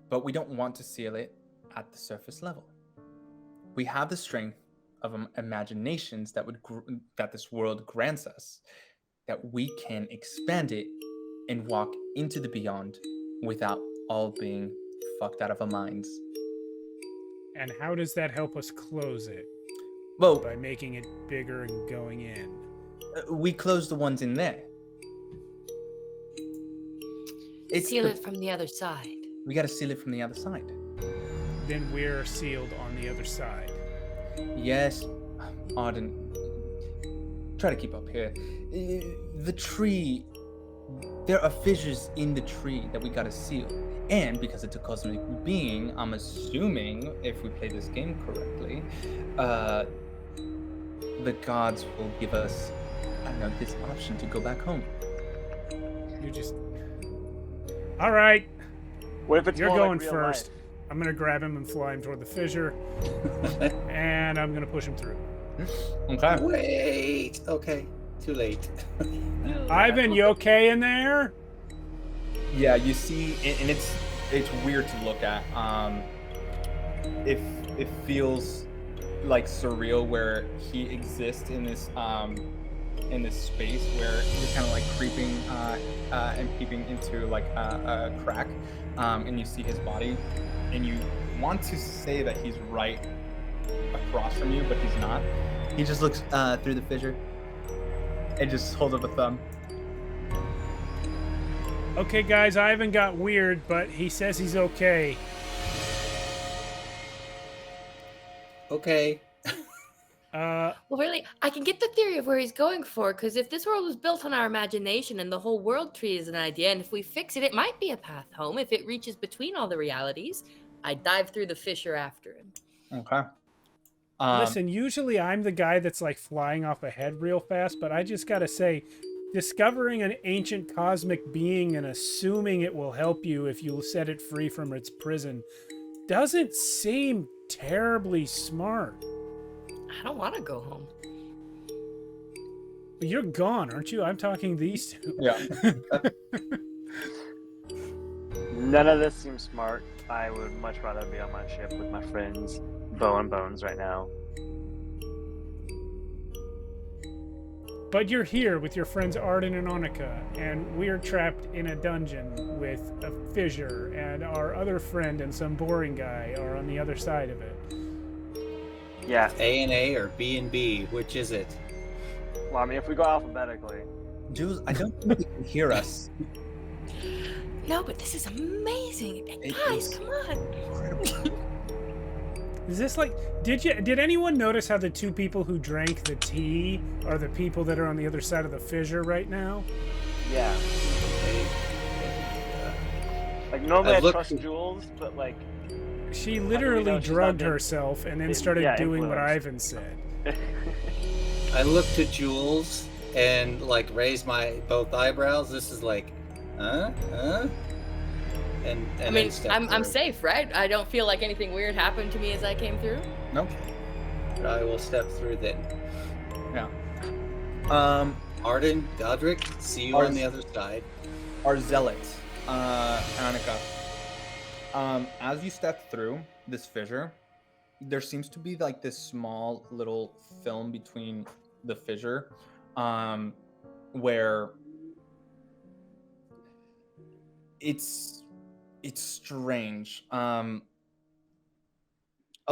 but we don't want to seal it at the surface level. We have the strength of imaginations that this world grants us, that we can expand it and walk into the beyond without all being fucked out of our minds. And how does that help us close it? Well, By making it bigger and going in. we close the ones in there. Seal it from the other side. We gotta seal it from the other side. Then we're sealed on the other side. Yes, Arden. Try to keep up here. The tree. There are fissures in the tree that we gotta seal. And because it's a cosmic being, I'm assuming, if we play this game correctly, the gods will give us, I don't know, this option to go back home. You just... All right, What if it's you're more going like real first. life? I'm going to grab him and fly him toward the fissure. And I'm going to push him through. Okay. Wait! Okay, too late. Ivan, you okay in there? Yeah, you see, and it's weird to look at. It feels like surreal where he exists in this space where you're kind of like creeping and peeping into like a crack, and you see his body, and you want to say that he's right across from you, but he's not. He just looks through the fissure and just holds up a thumb. Okay, guys, Ivan got weird, but he says he's okay. Okay. Well, really, I can get the theory of where he's going for, because if this world was built on our imagination and the whole world tree is an idea, and if we fix it, it might be a path home. If it reaches between all the realities, I'd dive through the fissure after him. Okay. Listen, usually I'm the guy that's like flying off ahead real fast, but I just gotta say, discovering an ancient cosmic being and assuming it will help you if you set it free from its prison doesn't seem terribly smart. I don't want to go home. But you're gone, aren't you? I'm talking these two. Yeah. None of this seems smart. I would much rather be on my ship with my friends, Bo and Bones, right now. But you're here with your friends Arden and Annika, and we're trapped in a dungeon with a fissure, and our other friend and some boring guy are on the other side of it. Yeah. A and A or B and B, which is it? Well, I mean, if we go alphabetically. Jules, I don't think you can hear us. No, but this is amazing. It Guys, is come on. Is this like, did anyone notice how the two people who drank the tea are the people that are on the other side of the fissure right now? Yeah. Okay. Like, normally I looked- trust Jules, but, like... She know literally she's drugged not been- herself and then been- started yeah, doing what influenced. Ivan said. I looked to Jules and like raised my both eyebrows. This is like, huh? And I then mean, stepped I'm through. safe, right? I don't feel like anything weird happened to me as I came through. Nope. I will step through then. Yeah. Arden, Godric, see you on the other side. Our zealot, Annika. As you step through this fissure, there seems to be like this small little film between the fissure, where it's strange. A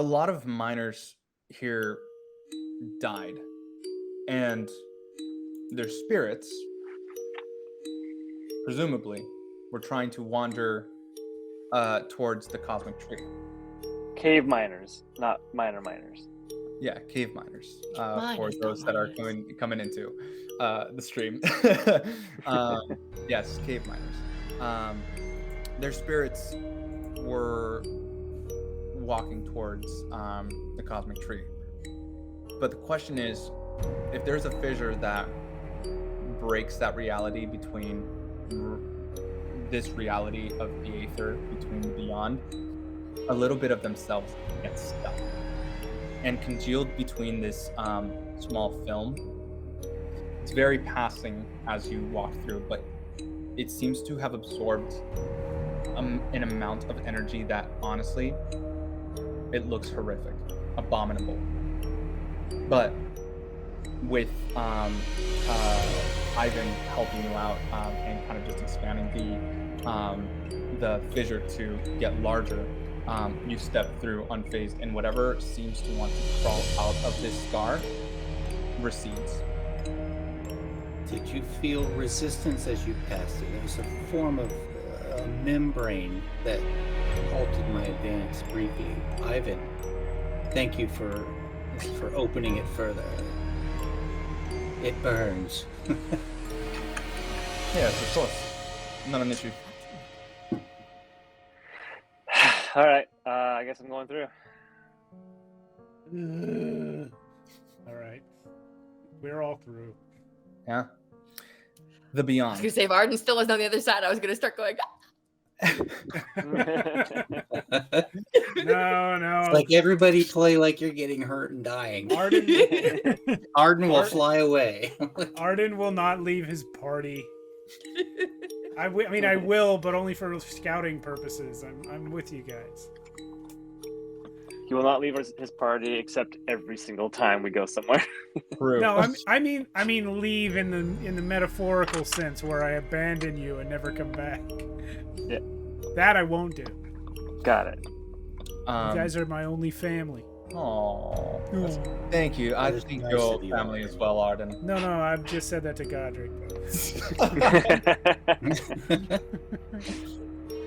lot of miners here died, and their spirits, presumably, were trying to wander towards the cosmic tree. Cave miners, not minor miners. Yeah, cave miners. For Miners, those not that are miners. coming into the stream. Yes, cave miners. Their spirits were walking towards the cosmic tree. But the question is, if there's a fissure that breaks that reality between this reality of the aether, between the beyond, a little bit of themselves gets stuck and congealed between this small film. It's very passing as you walk through, but it seems to have absorbed an amount of energy that honestly, it looks horrific, abominable. But with Ivan helping you out and kind of just expanding the fissure to get larger, you step through unfazed, and whatever seems to want to crawl out of this scar recedes. Did you feel resistance as you passed it? It was a form of a membrane that halted my advance briefly. Ivan, thank you for opening it further. It burns. Yes, of course. Not an issue. All right, I guess I'm going through. All right. We're all through. Yeah. The I was beyond. gonna say, if Arden still was on the other side, I was gonna start going. No. Like everybody play like you're getting hurt and dying. Arden, Arden will fly away. Arden will not leave his party. I mean, I will, but only for scouting purposes. I'm with you guys. He will not leave his party except every single time we go somewhere. True. No, I mean leave in the metaphorical sense, where I abandon you and never come back. Yeah. That I won't do. Got it. You guys are my only family. Oh, Oh. thank you. I That is think nice your of you, family Arden. as well, Arden. No, I've just said that to Godric.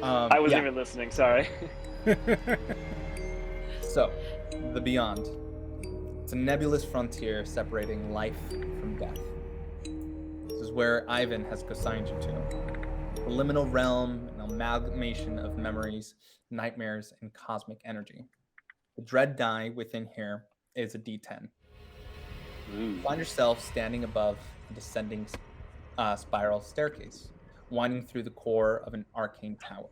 I wasn't yeah. even listening. Sorry. So, the beyond. It's a nebulous frontier separating life from death. This is where Ivan has consigned you to. A liminal realm, an amalgamation of memories, nightmares, and cosmic energy. The dread die within here is a D10. Ooh. Find yourself standing above a descending spiral staircase, winding through the core of an arcane tower.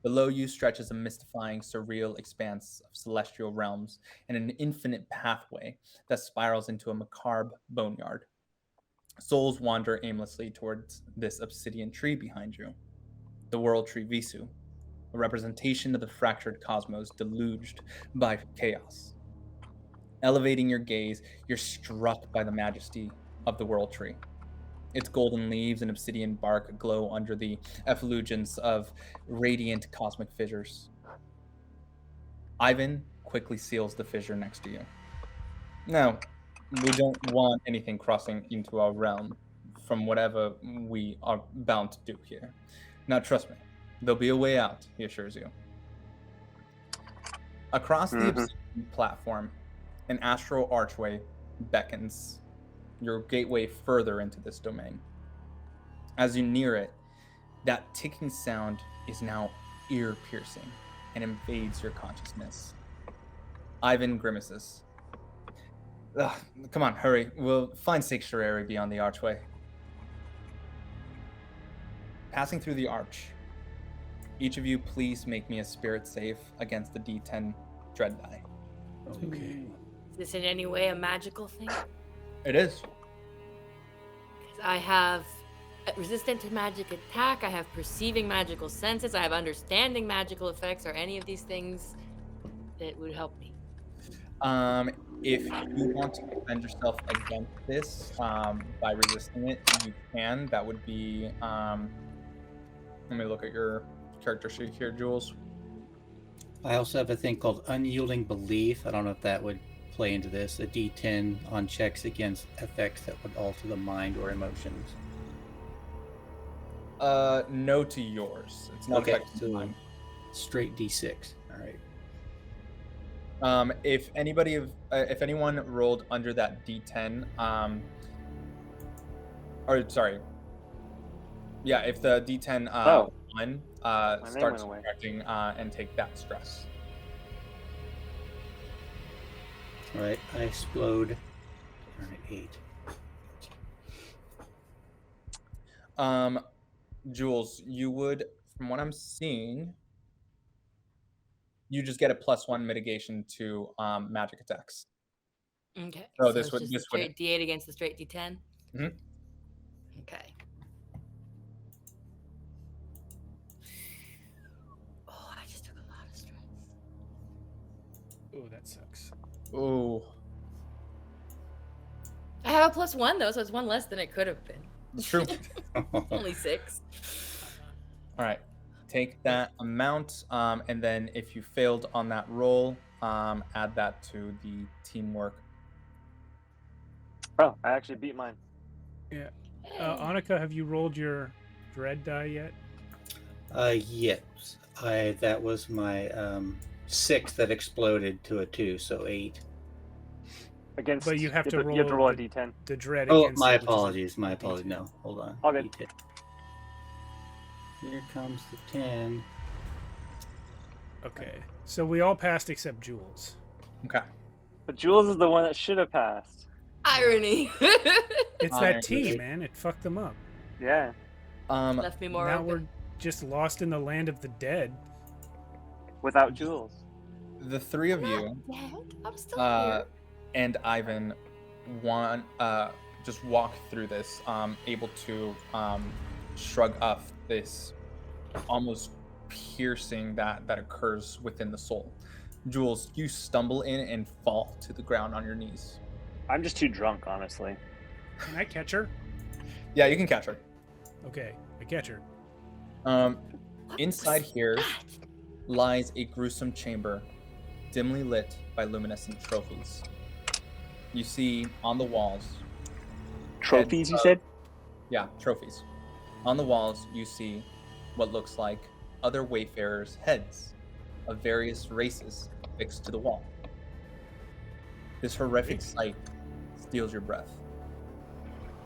Below you stretches a mystifying, surreal expanse of celestial realms and an infinite pathway that spirals into a macabre boneyard. Souls wander aimlessly towards this obsidian tree behind you, the world tree Visu, a representation of the fractured cosmos deluged by chaos. Elevating your gaze, you're struck by the majesty of the world tree. Its golden leaves and obsidian bark glow under the effulgence of radiant cosmic fissures. Ivan quickly seals the fissure next to you. Now, we don't want anything crossing into our realm from whatever we are bound to do here. Now, trust me, there'll be a way out, he assures you. Across the obsidian platform, an astral archway beckons your gateway further into this domain. As you near it, that ticking sound is now ear-piercing and invades your consciousness. Ivan grimaces. Ugh, come on, hurry. We'll find sanctuary beyond the archway. Passing through the arch, each of you please make me a spirit save against the D10 dread die. Okay. Is this in any way a magical thing? It is. 'Cause I have resistant to magic attack, I have perceiving magical senses, I have understanding magical effects. Are any of these things that would help me? If you want to defend yourself against this by resisting it, you can. That would be. Let me look at your character sheet here, Jules. I also have a thing called unyielding belief. I don't know if that would play into this. A D10 on checks against effects that would alter the mind or emotions. No to yours. It's not Okay, affecting so mine. straight D6. All right. If anyone rolled under that D10, or sorry, yeah, if the D10 won, start went away. subtracting and take that stress. All right. I explode. All right, 8. Jules, you would, from what I'm seeing, you just get a +1 mitigation to magic attacks. Okay. So it's just a this straight D8 against the straight D10? Mhm. Okay. Oh, I just took a lot of stress. Oh, that sucks. Ooh, I have a +1 though, so it's one less than it could have been. it's true. Only 6. All right, take that amount, and then if you failed on that roll, add that to the teamwork. Oh, I actually beat mine. Yeah. Annika, have you rolled your dread die yet? Yes. That was my 6 that exploded to a 2, so 8. Against, But you have to you have to roll roll a the- D10. The dread Oh, against my it, which is a apologies. My apologies. No, hold on. All good. D10. Here comes the 10. Okay. So we all passed except Jules. Okay. But Jules is the one that should have passed. Irony. It's Iron. that team, man. It fucked them up. Yeah. Left me more Now open. we're just lost in the land of the dead. Without Jules. The three of you Dead? I'm still here. and Ivan just walk through this, able to shrug off this almost piercing that occurs within the soul. Jules, you stumble in and fall to the ground on your knees. I'm just too drunk, honestly. Can I catch her? Yeah, you can catch her. Okay, I catch her. What Inside was here that? lies a gruesome chamber, dimly lit by luminescent trophies. You see on the walls. Trophies, you said? Yeah, trophies. On the walls, you see what looks like other wayfarers' heads of various races fixed to the wall. This horrific sight steals your breath.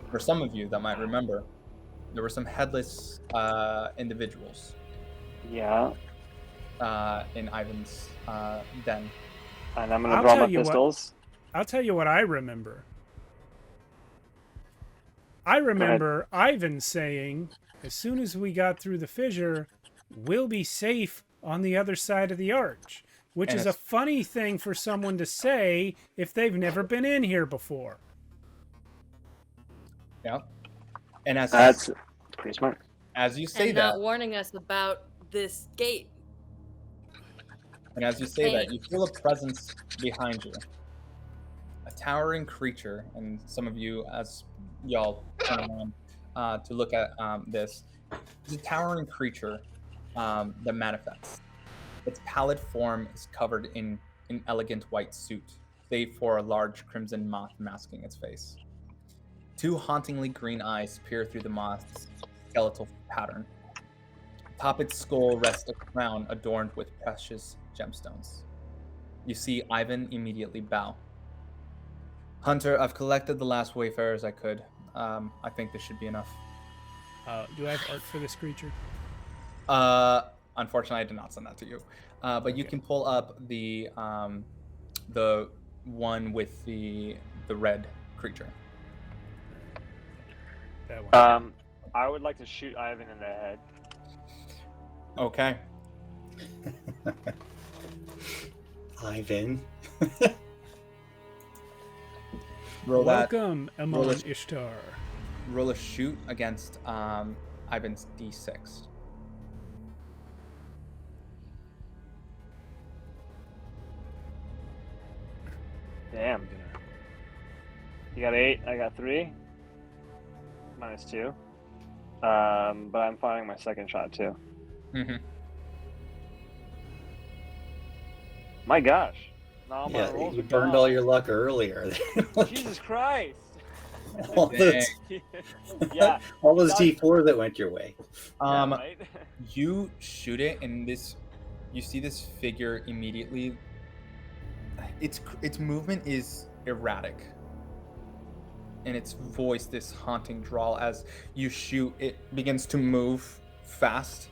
For some of you that might remember, there were some headless individuals Yeah. in Ivan's den. And I'm gonna I'll draw tell my you what. pistols. I'll tell you what I remember. I remember Ivan saying, as soon as we got through the fissure, we'll be safe on the other side of the arch, which And is a it's- funny thing for someone to say if they've never been in here before. Yeah. And That's pretty smart. as you say And that, not warning us about this gate. and as you say that, Pain. you feel a presence behind you. A towering creature, and some of you, as y'all turn around to look at this, it's a towering creature that manifests. Its pallid form is covered in an elegant white suit, save for a large crimson moth masking its face. Two hauntingly green eyes peer through the moth's skeletal pattern. Atop its skull rests a crown adorned with precious gemstones. You see Ivan immediately bow. Hunter, I've collected the last wayfarers I could. I think this should be enough. Do I have art for this creature? Unfortunately, I did not send that to you. But you Okay. can pull up the one with the red creature. That one. I would like to shoot Ivan in the head. Okay. Ivan. Roll that. Welcome, roll Amon it. Ishtar. Roll a shoot against Ivan's D6. Damn. You got 8. I got 3. -2. But I'm firing my second shot too. Mm-hmm. My gosh. Now my Yeah, rolls you are burned gone. all your luck earlier. Jesus Christ. all those, Yeah. all those Done. D4 that went your way. Yeah, right? You shoot it, and you see this figure immediately. Its movement is erratic, and its voice this haunting drawl. As you shoot, it begins to move fast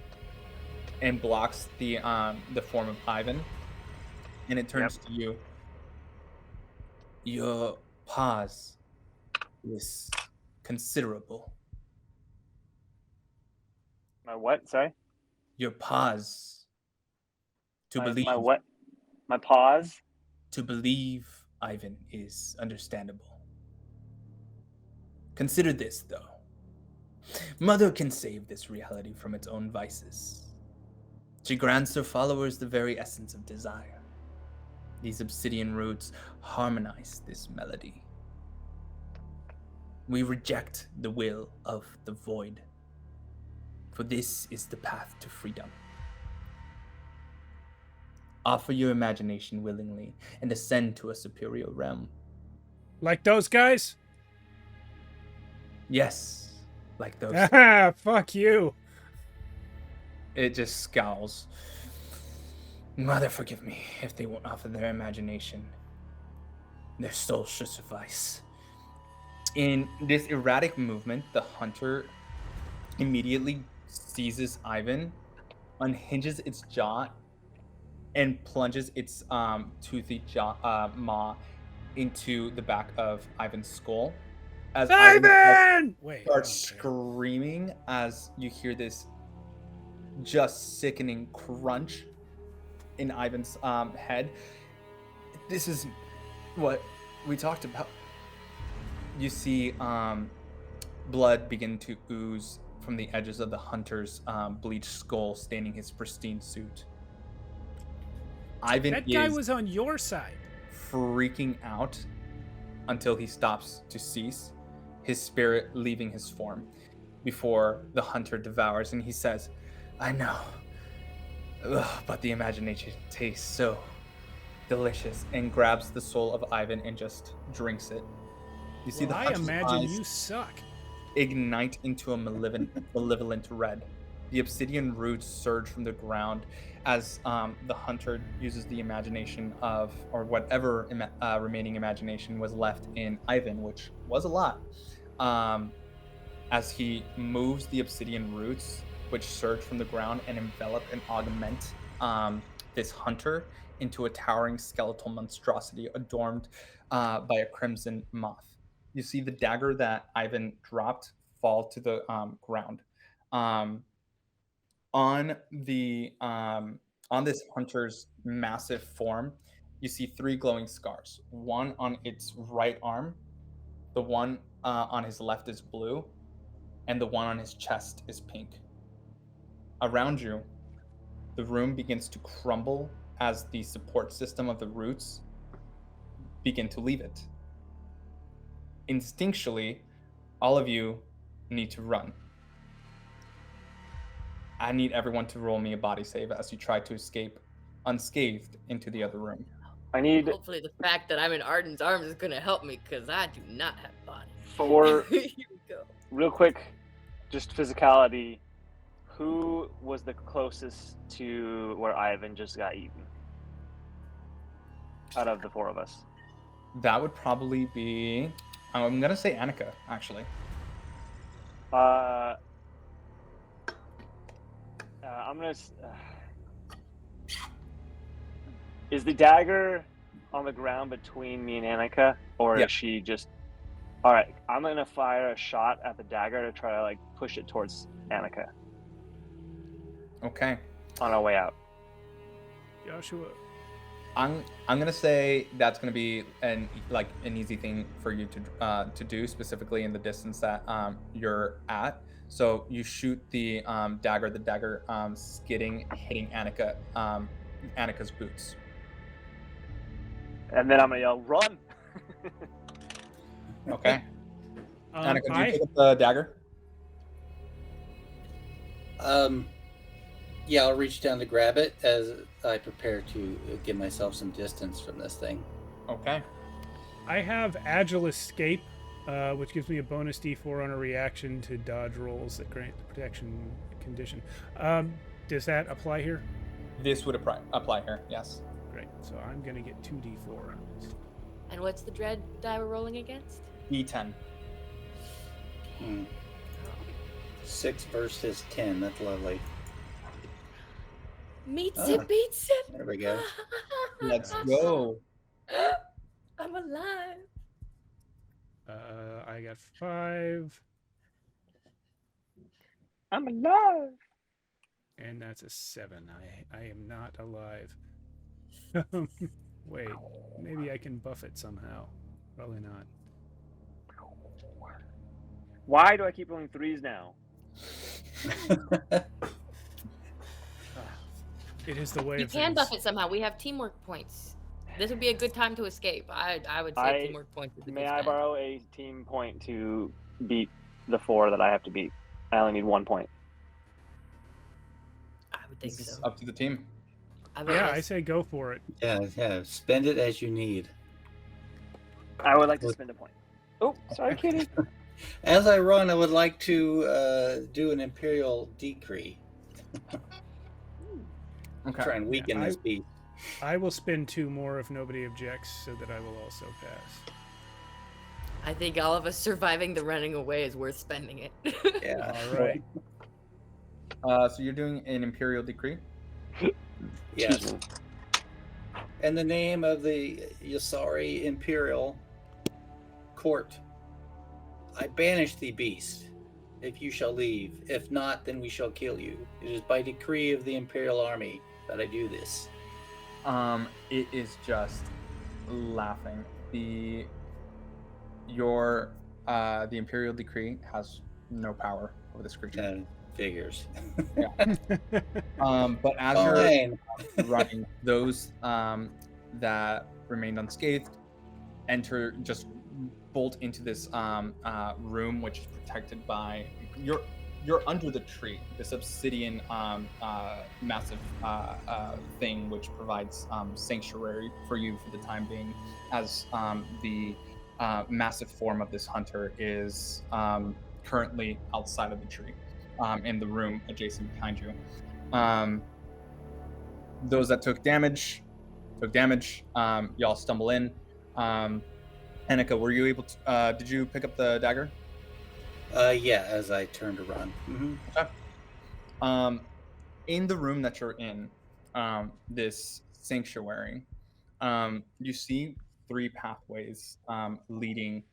and blocks the form of Ivan, and it turns to you. Your pause is considerable. My what? Sorry? Your pause to believe My what? My pause? to believe Ivan is understandable. Consider this, though. Mother can save this reality from its own vices. She grants her followers the very essence of desire. These obsidian roots harmonize this melody. We reject the will of the void, for this is the path to freedom. Offer your imagination willingly and ascend to a superior realm. Like those guys? Yes, like those. Ah, fuck you. It just scowls. Mother, forgive me if they won't offer their imagination. Their soul should suffice. In this erratic movement, the hunter immediately seizes Ivan, unhinges its jaw, and plunges its toothy maw into the back of Ivan's skull. As Ivan! Wait. starts okay. screaming as you hear this just sickening crunch in Ivan's head. This is what we talked about. You see blood begin to ooze from the edges of the hunter's bleached skull, staining his pristine suit. Ivan That guy is was on your side. freaking out until he stops to cease, his spirit leaving his form, before the hunter devours, and he says, I know, but the imagination tastes so delicious, and grabs the soul of Ivan and just drinks it. You see Well, the I hunter's imagine eyes you suck. ignite into a malevolent red. The obsidian roots surge from the ground as the hunter uses the imagination of, or whatever remaining imagination was left in Ivan, which was a lot, as he moves the obsidian roots, which surge from the ground and envelop and augment this hunter into a towering skeletal monstrosity adorned by a crimson moth. you see the dagger that Ivan dropped fall to the ground. On the on this hunter's massive form, you see 3 glowing scars. One on its right arm, the one on his left is blue, and the one on his chest is pink. Around you, the room begins to crumble as the support system of the roots begin to leave it. Instinctually, all of you need to run. I need everyone to roll me a body save as you try to escape unscathed into the other room. I need Hopefully, the fact that I'm in Arden's arms is going to help me because I do not have body. 4 Here we go. real quick, just physicality. Who was the closest to where Ivan just got eaten? Out of the 4 of us. That would probably be, I'm going to say Annika, actually. I'm gonna. Is the dagger on the ground between me and Annika, or Yeah. is she just? All right, I'm gonna fire a shot at the dagger to try to like push it towards Annika Okay. on our way out. Joshua. I'm gonna say that's gonna be an easy thing for you to do, specifically in the distance that you're at. So you shoot the dagger skidding, hitting Annika's boots. And then I'm gonna yell, "Run!" Okay. Annika, do you I pick up the dagger? Yeah, I'll reach down to grab it as I prepare to give myself some distance from this thing. Okay. have Agile Escape, which gives me a bonus D4 on a reaction to dodge rolls that grant the protection condition. Does that apply here? This would apply here, yes. Great. So I'm going to get 2D4 on this. And what's the dread die we're rolling against? E10. 6 versus 10. That's lovely. Meets Ah. it, beats it. There we go. Let's go. I'm alive. I got 5, I'm alive. and that's a 7. I am not alive. Wait, maybe I can buff it somehow. Probably not. Why do I keep rolling 3s now? It is the way You of can things. buff it somehow. We have teamwork points. This would be a good time to escape. I would say teamwork points. Is a May good I spend. borrow a team point to beat the 4 that I have to beat? I only need 1 point. I would think This is so. up to the team. I vote Yeah, yes. I say go for it. Yeah. Spend it as you need. I would like to spend a point. Oh, sorry, Kitty. As I run, I would like to do an Imperial decree. Okay. Try and weaken Yeah, this beast. I will spend 2 more if nobody objects, so that I will also pass. I think all of us surviving the running away is worth spending it. Yeah. All right. So you're doing an Imperial Decree? Yes. In the name of the Yasari Imperial Court, I banish thee, beast, if you shall leave. If not, then we shall kill you. It is by decree of the Imperial Army that I do this. It is just laughing. The Imperial Decree has no power over this creature. Figures. But as you're Fine. running, those that remained unscathed just bolt into this room, which is protected by you're under the tree, this obsidian massive thing, which provides sanctuary for you for the time being, as the massive form of this hunter is currently outside of the tree, in the room adjacent behind you. Those that took damage. Y'all stumble in. Annika, were you able to? Did you pick up the dagger? Yeah, as I turn to run. Okay. In the room that you're in, this sanctuary, you see 3 pathways leading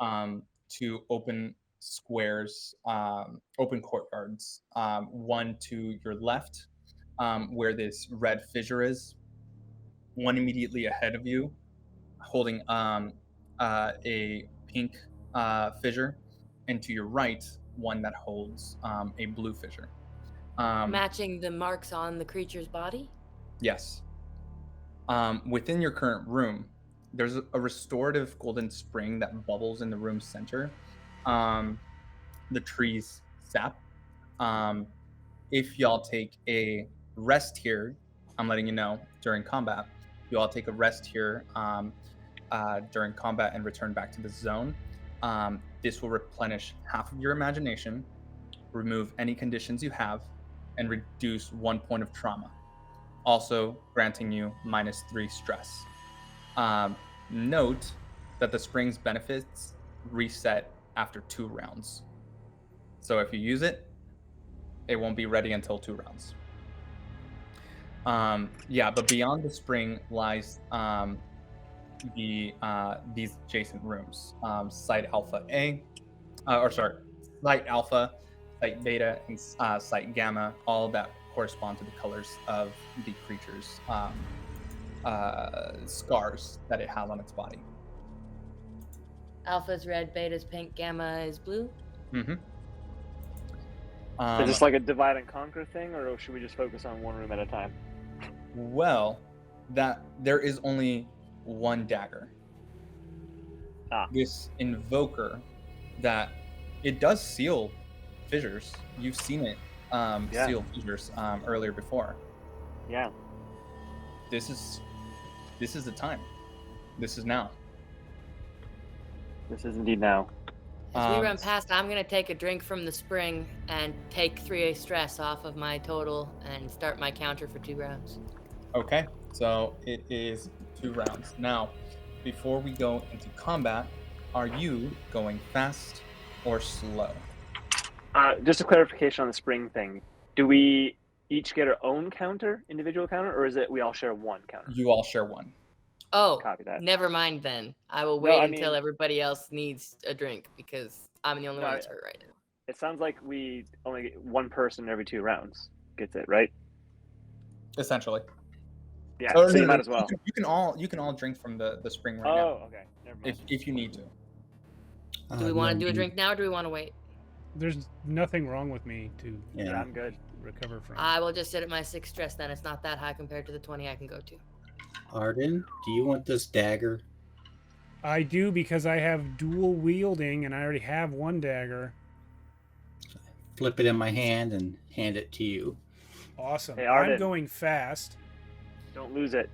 to open squares, open courtyards. One to your left, where this red fissure is. One immediately ahead of you, holding a pink fissure, and to your right, one that holds a blue fissure. Matching the marks on the creature's body? Yes. Within your current room, there's a restorative golden spring that bubbles in the room's center. The tree's sap. If y'all take a rest here, I'm letting you know during combat, you all take a rest here during combat and return back to the zone. This will replenish half of your imagination, remove any conditions you have, and reduce 1 point of trauma, also granting you -3 stress. Note that the spring's benefits reset after 2 rounds. So if you use it, it won't be ready until 2 rounds. Yeah, but beyond the spring lies these adjacent rooms, Site Alpha A, Site Alpha, Site Beta, and Site Gamma, all that correspond to the colors of the creature's scars that it has on its body. Alpha's red, beta's pink, gamma is blue. Mm-hmm. Is this like a divide and conquer thing, or should we just focus on one room at a time? Well, that there is only one dagger. This invoker that it does seal fissures. You've seen it seal fissures earlier before. Yeah. This is the time. This is now. This is indeed now. As we run past, I'm going to take a drink from the spring and take 3 stress off of my total and start my counter for 2 rounds. Okay, so it is 2 rounds. Now, before we go into combat, are you going fast or slow? Just a clarification on the spring thing. Do we each get our own counter, individual counter, or is it we all share one counter? You all share one. Oh, Copy that. never mind then. I will wait until everybody else needs a drink because I'm the only one that's hurt right now. It sounds like we only get one person every 2 rounds gets it, right? Essentially. Yeah, so you might as well. You can all drink from the spring right now. Oh, okay. Never mind. If you need to. Do we want to do a drink now or do we want to wait? There's nothing wrong with me to Yeah, I'm good. recover from. I will just sit at my 6 stress then. It's not that high compared to the 20 I can go to. Arden, do you want this dagger? I do because I have dual wielding and I already have one dagger. Flip it in my hand and hand it to you. Awesome. Hey, I'm Arden. going fast. Don't lose it.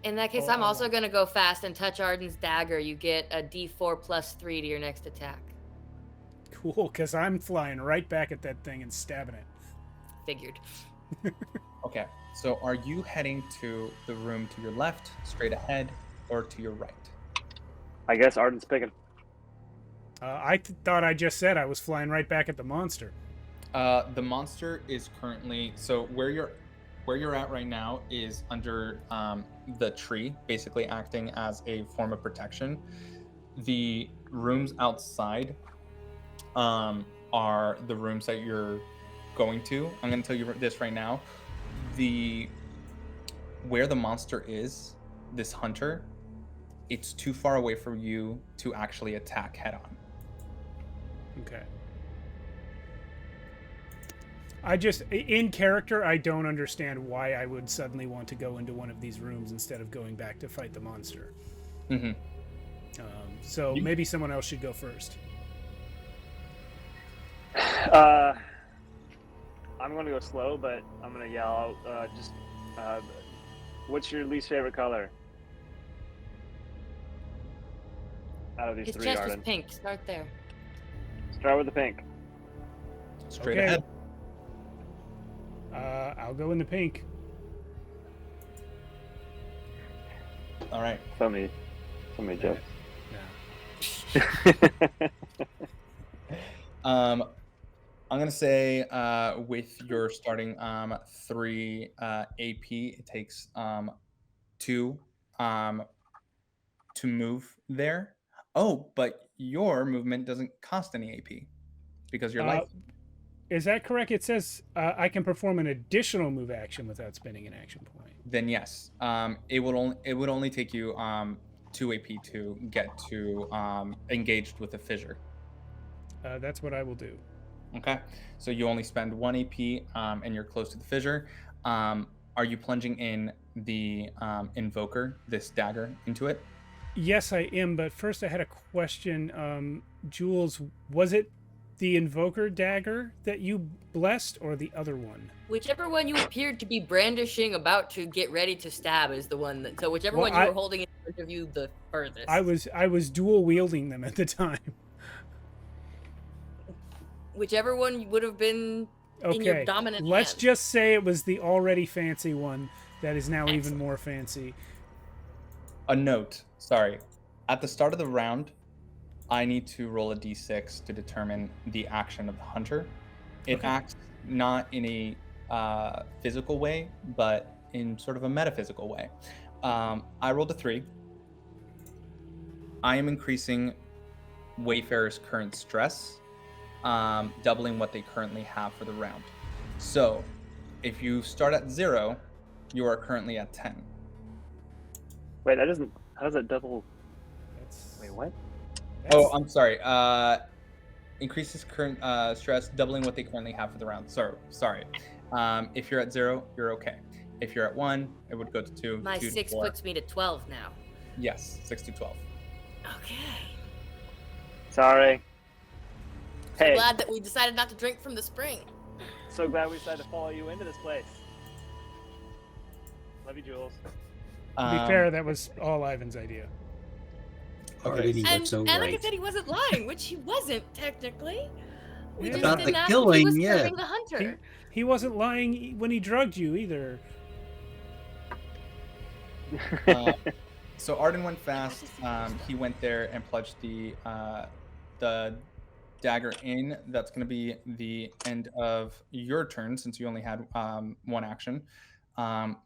In that case, I'm also going to go fast and touch Arden's dagger. You get a d4 plus 3 to your next attack. Cool, because I'm flying right back at that thing and stabbing it. Figured. Okay, so are you heading to the room to your left, straight ahead, or to your right? I guess Arden's picking. I thought I just said I was flying right back at the monster. The monster is currently where you're at right now is under the tree, basically acting as a form of protection. The rooms outside are the rooms that you're going to. I'm going to tell you this right now. Where the monster is, this hunter, it's too far away for you to actually attack head on. Okay. In character, I don't understand why I would suddenly want to go into one of these rooms instead of going back to fight the monster. Mm-hmm. So maybe someone else should go first. I'm going to go slow, but I'm going to yell out, what's your least favorite color? Out of these His 3, chest Arden. is pink. Start there. Start with the pink. Straight Okay. ahead. I'll go in the pink. All right. So many jokes. Yeah. I'm gonna say with your starting 3 AP, it takes 2 to move there. Oh, but your movement doesn't cost any AP because you're light. Is that correct? It says I can perform an additional move action without spending an action point. Then yes, it would only take you 2 AP to get to engaged with a fissure. That's what I will do. Okay, so you only spend 1 AP, and you're close to the fissure. Are you plunging in the invoker, this dagger, into it? Yes, I am. But first, I had a question. Jules, was it the invoker dagger that you blessed, or the other one? Whichever one you appeared to be brandishing, about to get ready to stab, is the one that. So whichever Well, one you were holding in front of you the furthest. I was dual wielding them at the time. Whichever one would have been in your Okay, dominant let's hand. just say it was the already fancy one that is now even Excellent. more fancy. A note, sorry. At the start of the round, I need to roll a d6 to determine the action of the hunter. It Okay. acts not in a physical way, but in sort of a metaphysical way. I rolled a 3. I am increasing Wayfarer's current stress, doubling what they currently have for the round. So, if you start at 0, you are currently at 10. Wait, that doesn't. How does that double? That's, Wait, what? Oh, I'm sorry. Increases current stress, doubling what they currently have for the round. Sorry. If you're at 0, you're okay. If you're at 1, it would go to 2. My 2 to 6 4. puts me to 12 now. Yes, 6 to 12. Okay. Sorry. Hey, Glad that we decided not to drink from the spring. so glad we decided to follow you into this place. Love you, Jules. to be fair, that was all Ivan's idea. Already And looks so Annika right. said he wasn't lying, which he wasn't technically. We Yeah. just About didn't the ask if he was killing, yeah. serving the hunter. He wasn't lying when he drugged you either. So Arden went fast. He went there and plunged the dagger in. That's going to be the end of your turn since you only had 1 action.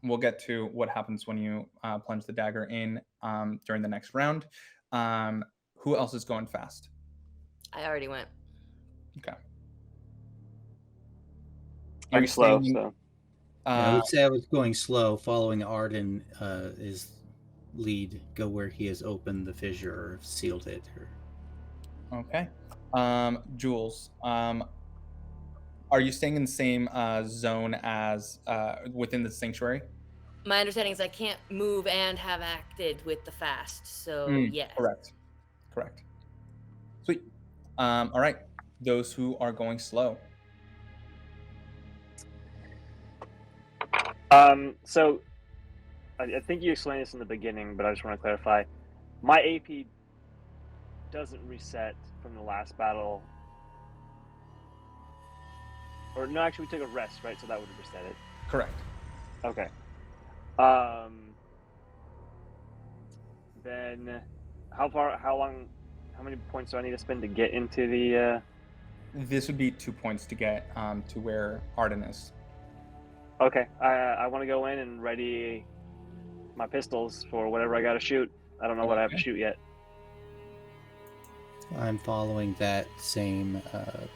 We'll get to what happens when you plunge the dagger in during the next round. Who else is going fast? I already went. Okay. I'm you slow, staying- so I would say I was going slow, following Arden is lead. Go where he has opened the fissure or sealed it. Or... Okay. Jules, are you staying in the same zone as within the sanctuary? My understanding is I can't move and have acted with the fast, so yes. Correct. Sweet. All right. Those who are going slow. So I think you explained this in the beginning, but I just want to clarify. My AP doesn't reset from the last battle. Or no, actually we took a rest, right? So that would have reset it. Correct. Okay. Then how many points do I need to spend to get into the This would be 2 points to get to where Arden is. Okay. I want to go in and ready my pistols for whatever I gotta shoot. I don't know what I have to shoot yet. I'm following that same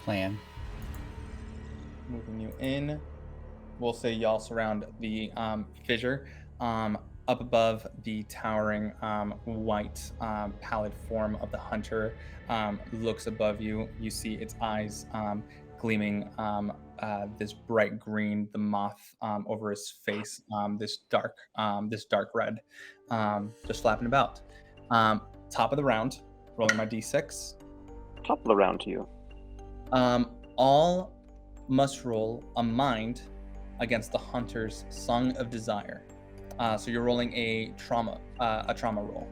plan. Moving you in. We'll say y'all surround the fissure. Up above the towering white pallid form of the hunter looks above you. You see its eyes gleaming this bright green, the moth over his face, this dark red, just flapping about. Top of the round, rolling my d6. Top of the round to you. All must roll a mind against the hunter's Song of Desire. So you're rolling a trauma roll.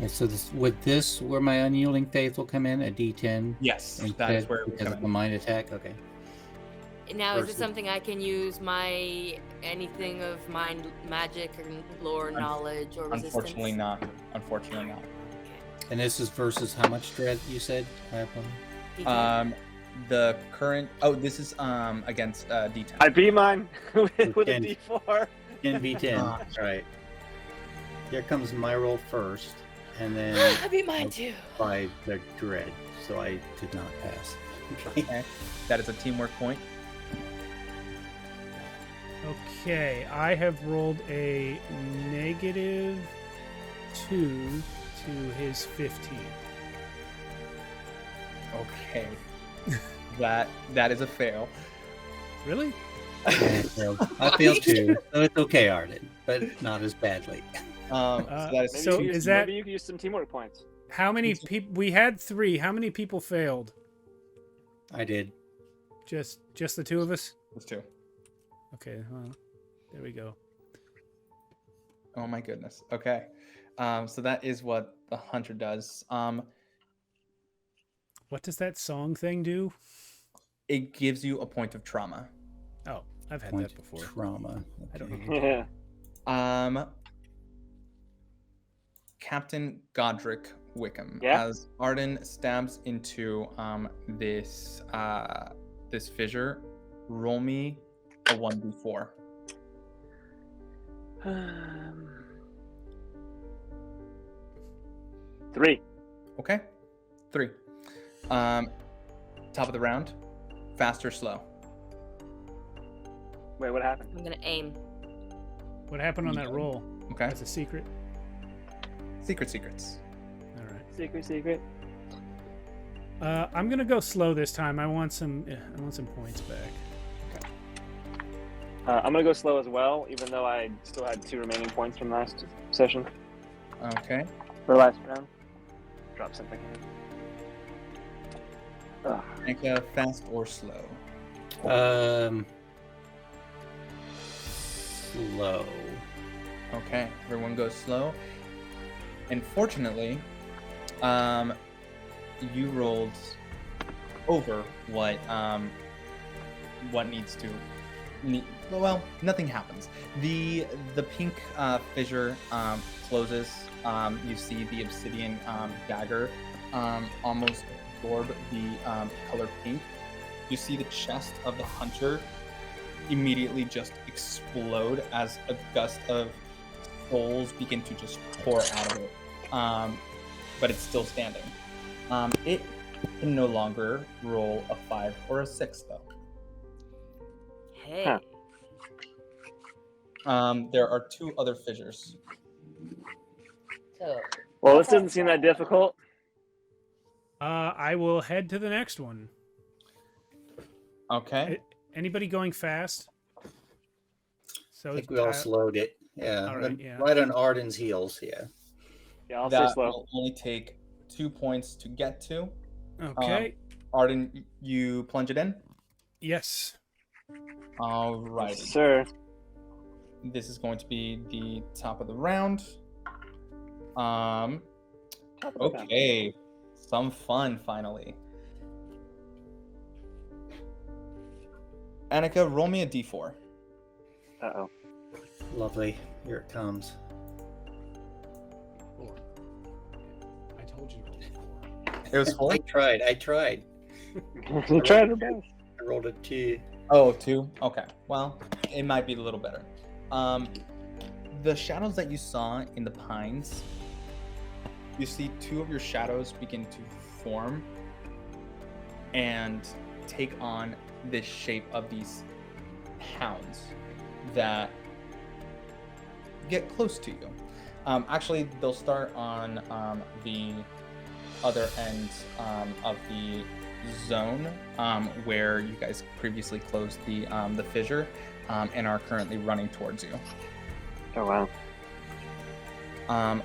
And so would this where my unyielding faith will come in, a D10? Yes, that instead is where it would because come of a in. mind attack. Okay. Now, is it Versus- something I can use my anything of mind magic or lore knowledge or resistance? Unfortunately not. Unfortunately not. Okay. And this is versus how much dread you said? D10. The current. Oh, this is against D10. I beat mine with a Okay. D4. 10 V10. All right. Here comes my roll first. And then I beat mine too. by the dread, so I did not pass. Okay. Okay. That is a teamwork point. Okay, I have rolled a -2 to his 15. Okay. that is a fail. Really? I failed too, so it's okay, Arden, but not as badly. So that is Maybe So you is use, that- maybe you could use some teamwork points. How many people? We had 3. How many people failed? I did. Just the 2 of us? That's 2. Okay, well, there we go. Oh my goodness. Okay. So that is what the hunter does. What does that song thing do? It gives you a point of trauma. Oh, I've had Point that before. trauma. I don't Okay. know. Captain Godric Wickham, Yeah? as Arden stabs into this fissure, roll me a 1d4. 3. Okay, 3. Top of the round, fast or slow? Wait, what happened? I'm gonna aim. What happened on that roll? Okay, That's a secret. secrets. All right. Secret. I'm gonna go slow this time. I want some points back. I'm gonna go slow as well, even though I still had 2 remaining points from last session Okay, or last round. Drop something in. Ugh. make a fast or slow. Slow. Okay, everyone goes slow. Unfortunately, you rolled over what needs to. Well, nothing happens. The pink fissure closes. You see the obsidian dagger almost absorb the color pink. You see the chest of the hunter immediately just explode as a gust of souls begin to just pour out of it. But it's still standing. It can no longer roll a 5 or a 6 though. Hey. Huh. There are 2 other fissures. So Well, this doesn't seem that difficult. I will head to the next one. Okay. Anybody going fast? So I think we all slowed it. Yeah. All right, yeah. Right on Arden's heels. Yeah. Yeah, I'll stay That slow. will only take 2 points to get to. Okay. Arden, you plunge it in. Yes. Alrighty. Sir. This is going to be the top of the round. Okay. Some fun finally. Annika, roll me a d4. Uh-oh. Lovely. Here it comes. I told you. It was 4? I tried. You tried your best. I rolled a 2. Oh, 2? Okay. Well, it might be a little better. The shadows that you saw in the pines, you see 2 of your shadows begin to form and take on this shape of these hounds that get close to you. Actually, they'll start on the other end of the zone where you guys previously closed the fissure and are currently running towards you. Oh, wow.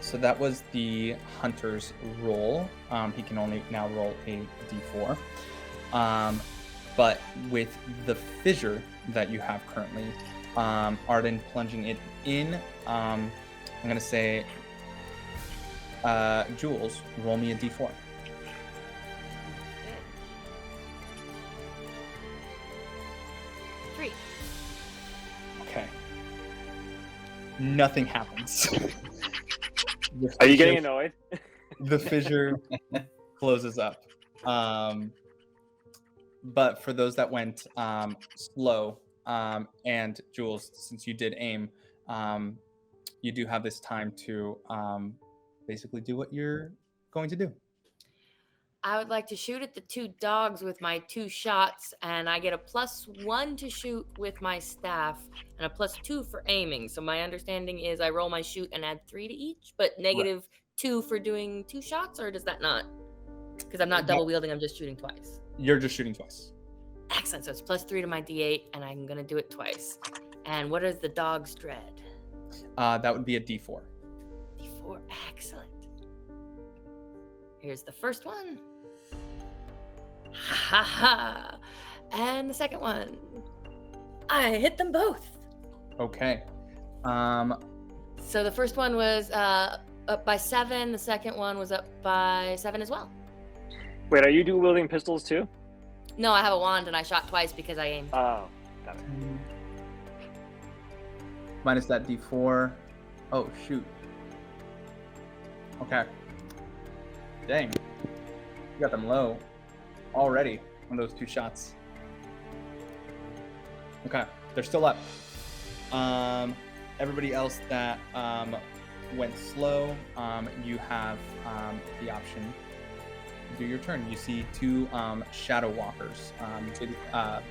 So that was the hunter's roll. He can only now roll a d4. But with the fissure that you have currently, Arden plunging it in, I'm going to say, Jules, roll me a d4. Three. Okay. Nothing happens. Are you getting annoyed? The fissure closes up. But for those that went slow, and Jules, since you did aim, you do have this time to basically do what you're going to do. I would like to shoot at the 2 dogs with my 2 shots, and I get a +1 to shoot with my staff and a +2 for aiming. So my understanding is I roll my shoot and add 3 to each, but -2 for doing 2 shots, or does that not? Because I'm not double wielding, I'm just shooting twice. You're just shooting twice. Excellent. So it's +3 to my D8, and I'm going to do it twice. And what is the dog's dread? That would be a D4. D4. Excellent. Here's the first one. Ha ha ha. And the second one. I hit them both. Okay. So the first one was up by 7. The second one was up by 7 as well. Wait, are you dual wielding pistols too? No, I have a wand and I shot twice because I aimed. Oh, got it. Minus that D4. Oh, shoot. Okay. Dang. You got them low already on those 2 shots. Okay, they're still up. Everybody else that went slow, you have the option to do your turn. You see 2 shadow walkers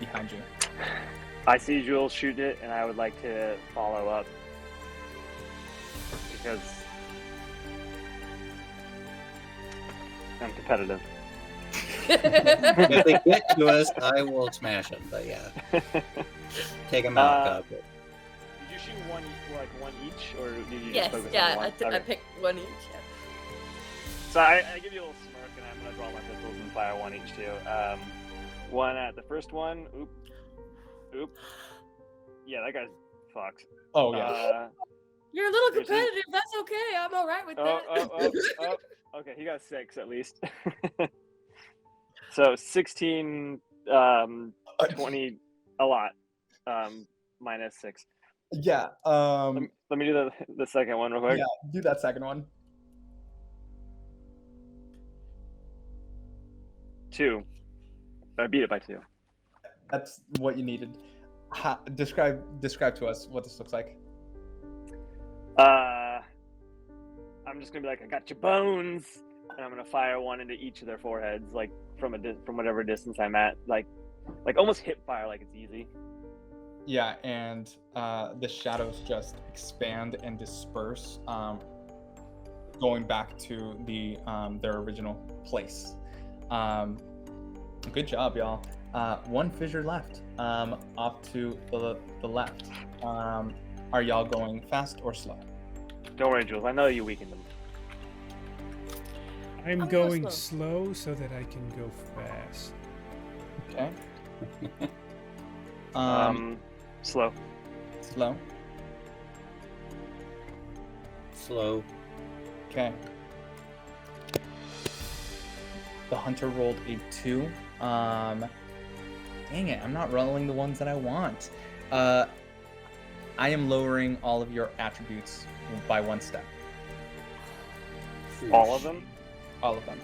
behind you. I see Jules shoot it, and I would like to follow up because I'm competitive. If they get to us, I will smash them. But yeah, take them out. Did you shoot one each, or did you Yes, just focus yeah, on one? I Okay. picked one each. Yeah. So I give you a little smirk, and I'm gonna draw my pistols and fire one each too. One at the first one. Oop. Yeah, that guy's fucked. Oh, yeah. You're a little Here's competitive. That's okay. I'm all right with that. Oh. Okay, he got 6 at least. So 16, 20, a lot. Minus 6. Yeah. Let me do the second one real quick. Yeah, do that second one. 2. I beat it by 2. That's what you needed. Describe to us what this looks like. I'm just gonna be like, I got your bones, and I'm gonna fire one into each of their foreheads, like from whatever distance I'm at, like almost hip fire, like it's easy. Yeah, and the shadows just expand and disperse, going back to their original place. Good job, y'all. 1 fissure left, off to the left. Are y'all going fast or slow? Don't worry, Jules. I know you weakened them. I'm I'm going slow. slow so that I can go fast. Okay. Slow. Slow. Slow. Okay. The hunter rolled a 2. Dang it, I'm not rolling the ones that I want. I am lowering all of your attributes by 1 step. All of them? All of them.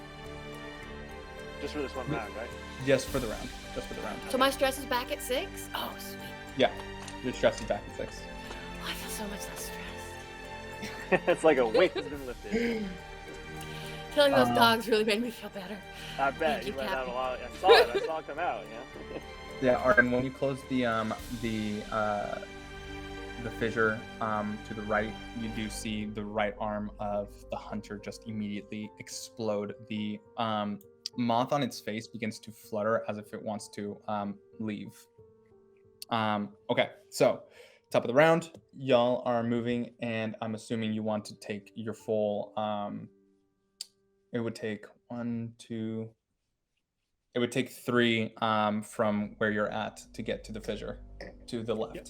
Just for this one round, right? Just for the round. So my stress is back at 6? Oh, sweet. Yeah. Your stress is back at 6. Oh, I feel so much less stressed. It's like a weight has been lifted. Killing those dogs really made me feel better. I bet Thank you you, let out a Captain. lot. I saw it come out. Yeah. Yeah, Arden, when you close the fissure to the right, you do see the right arm of the hunter just immediately explode. The moth on its face begins to flutter as if it wants to leave. Okay, so top of the round, y'all are moving, and I'm assuming you want to take your full. It would take 1, 2. It would take 3 from where you're at to get to the fissure to the left. Yep.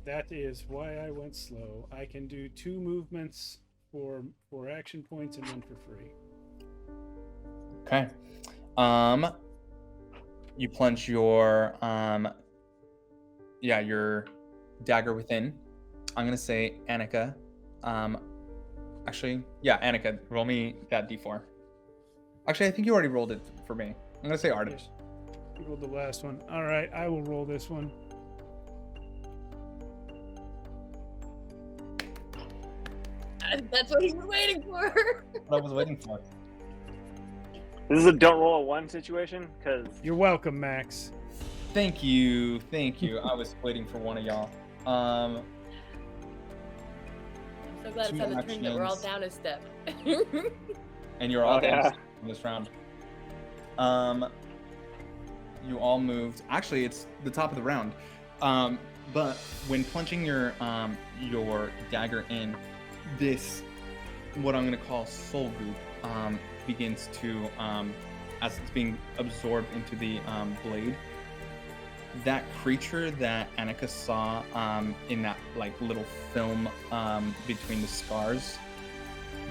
That is why I went slow. I can do 2 movements for action points and 1 for free. Okay. You plunge your your dagger within. I'm gonna say Annika. Annika, roll me that D4. Actually, I think you already rolled it for me. I'm gonna say Arden. Yes. You rolled the last one. All right, I will roll this one. That's what he was waiting for. What I was waiting for. This is a don't roll a 1 situation, because You're welcome, Max. Thank you. I was waiting for one of y'all. I'm so glad Two it's on the turn that we're all actions. down a step. And you're all Oh, yeah. down in this round. You all moved. Actually, it's the top of the round. But when plunging your dagger in, this what I'm gonna call soul goop begins to as it's being absorbed into the blade. That creature that Annika saw in that like little film between the scars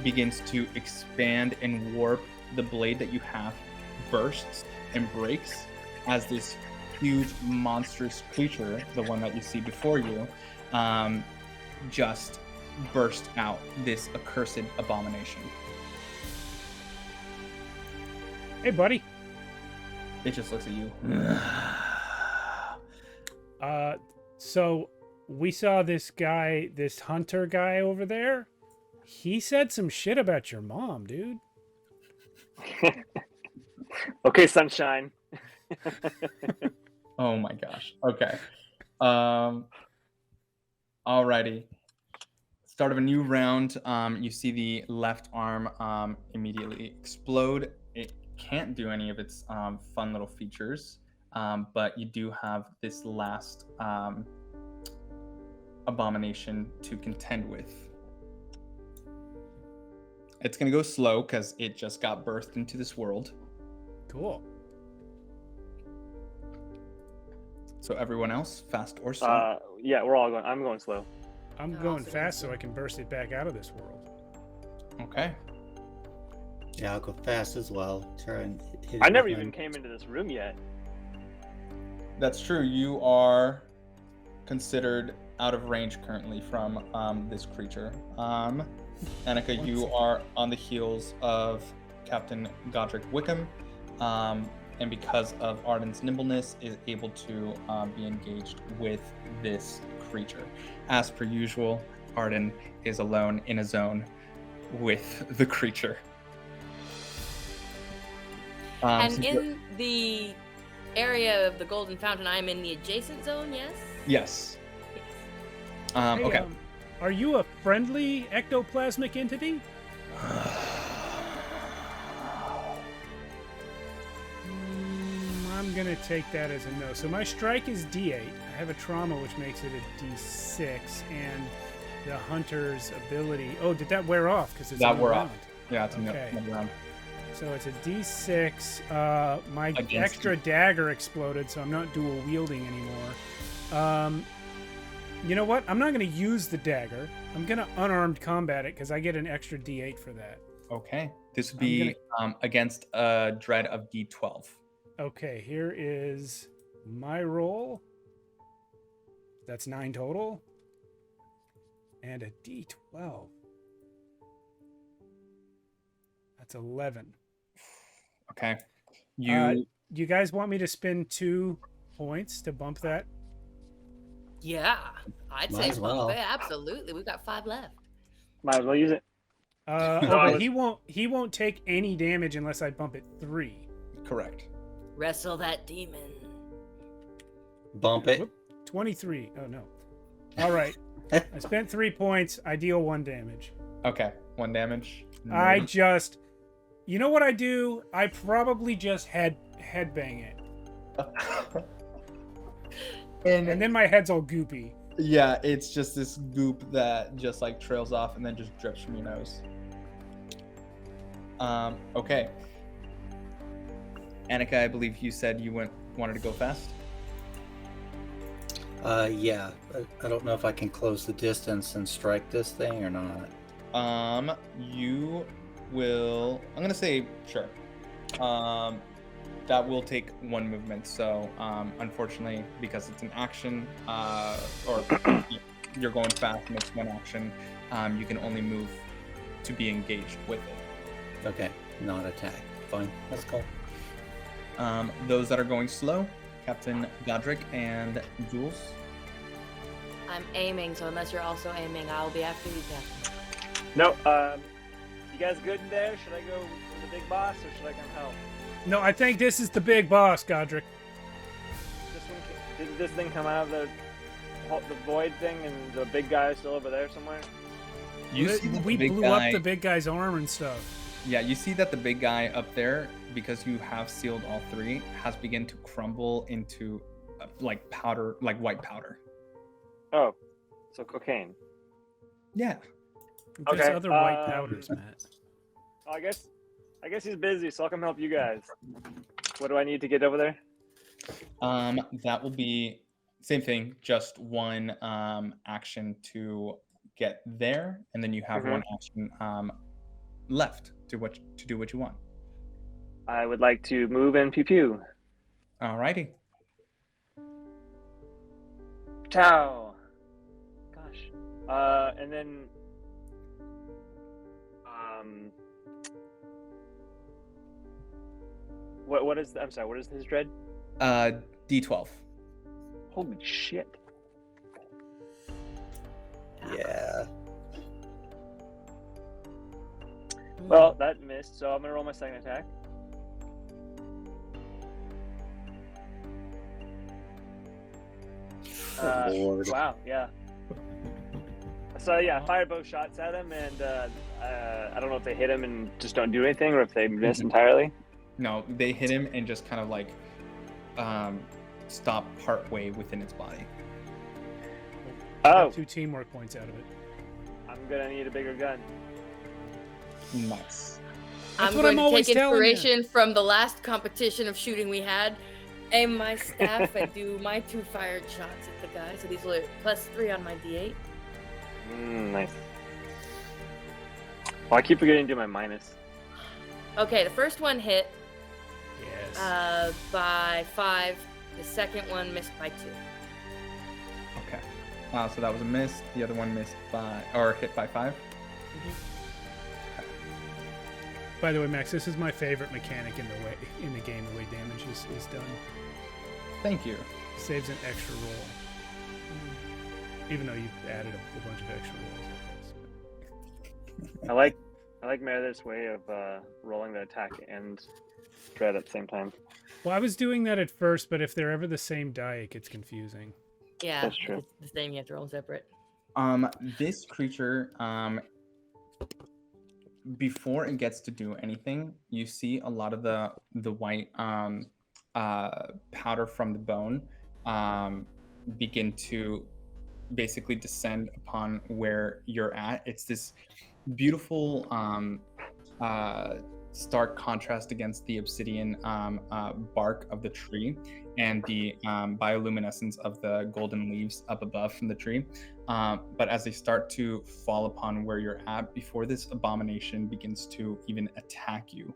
begins to expand and warp. The blade that you have bursts and breaks as this huge monstrous creature, the one that you see before you, just burst out, this accursed abomination. Hey, buddy. It just looks at you. So we saw this guy, this hunter guy over there. He said some shit about your mom, dude. okay, sunshine. Oh my gosh. Okay. Alrighty. Start of a new round. You see the left arm immediately explode. It can't do any of its fun little features, but you do have this last abomination to contend with. It's gonna go slow because it just got birthed into this world. Cool. So everyone else, fast or slow? Yeah, we're all going. I'm going slow. I'm Oh, going so fast that's so I can burst it back out of this world. Okay. Yeah, I'll go fast as well. Try and hit it I never with even my- came into this room yet. That's true. You are considered out of range currently from this creature. Annika, you are on the heels of Captain Godric Wickham, and because of Arden's nimbleness, is able to be engaged with this creature. As per usual, Arden is alone in a zone with the creature. And so- in the area of the Golden Fountain, I'm in the adjacent zone, yes? Yes. Yes. Hey, Okay. Are you a friendly ectoplasmic entity? I'm gonna take that as a no. So my strike is D8. I have a trauma, which makes it a D6, and the hunter's ability. Oh, did that wear off? Because it's That another wore round. off. Yeah, it's Okay. another round. So it's a D6. My Against extra dagger exploded, so I'm not dual wielding anymore. You know what? I'm not going to use the dagger. I'm going to unarmed combat it because I get an extra D8 for that. Okay. This would I'm be against a dread of D12. Okay, here is my roll. That's 9 total. And a D12. That's 11. Okay. You You guys want me to spend 2 points to bump that? Yeah, I'd Might say as well. bump it. Absolutely. We've got 5 left. Might as well use it. But he won't take any damage unless I bump it 3. correct. Wrestle that demon. Bump it. Whoop, 23. Oh no. All right. I spent 3 points. I deal 1 damage. Okay. 1 damage. I just, you know what I do? I probably just headbang it, and then my head's all goopy. Yeah, it's just this goop that just like trails off and then just drips from your nose. Okay. Annika, I believe you said you wanted to go fast. Yeah. I don't know if I can close the distance and strike this thing or not. You will. I'm gonna say sure. That will take 1 movement. So, unfortunately, because it's an action, or you're going fast and it's 1 action, you can only move to be engaged with it. Okay, not attack. Fine, that's cool. Those that are going slow, Captain Godric and Jules. I'm aiming, so unless you're also aiming, I'll be after you, Captain. No, you guys good in there? Should I go to the big boss or should I come help? No, I think this is the big boss, Godric. Did this thing come out of the void thing and the big guy is still over there somewhere? You see that We the big blew guy, up the big guy's arm and stuff. Yeah, you see that the big guy up there, because you have sealed all three, has begun to crumble into like powder, like white powder. Oh, so cocaine. Yeah. There's Okay, other white powders, Matt. I guess he's busy, so I'll come help you guys. What do I need to get over there? That will be same thing, just one action to get there, and then you have one action left to do what you want. I would like to move and pew pew. Alrighty. Ciao. Gosh. And then what is I'm sorry, what is his dread? D12. Holy shit. Yeah. Well, that missed, so I'm gonna roll my second attack. Lord. Wow, yeah. So yeah, I fired both shots at him, and I don't know if they hit him and just don't do anything, or if they miss entirely. No, they hit him and just kind of like stop partway within its body. Oh, 2 teamwork points out of it. I'm gonna need a bigger gun. Nice. That's I'm what going I'm to always take telling you. inspiration from the last competition of shooting we had. Aim my staff and do my 2 fired shots at the guy. So these will +3 on my D8. Nice. Well, I keep forgetting to do my minus. Okay, the first one hit Yes. by 5. The second one missed by 2. Okay. So that was a miss. The other one missed by, or hit by 5. By the way, Max, this is my favorite mechanic in the game. The way damage is done. Thank you. Saves an extra roll. Even though you added a bunch of extra rolls. I like Meredith's way of rolling the attack and dread at the same time. Well, I was doing that at first, but if they're ever the same die, it gets confusing. Yeah, That's true. if it's the same, you have to roll separate. This creature, before it gets to do anything, you see a lot of the white powder from the bone begin to basically descend upon where you're at. It's this beautiful stark contrast against the obsidian bark of the tree and the bioluminescence of the golden leaves up above from the tree. But as they start to fall upon where you're at, before this abomination begins to even attack you,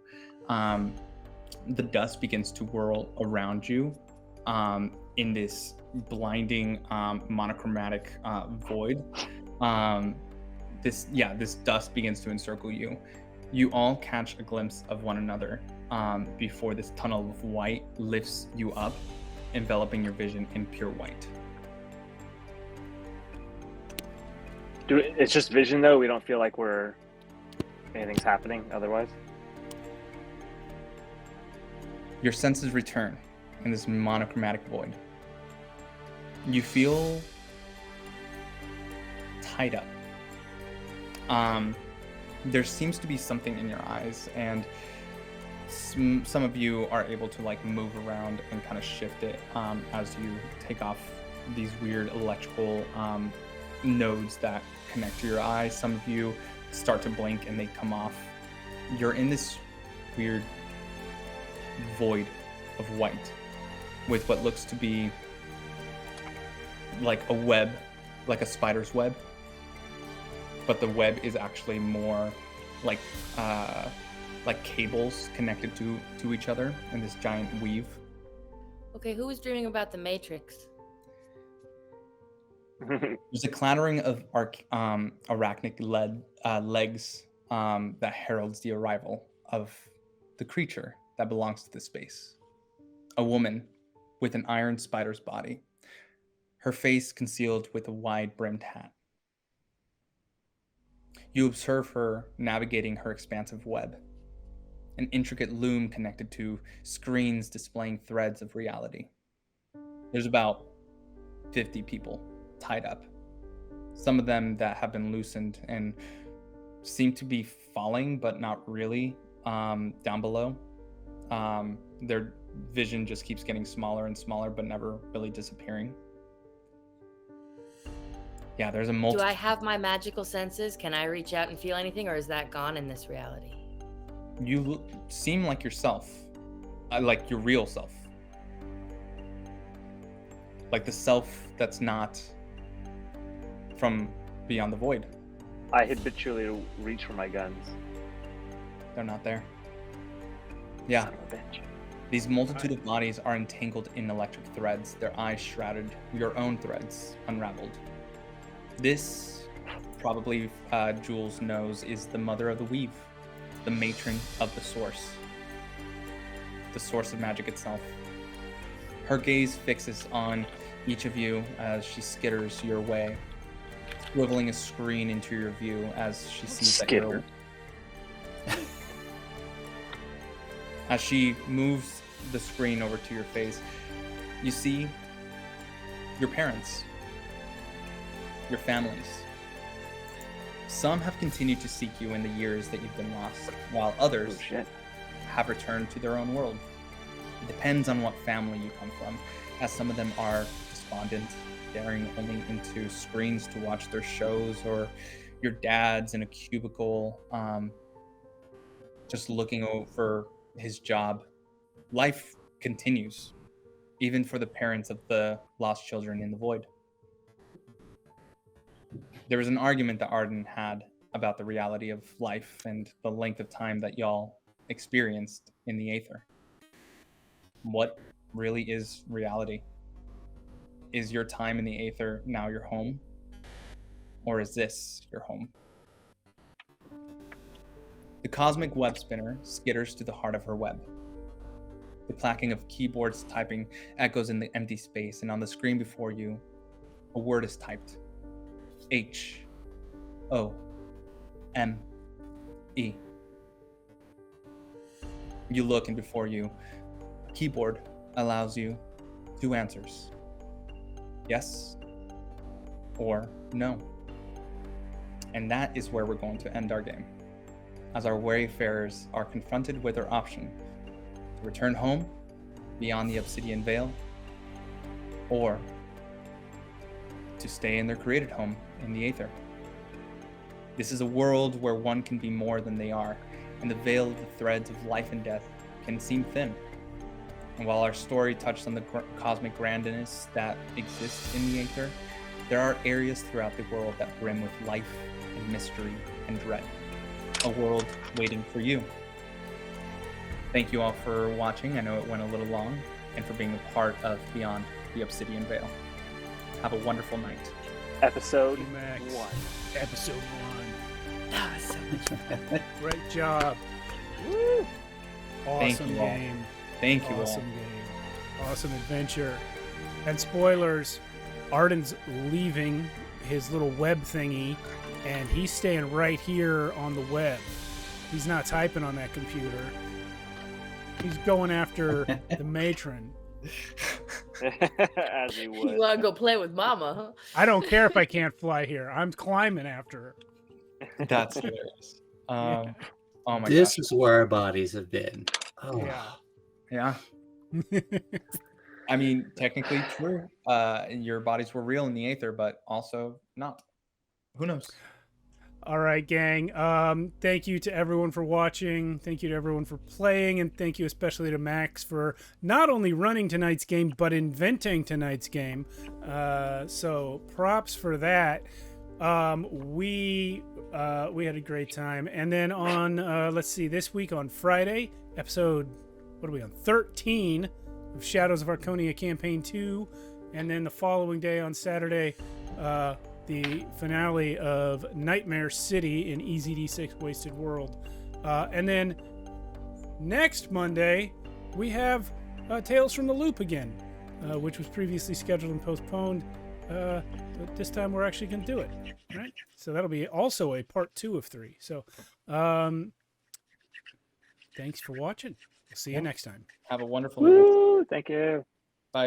the dust begins to whirl around you in this blinding monochromatic void. This dust begins to encircle you. You all catch a glimpse of one another before this tunnel of white lifts you up, enveloping your vision in pure white. It's just vision, though. We don't feel like anything's happening otherwise. Your senses return in this monochromatic void. You feel tied up. There seems to be something in your eyes, and some of you are able to like move around and kind of shift it as you take off these weird electrical nodes that connect to your eyes. Some of you start to blink and they come off. You're in this weird void of white with what looks to be like a web, like a spider's web, but the web is actually more like cables connected to each other in this giant weave. Okay, who was dreaming about the Matrix? There's a clattering of arachnic legs that heralds the arrival of the creature that belongs to this space. A woman with an iron spider's body, her face concealed with a wide-brimmed hat. You observe her navigating her expansive web, an intricate loom connected to screens displaying threads of reality. There's about 50 people tied up, some of them that have been loosened and seem to be falling, but not really, down below. Their vision just keeps getting smaller and smaller, but never really disappearing. Yeah, there's a Do multitude. I have my magical senses? Can I reach out and feel anything, or is that gone in this reality? You seem like yourself, like your real self, like the self that's not from beyond the void. I habitually reach for my guns. They're not there. Yeah, Son of a bitch. these multitude of bodies are entangled in electric threads, their eyes shrouded, your own threads unraveled. This, probably Jules knows, is the mother of the weave, the matron of the source of magic itself. Her gaze fixes on each of you as she skitters your way, swiveling a screen into your view as she sees that you're... As she moves the screen over to your face, you see your parents, your families. Some have continued to seek you in the years that you've been lost, while others Oh, shit. have returned to their own world. It depends on what family you come from, as some of them are despondent, staring only into screens to watch their shows, or your dad's in a cubicle, just looking over his job. Life continues, even for the parents of the lost children in the void. There was an argument that Arden had about the reality of life and the length of time that y'all experienced in the Aether. What really is reality? Is your time in the Aether now your home? Or is this your home? The cosmic web spinner skitters to the heart of her web. The clacking of keyboards typing echoes in the empty space, and on the screen before you, a word is typed. H-O-M-E. You look, and before you, a keyboard allows you two answers. Yes or no. And that is where we're going to end our game, as our wayfarers are confronted with their option to return home beyond the Obsidian Veil, or to stay in their created home in the Aether. This is a world where one can be more than they are, and the veil of the threads of life and death can seem thin. And while our story touched on the cosmic grandness that exists in the Aether, there are areas throughout the world that brim with life and mystery and dread. A world waiting for you. Thank you all for watching. I know it went a little long, and for being a part of Beyond the Obsidian Veil. Have a wonderful night. Episode Max. 1. Episode 1. That was so much fun. Great job. Woo! Thank Awesome you all. game. Thank you Awesome all. game. Awesome adventure. And spoilers, Arden's leaving his little web thingy, and he's staying right here on the web. He's not typing on that computer. He's going after the matron. As he You would. want to go play with Mama, huh? I don't care if I can't fly here. I'm climbing after her. That's hilarious. Oh my This gosh. is where our bodies have been. Oh. Yeah. Yeah. I mean, technically true. Your bodies were real in the Aether, but also not. Who knows? All right, gang. Thank you to everyone for watching. Thank you to everyone for playing. And thank you especially to Max for not only running tonight's game, but inventing tonight's game. So props for that. We had a great time. And then on, let's see, this week on Friday, episode, what are we on? 13 of Shadows of Arconia Campaign 2. And then the following day on Saturday, the finale of Nightmare City in EZD6 Wasted World. And then next Monday, we have Tales from the Loop again, which was previously scheduled and postponed. but this time we're actually going to do it. Right? So that'll be also a part 2 of 3. So thanks for watching. We'll see you next time. Have a wonderful evening. Woo! Thank you.